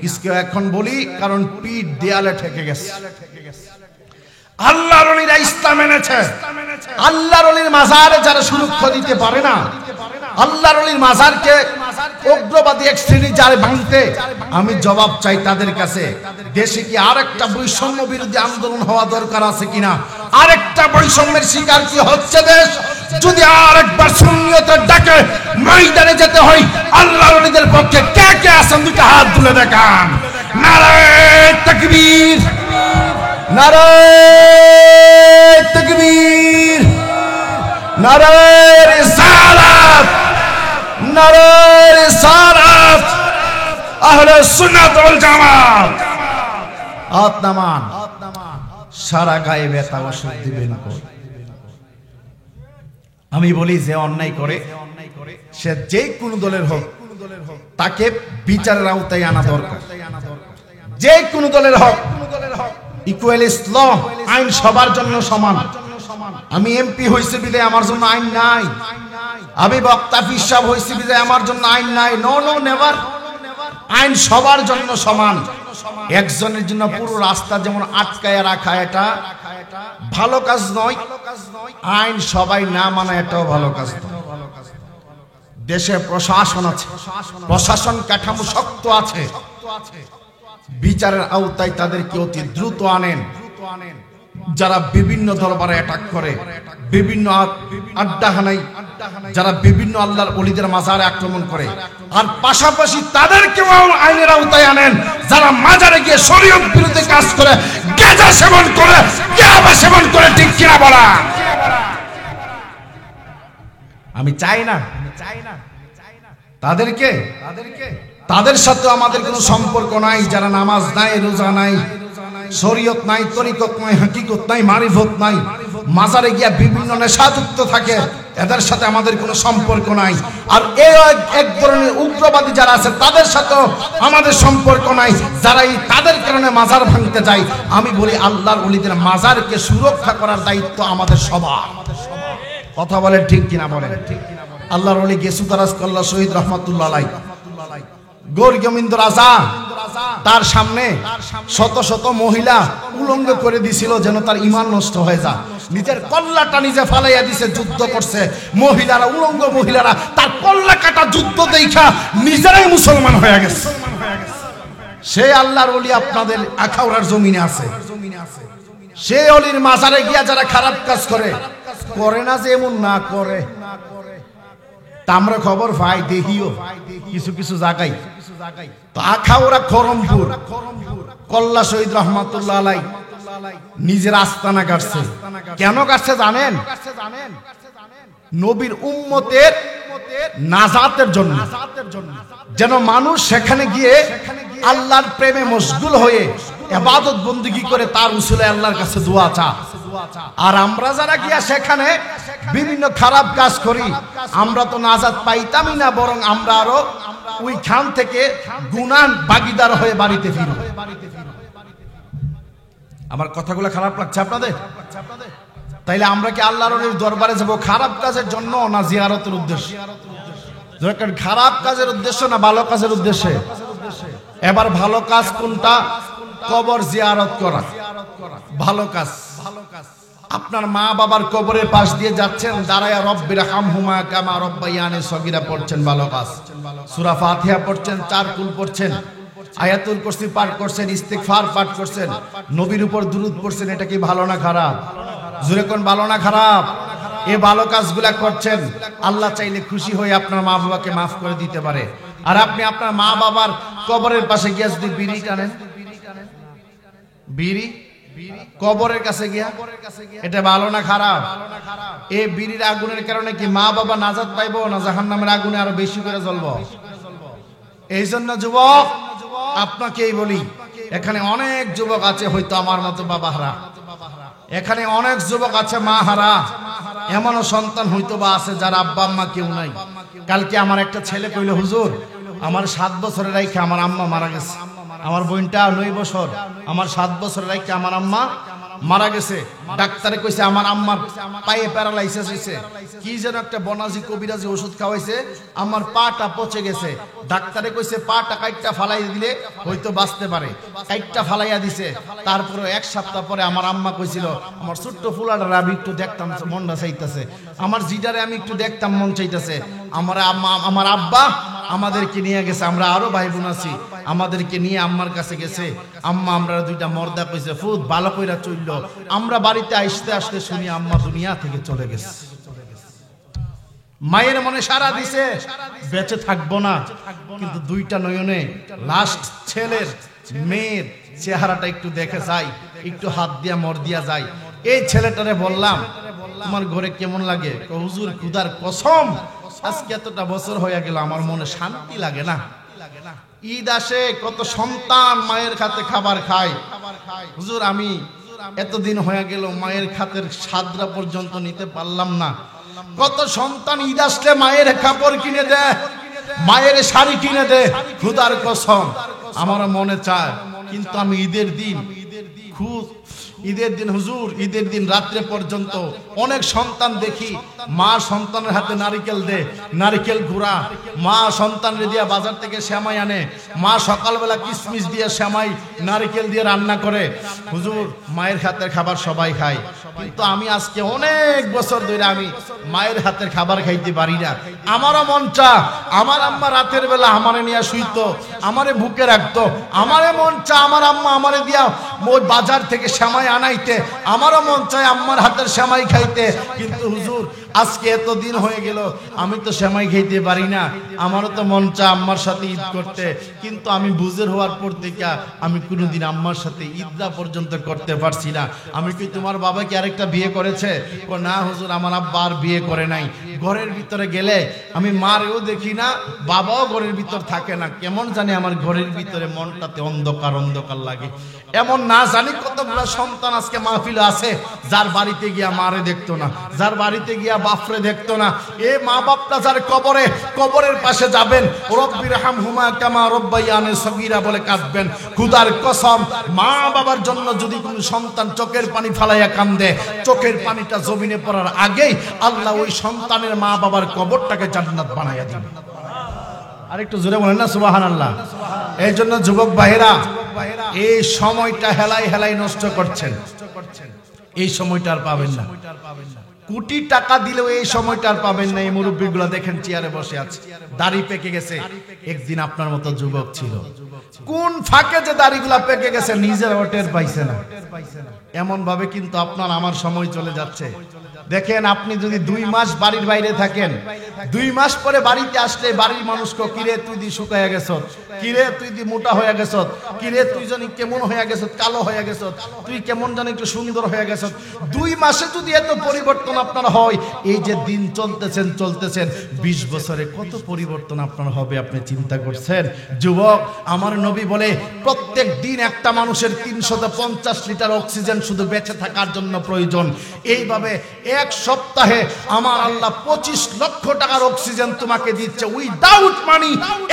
इसके এখন বলি কারণ পিঠ দেয়ালে ঠেকে গেছে আল্লাহর ওলিরা ইসলাম এনেছে আল্লাহর ওলির মাজারে যারা সুরক্ষা দিতে পারে না আল্লাহর ওলির মাজারকে উগ্রবাদী এক শ্রেণী যারা ভাঙতে আমি জবাব চাই তাদের কাছে দেশে কি আরেকটা বৈষম্য বিরোধী আন্দোলন হওয়া দরকার আছে কিনা আরেকটা বৈষম্যের শিকার কি হচ্ছে দেশ যদি আরেকবার সুন্নিয়তের ডাকে ময়দানে যেতে হয় আল্লাহর ওলিদের পক্ষে কে কে আছেন দুটো হাত তুলে দেখান নারায়ে তাকবীর নারায়ে তাকবীর নারায়ে রিসালাত নারায়ে রিসালাত আহলে সুন্নাত ওয়াল জামাত হাত নামান সারা গায়ে ব্যথা ওষুধ দিবেন কো আমি বলি যে অন্যায় করে সে যে কোন দলের হোক তাকে বিচারের আওতায় আনা দরকার যে কোন দলের হোক ইকুয়ালিস্ট ল আইন সবার জন্য সমান আমি এমপি হইছি বিদায় আমার জন্য আইন নাই আমি বক্তা ফিসাব হইছি বিদায় আমার জন্য আইন নাই নো নো নেভার আইন সবার জন্য সমান একজনের জন্য পুরো রাস্তা যেমন আটকায় রাখা এটা ভালো কাজ নয় আইন সবাই না মানে এটাও ভালো কাজ নয় দেশে প্রশাসন আছে প্রশাসন কাঠামো শক্ত আছে বিচারের আওতায় তাদেরকে অতি দ্রুত আনেন যারা বিভিন্ন দরবারে অ্যাটাক করে বিভিন্ন আড্ডাখানায় যারা বিভিন্ন আল্লাহর ওলিদের মাজারে আক্রমণ করে আর পাশাপাশি তাদেরকেও আইনের আওতায় আনেন যারা মাজারে গিয়ে শরীয়ত বিরোধী কাজ করে গাঁজা সেবন করে ইয়াবা সেবন করে ঠিক কিনা বলা আমি চাই না তাদেরকে তাদের সাথে আমাদের কোনো সম্পর্ক নাই যারা নামাজ নাই রোজা নাই শরীয়ত নাই তরিকত নাই হাকিকত নাই মারিফত নাই মাজারে গিয়া বিভিন্ন নেশাযুক্ত থাকে এদের সাথে আমাদের কোনো সম্পর্ক নাই আর এই এক ধরনের উগ্রবাদী যারা আছে তাদের সাথে আমাদের সম্পর্ক নাই যারা তাদের কারণে মাজার ভাঙতে যায় আমি বলি আল্লাহর ওলিদের মাজারকে সুরক্ষা করার দায়িত্ব আমাদের সবার কথা বলে ঠিক কিনা বলেন আল্লাহর ওলি গেসুদারাজ কল্লা শহীদ রহমাতুল্লাহ আলাইহি গৌর গোবিন্দ রাজা তার সামনে শত শত মহিলা উলঙ্গ করে দিছিল যেন তার ঈমান নষ্ট হয়ে যায় নিজের কল্লাটা নিজে ফালাইয়া দিছে যুদ্ধ করছে মহিলারা উলঙ্গ মহিলারা তার কল্লা কাটা যুদ্ধ দেখা নিজেরাই মুসলমান হয়ে গেছে সেই আল্লাহর ওলি আপনাদের আখাউড়ার জমিনে আছে সেই ওলির মাজারে গিয়া যারা খারাপ কাজ করে না যে এমন না করে আমরা খবর পাই দেখিও কিছু কিছু জায়গায় তো আখাউড়া খরমপুর কল্লা শহীদ রহমাতুল্লাহ আলাইহি নিজের আস্তানা কাটছে কেন কাটছে জানেন নবীর উম্মতের নাজাতের জন্য যেন মানুষ সেখানে গিয়ে আল্লাহর প্রেমে মশগুল হয়ে ইবাদত বندگی করে তার উসিলায় আল্লাহর কাছে দোয়া চায় আর আমরা যারা গিয়া সেখানে বিভিন্ন খারাপ কাজ করি আমরা তো নাজাত পাইতামই না বরং আমরা আরো ওইখান থেকে গুনাহ ভাগীদার হয়ে বাড়িতে ফিরব আমার কথাগুলো খারাপ লাগছে আপনাদের তাইলে আমরা কি আল্লাহর ওলির দরবারে যাব খারাপ কাজের জন্য না জিয়ারতের উদ্দেশ্যে যখন খারাপ কাজের উদ্দেশ্য না ভালো কাজের উদ্দেশ্যে এবার ভালো কাজ কোনটা কবর জিয়ারত করা ভালো কাজ আপনার মা বাবার কবরের পাশ দিয়ে যাচ্ছেন দাঁড়ায়া রব্বির হামহুমা কামা রব্বায়ানি সগীরা পড়ছেন ভালো কাজ সূরা ফাতিহা পড়ছেন চার কুল পড়ছেন আয়াতুল কুরসি পাঠ করছেন ইস্তিগফার পাঠ করছেন নবীর উপর দুরূদ পড়ছেন এটা কি ভালো না খারাপ জোরে কোন ভালো না খারাপ এই ভালো কাজগুলা করছেন আল্লাহ চাইলে খুশি হয়ে আপনার মা বাবাকে maaf করে দিতে পারে আর আপনি আপনার মা বাবার কবরের পাশে গিয়ে যদি বিড়ি টানেন বিড়ি কবরের কাছে গিয়া এটা ভালো না খারাপ এই বিড়ির আগুনের কারণে কি মা বাবা নাজাত পাইবো না জাহান্নামের আগুনে আরো বেশি করে জ্বলবো এইজন্য যুবক আপনাকেই বলি এখানে অনেক যুবক আছে হয়তো আমার মতো বাবা হারা এখানে অনেক যুবক আছে মা হারা এমনও সন্তান হয়তো বা আছে যার আব্বা আম্মা কেউ নাই কালকে আমার একটা ছেলে কইল হুজুর আমার 7 বছরের রাইখে আমার আম্মা মারা গেছে আমার বোনটা 9 বছর আমার 7 বছরের রাইখে আমার আম্মা মারা গেছে। ডাক্তারে কইছে আমার আম্মার পায়ে প্যারালাইসিস হইছে, কি যেন একটা বনাজি কবিরাজি ওষুধ খাওয়াইছে, আমার পাটা পচে গেছে। ডাক্তারে কইছে পাটা কাইটটা ফালাই দিলে হয়তো বাঁচতে পারে, কাইটটা ফালাইয়া দিছে। তারপরে এক সপ্তাহ পরে আমার আম্মা কইছিল আমার ছোট্ট ফুলাটা আমি একটু দেখতাম, মনটা চাইতেছে, আমার জিডারে আমি একটু দেখতাম, মন চাইতেছে। আমার আব্বা আমাদেরকে নিয়ে গেছে, আমরা আরো ভাই বোন আছি, আমাদেরকে নিয়ে আম্মার কাছে গেছে। আম্মা আমরা দুইটা মর্দা কইছে ফুট ভালো কইরা চলল। আমরা বাড়িতে আসতে আসতে শুনি আম্মা দুনিয়া থেকে চলে গেছে। মায়ের মনে সারা দিছে বেঁচে থাকবো না, কিন্তু দুইটা নয়নে লাস্ট ছেলের মেয়ের চেহারাটা একটু দেখে যাই, একটু হাত দিয়া মর দিয়া যায়। এই ছেলেটারে বললাম তোমার ঘরে কেমন লাগে? হুজুর খুদার কসম আজকে এতটা বছর হয়ে গেল আমার মনে শান্তি লাগে না। ঈদ আসে কত সন্তান মায়ের হাতে খাবার খায়, হুজুর আমি এতদিন হয়ে গেল মায়ের হাতের স্বাদরা পর্যন্ত নিতে পারলাম না। কত সন্তান ঈদ আসলে মায়ের কাপড় কিনে দেয়, মায়ের শাড়ি কিনে দেয়, খুদার কসম আমার মনে চায়। কিন্তু আমি ঈদের দিন খুব ঈদের দিন হুজুর ঈদের দিন রাত্রে পর্যন্ত অনেক সন্তান দেখি মা সন্তানের হাতে নারিকেল দেয়, নারিকেল ঘুরা, মা সন্তানরে দিয়া বাজার থেকে সেমাই আনে, মা সকালবেলা কিশমিশ দিয়ে সেমাই নারিকেল দিয়ে রান্না করে। হুজুর মায়ের হাতের খাবার সবাই খায়, কিন্তু আমি আজকে অনেক বছর ধরে আমি মায়ের হাতের খাবার খাইতে পারি না। আমারও মন চা আমার আম্মা রাতের বেলা আমারে নিয়ে শুইতো, আমারে বুকে রাখতো, আমারে মন চা আমার আম্মা আমারে দিয়া ওই বাজার থেকে সেমাই আনাইতে, আমারও মন চায় আম্মার হাতের সেমাই খাইতে। কিন্তু হুজুর আজকে এতদিন হয়ে গেল আমি তো সেমাই খাইতে পারি না, আমারও তো মন চা আম্মার সাথে ঈদ করতে, কিন্তু আমি বুঝের হওয়ার পর থেকে আমি কোনোদিন আম্মার সাথে ঈদটা পর্যন্ত করতে পারছি না। আমি কি তোমার বাবা কি আরেকটা বিয়ে করেছে? না হুজুর আমার আব্বা আর বিয়ে করে নাই। ঘরের ভিতরে গেলে আমি মারেও দেখি না, বাবাও ঘরের ভিতর থাকে না, কেমন জানি আমার ঘরের ভিতরে মনটাতে অন্ধকার অন্ধকার লাগে। এমন না জানি কতগুলো সন্তান আজকে মাহফিলে আছে যার বাড়িতে গিয়া মারে দেখতো না, যার বাড়িতে গিয়া বাপরে দেখতো না। এ মা বাপটা যার কবরের পাশে যাবেন রব্বির হামহুমা কামা রব্বায়ানি সগীরা বলে কাঁদবেন। খুদার কসম মা বাবার জন্য যদি কোনো সন্তান চোখের পানি ফালাইয়া কান্দে, চোখের পানিটা জমিনে পড়ার আগেই আল্লাহ ওই সন্তানের মা বাবার কবরটাকে জান্নাত বানাইয়া দিবে। আরেকটু জোরে বলেন না সুবহানাল্লাহ। এই জন্য যুবক ভাইরা এই সময়টা হেলাই হেলাই নষ্ট করছেন, এই সময়টা আর পাবেন না। কোটি টাকা দিলেও এই সময়টা আর পাবেন না। এই মুরব্বীগুলো দেখেন চেয়ারে বসে আছে, দাড়ি পেকে গেছে। একদিন আপনার মতো যুবক ছিল, কোন ফাঁকে যে দাড়িগুলা পেকে গেছে নিজের টের পাইছে না। এমন ভাবে কিন্তু আপনার আমার সময় চলে যাচ্ছে। দেখেন আপনি যদি 2 মাস বাড়ির বাইরে থাকেন, 2 মাস পরে বাড়িতে আসলে বাড়ির মানুষকে কিরে তুই দি শুকাইয়া গেছ, কিরে তুই দি মোটা হয়ে গেছ, কিরে তুই জানি কেমন হয়ে গেছ, কালো হয়ে গেছ, তুই কেমন জানি একটু সুন্দর হয়ে গেছ। 2 মাসে যদি এত পরিবর্তন আপনার হয়, এই যে দিন চলতেছেন 20 বছরে কত পরিবর্তন আপনার হবে আপনি চিন্তা করছেন? যুবক আমার নবী বলে প্রত্যেক দিন একটা মানুষের 350 লিটার অক্সিজেন শুধু বেঁচে থাকার জন্য প্রয়োজন। এইভাবে এক সপ্তাহে আমার আল্লাহ 25 লক্ষ টাকার অক্সিজেন তোমাকে দিচ্ছে, উইদাউট মানি,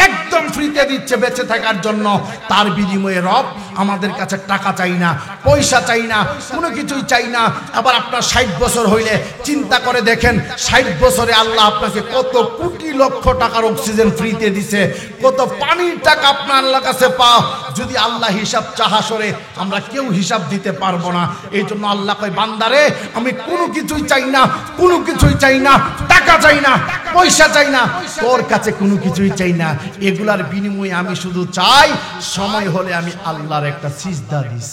একদম ফ্রিতে দিচ্ছে বেঁচে থাকার জন্য। তার বিনিময়ে রব আমাদের কাছে টাকা চাই না, পয়সা চাই না, কোনো কিছুই চাই না। আবার আপনার 60 বছর হইলে চিন্তা করে দেখেন 60 বছরে আল্লাহ আপনাকে কত কোটি লক্ষ টাকার অক্সিজেন ফ্রিতে দিছে, কত পানির টাকা আপনার আল্লাহর কাছে পাও। যদি আল্লাহ হিসাব চাহাসরে আমরা কেউ হিসাব দিতে পারবো না। এই জন্য আল্লাহ কয় বান্দারে আমি কোনো কিছুই চাই না, কোনো কিছুই চাই না, টাকা চাই না, পয়সা চাই না, তোর কাছে কোনো কিছুই চাই না। এগুলার বিনিময়ে আমি শুধু চাই সময় হলে আমি আল্লাহর একটা সিজদা দিস।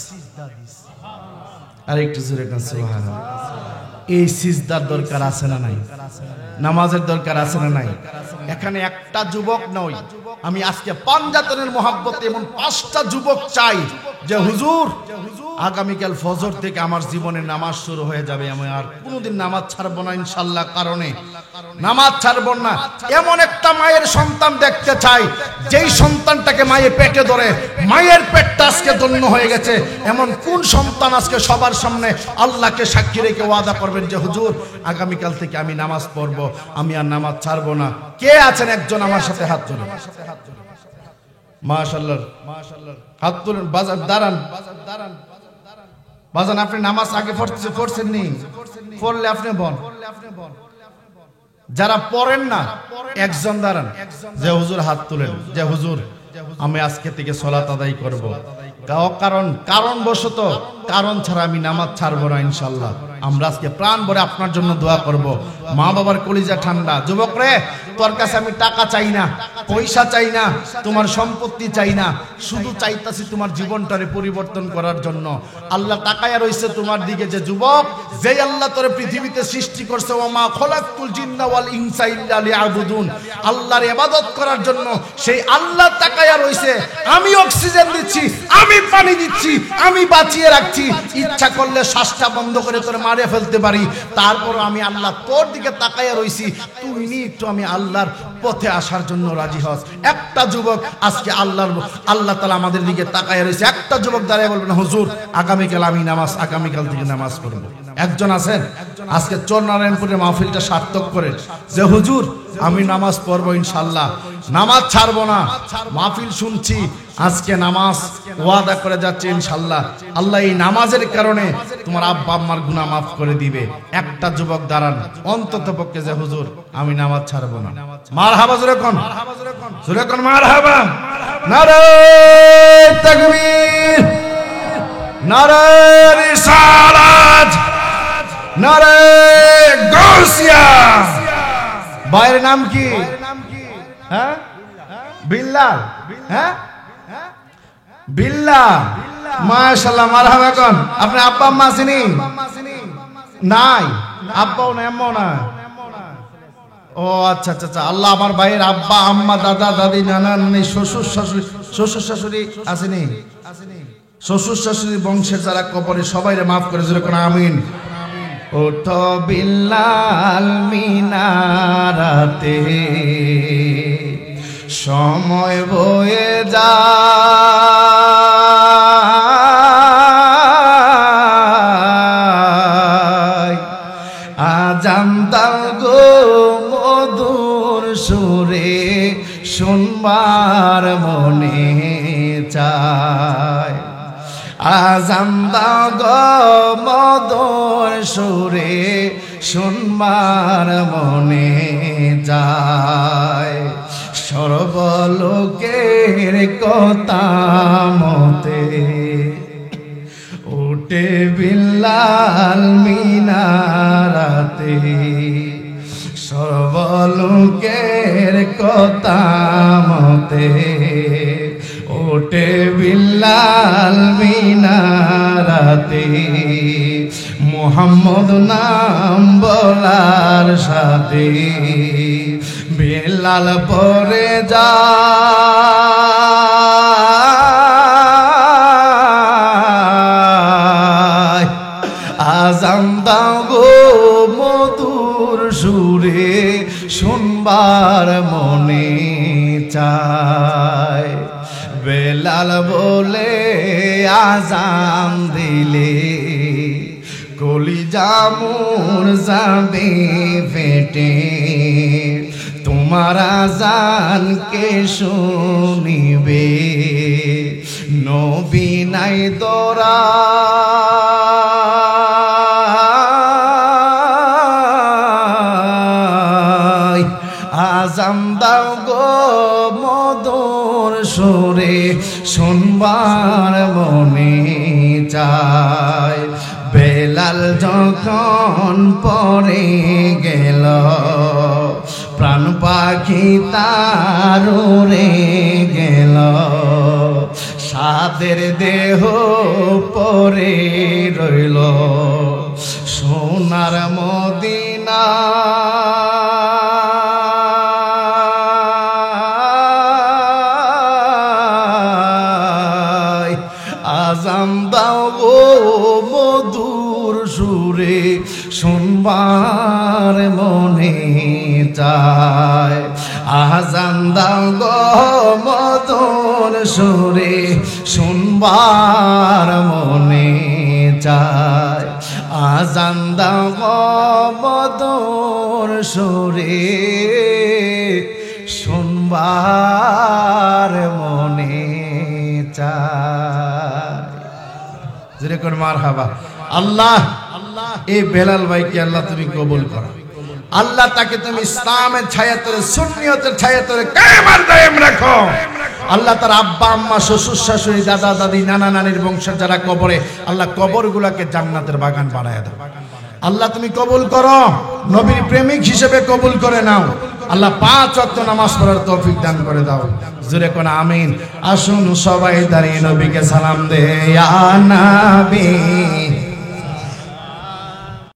আর একটু জোরে কান সুবহানাল্লাহ। এই সিজদার দরকার আছে না নাই? নামাজের দরকার আছে না নাই? এখানে একটা যুবক নয়, আমি আজকে পাঞ্জাতনের মহাব্বতে এমন 5টা যুবক চাই যে হুজুর আগামীকাল ফজর থেকে আমার জীবনে নামাজ শুরু হয়ে যাবে, আমি আর কোনোদিন নামাজ ছাড়বো না ইনশাআল্লাহ, কারণে নামাজ ছাড়বো না। এমন একটা মায়ের সন্তান দেখতে চাই যেই সন্তানটাকে মায়ের পেটে ধরে মায়ের পেটটা আজকে ধন্য হয়ে গেছে। এমন কোন সন্তান আজকে সবার সামনে আল্লাহকে সাক্ষী রেখে ওয়াদা করবেন যে হুজুর আগামীকাল থেকে আমি নামাজ পড়বো, আমি আর নামাজ ছাড়বো না? কে আছেন একজন আমার সাথে হাত তুলুন। মাশাআল্লাহ মাশাআল্লাহ, হাত তুলুন, বাজার দাঁড়ান। বাজান আপনি নামাজ আগে পড়ছেন নি? পড়লে আপনি বল। যারা পড়েন না একজন দাঁড়ান, যে হুজুর হাত তুলেন, যে হুজুর আমি আজকে থেকে সালাত আদায় করব। কারণবশত, কারণ ছাড়া আমি নামাজ ছাড়বো না ইনশাল্লাহ। আমরা আজকে প্রাণ ভরে আপনার জন্য দোয়া করব। মা বাবার কলিজা ঠান্ডা। যুবক রে, তোর কাছে আমি টাকা চাই না, পয়সা চাই না, তোমার সম্পত্তি চাই না, শুধু চাইতাছি তোমার জীবনটারে পরিবর্তন করার জন্য। আল্লাহ তাকায়া রইছে তোমার দিকে। যে যুবক, যে আল্লাহ তোরে পৃথিবীতে সৃষ্টি করছে, ওমা খলাকতুল জিন্না ওয়াল ইনসা ইল্লা লিয়াবুদুন, আল্লাহর ইবাদত করার জন্য সেই আল্লাহ তাকায়া রইছে। আমি অক্সিজেন দিচ্ছি, আমি পানি দিচ্ছি, আমি বাঁচিয়ে রাখছি। ইচ্ছা করলে শ্বাসটা বন্ধ করে তোরে মারে ফেলতে পারি। তারপর আমি আল্লাহ তোর দিকে তাকায়া রইছি, তুই একটু আমি আল্লাহর পথে আসার জন্য রাজি হস। একটা যুবক আজকে আল্লাহ তাআলা আমাদের দিকে তাকায়া রইছে। একটা যুবক দাঁড়িয়ে বলবেন, হুজুর আগামীকাল আমি আগামীকাল থেকে নামাজ পড়ব। একজন আছেন আজকে চর নারায়ণপুরের মাহফিলটা সার্থক করে, যে হুজুর আমি নামাজ পড়বো ইনশাল্লাহ, নামাজ ছাড়বো না। মাহফিল শুনছি, আজকে নামাজ ওয়াদা করে যাচ্ছে ইনশাল্লাহ। আল্লাহ এই নামাজের কারণে তোমার আব্বা আম্মার গুনাহ মাফ করে দিবে। একটা যুবক দাঁড়ান অন্তত পক্ষে, যে হুজুর আমি নামাজ ছাড়বো না। মারহাবা জোরে কোন, জোরে কোন মারহাবা। নারে তাকবীর, নারে রিসালাত, নারে গাউসিয়া। ভাইয়ের নাম কি? হ্যাঁ, বিল্লাল। হ্যাঁ, বিল্লাল। মাশাআল্লাহ, মারহাবা কোন। আপনি আব্বা আম্মা আছেনি? নাই, আব্বাও নাই, আম্মাও নাই। ও আচ্ছা আচ্ছা আচ্ছা। আল্লাহ আমার ভাইয়ের আব্বা আম্মা, দাদা দাদি, নানা নানি, শ্বশুর শাশুড়ি আসেনি? শ্বশুর শাশুড়ি বংশের যারা কবরে সবাইরে মাফ করে যেরকম আমিন। ওঠো বিল্লাল মিনারাতে, সময় বয়ে যায়, আজান দাও গো মধুর সুরে, শুনবার মনে চায়। আজান দাও গো মধুর সুরে, শুনবার মনে যায়। সর্বলোকের কথা মতে উঠে বিল্লাল মিনারাতে, সর্বলোকের কথা মতে ওঠে বিল্লাল মিনারাতে। মুহাম্মদ নাম বলার সাথে বিল্লাল পরে যায়। আজান দাও গো মধুর সুরে, শুনবার মনে চায়। বেলাল বলে আজান দিলে, কলিজা মোর যাবে ফেটে। তোমার আজান কে শুনিবে, নবী নাই দরা। আজান দাও গো মধুর সুরে, শুনবার মনে চায়। বেলাল যখন পরে গেল, প্রাণ পাখি তার উড়ে গেল। সাদের দেহ পরে রইল সোনার মদিনা। আজান দাও গো মধুর সুরে, শুনবার মনে চায়। আজান দাও গো মধুর সুরে, শুনবার মনে চায়। আজান দাও গো মধুর সুরে, শুনবার মনে চায়। যেরকম মারহাবা। আল্লাহ এই বেলাল ভাইকে আল্লাহ তুমি কবুল করো। আল্লাহ তাকে তুমি ইসলামের ছায়াতলে, সুন্নিয়তের ছায়াতলে কায়েম আর দায়েম রাখো। আল্লাহ তার আব্বা আম্মা, শ্বশুর শাশুড়ি, দাদা দাদি, নানা নানির বংশের যারা কবরে, আল্লাহ কবরগুলোকে জান্নাতের বাগান বানায় দাও। আল্লাহ তুমি কবুল করো, নবীর প্রেমিক হিসেবে কবুল করে নাও। আল্লাহ 5 ওয়াক্ত নামাজ পড়ার তৌফিক দান করে দাও। জোরে কোন আমিন। আসুন সবাই দাঁড়িয়ে নবীকে সালাম দে, ইয়া নবী।